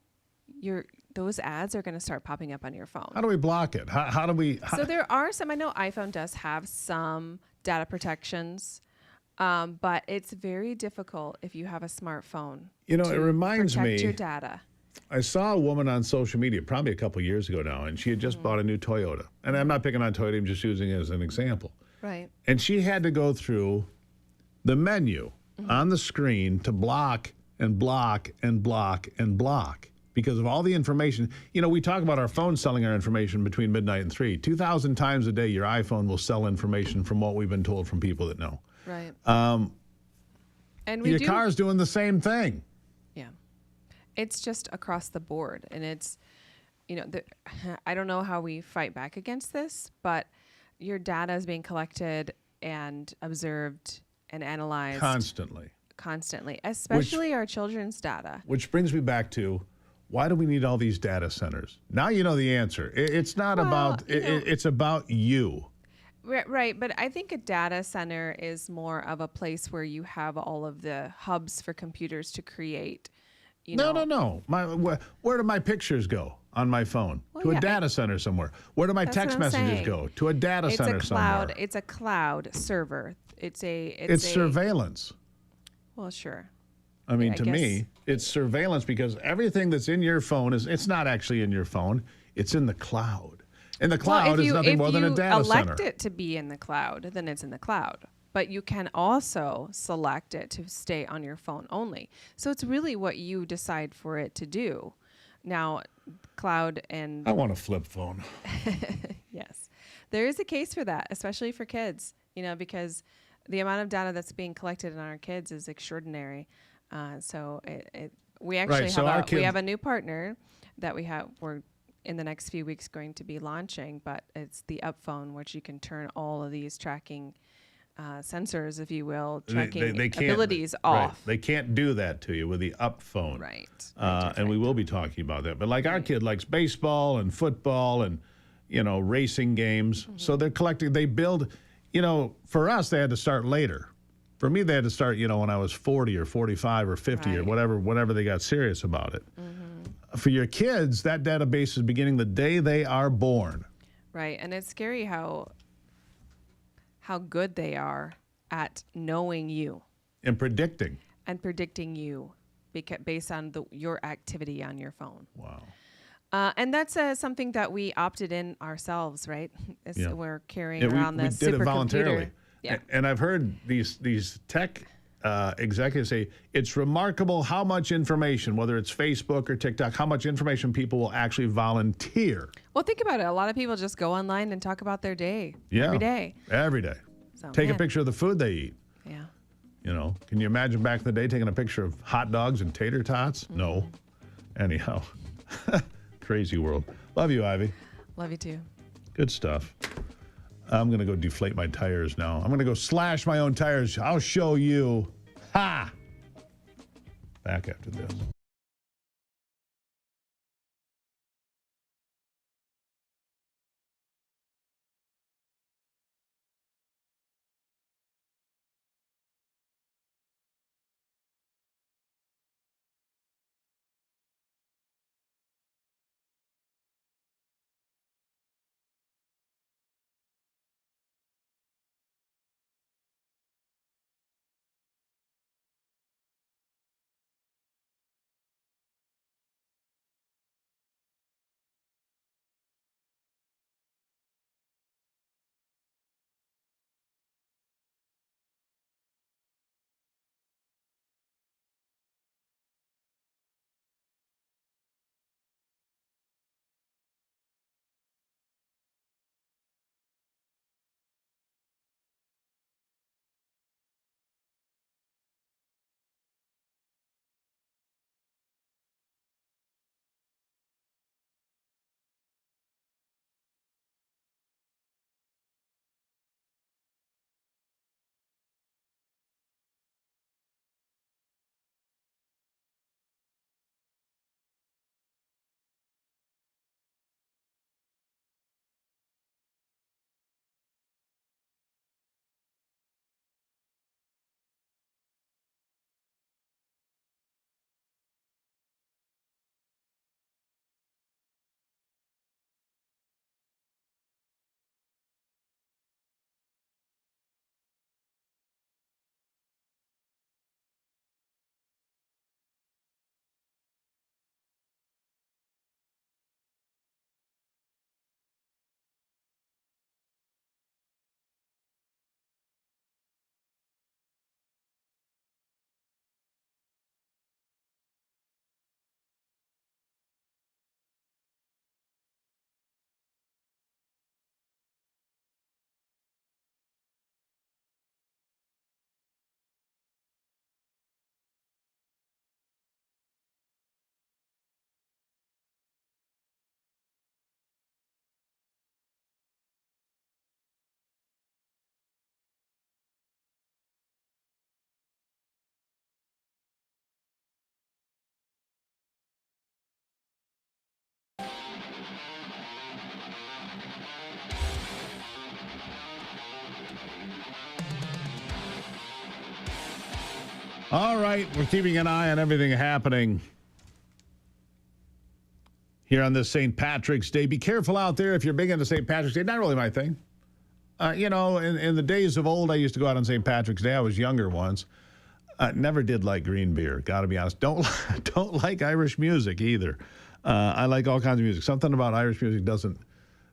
those ads are going to start popping up on your phone. How do we block it? How do we? So there are some. I know iPhone does have some data protections, but it's very difficult if you have a smartphone. It reminds me. Protect your data. I saw a woman on social media probably a couple years ago now, and she had just bought a new Toyota. And I'm not picking on Toyota; I'm just using it as an example. Right. And she had to go through the menu on the screen to block and block and block and block. Because of all the information. We talk about our phone selling our information between midnight and 3. 2,000 times a day, your iPhone will sell information from what we've been told from people that know. Right. And your car's doing the same thing. Yeah. It's just across the board. And it's, I don't know how we fight back against this, but your data is being collected and observed and analyzed. Constantly. Especially our children's data. Which brings me back to, why do we need all these data centers? Now you know the answer. It's not about, it's about you. Right, but I think a data center is more of a place where you have all of the hubs for computers to create. No. Where do my pictures go on my phone? Well, to a yeah, data center somewhere. Where do my That's text what I'm messages saying. go? To a data center somewhere. It's a cloud server. It's surveillance. Well, sure. I mean, I to guess- me, it's surveillance because everything that's in your phone it's not actually in your phone. It's in the cloud. And the cloud is nothing more than a data If you elect center. it to be in the cloud, then it's in the cloud. But you can also select it to stay on your phone only. So it's really what you decide for it to do. Now, cloud and I want a flip phone. yes, there is a case for that, especially for kids. Because the amount of data that's being collected on our kids is extraordinary. So we actually have a new partner that we're in the next few weeks going to be launching, but it's the Up Phone, which you can turn all of these tracking sensors, if you will, tracking abilities off. Right. They can't do that to you with the Up Phone. Right. And we will be talking about that. But like our kid likes baseball and football and, racing games. So they're collecting, they build, for us, they had to start later. For me, they had to start, when I was 40 or 45 or 50 or whatever they got serious about it. For your kids, that database is beginning the day they are born. Right. And it's scary how good they are at knowing you. And predicting. And predicting you based on your activity on your phone. Wow. And that's something that we opted in ourselves, right? We're carrying around we this did supercomputer. it voluntarily. Yeah. And I've heard these tech executives say it's remarkable how much information, whether it's Facebook or TikTok, how much information people will actually volunteer. Well, think about it. A lot of people just go online and talk about their day every day. Every day. So, Take a picture of the food they eat. Yeah. Can you imagine back in the day taking a picture of hot dogs and tater tots? No. Anyhow, crazy world. Love you, Ivy. Love you too. Good stuff. I'm going to go deflate my tires now. I'm going to go slash my own tires. I'll show you. Ha! Back after this. All right, we're keeping an eye on everything happening here on this St. Patrick's Day. Be careful out there if you're big into St. Patrick's Day. Not really my thing. In the days of old, I used to go out on St. Patrick's Day. I was younger once. Never did like green beer, got to be honest. Don't like Irish music either. I like all kinds of music. Something about Irish music doesn't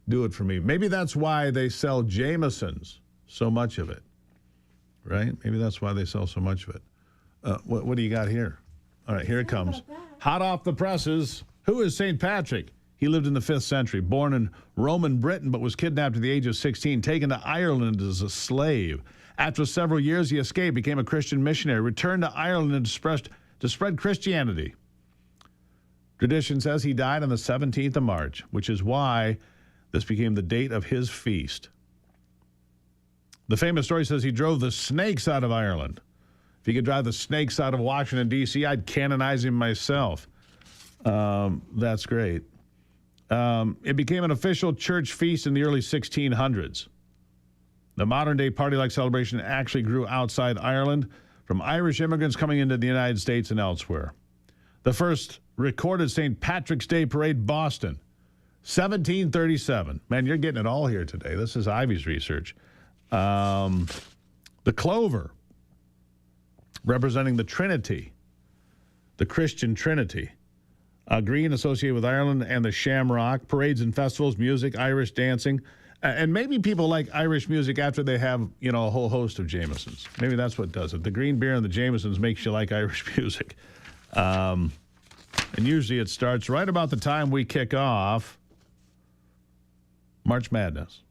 do it for me. Maybe that's why they sell Jamesons, so much of it, right? Maybe that's why they sell so much of it. What do you got here? All right, here it comes. Hot off the presses. Who is St. Patrick? He lived in the 5th century, born in Roman Britain, but was kidnapped at the age of 16, taken to Ireland as a slave. After several years, he escaped, became a Christian missionary, returned to Ireland and to spread Christianity. Tradition says he died on the 17th of March, which is why this became the date of his feast. The famous story says he drove the snakes out of Ireland. If he could drive the snakes out of Washington, D.C., I'd canonize him myself. That's great. It became an official church feast in the early 1600s. The modern-day party-like celebration actually grew outside Ireland from Irish immigrants coming into the United States and elsewhere. The first recorded St. Patrick's Day parade, Boston, 1737. Man, you're getting it all here today. This is Ivy's research. The clover, representing the Trinity, the Christian Trinity. Green associated with Ireland, and the shamrock, parades and festivals, music, Irish dancing. And maybe people like Irish music after they have, a whole host of Jamesons. Maybe that's what does it. The green beer and the Jamesons makes you like Irish music. And usually it starts right about the time we kick off March Madness.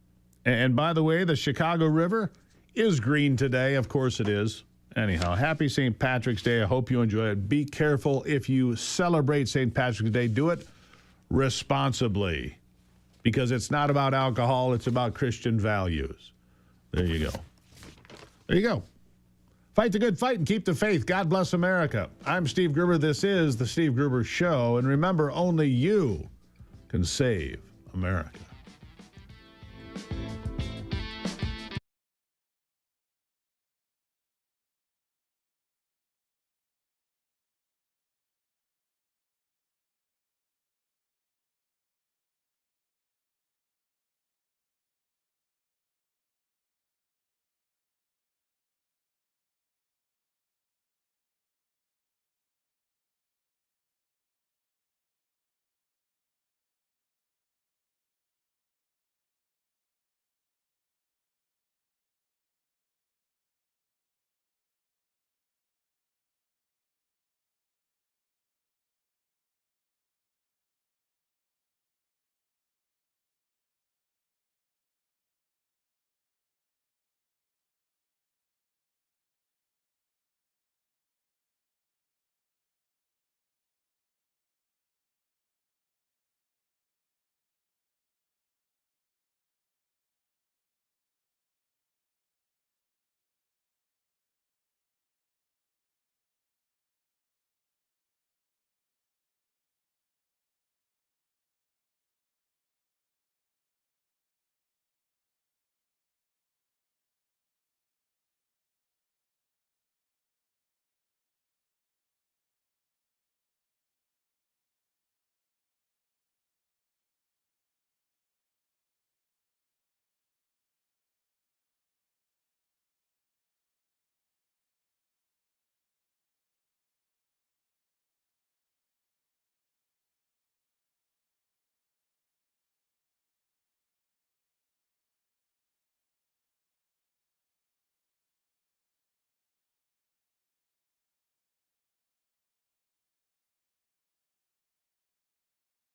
And by the way, the Chicago River is green today. Of course it is. Anyhow, happy St. Patrick's Day. I hope you enjoy it. Be careful if you celebrate St. Patrick's Day. Do it responsibly, because it's not about alcohol. It's about Christian values. There you go. There you go. Fight the good fight and keep the faith. God bless America. I'm Steve Gruber. This is The Steve Gruber Show. And remember, only you can save America.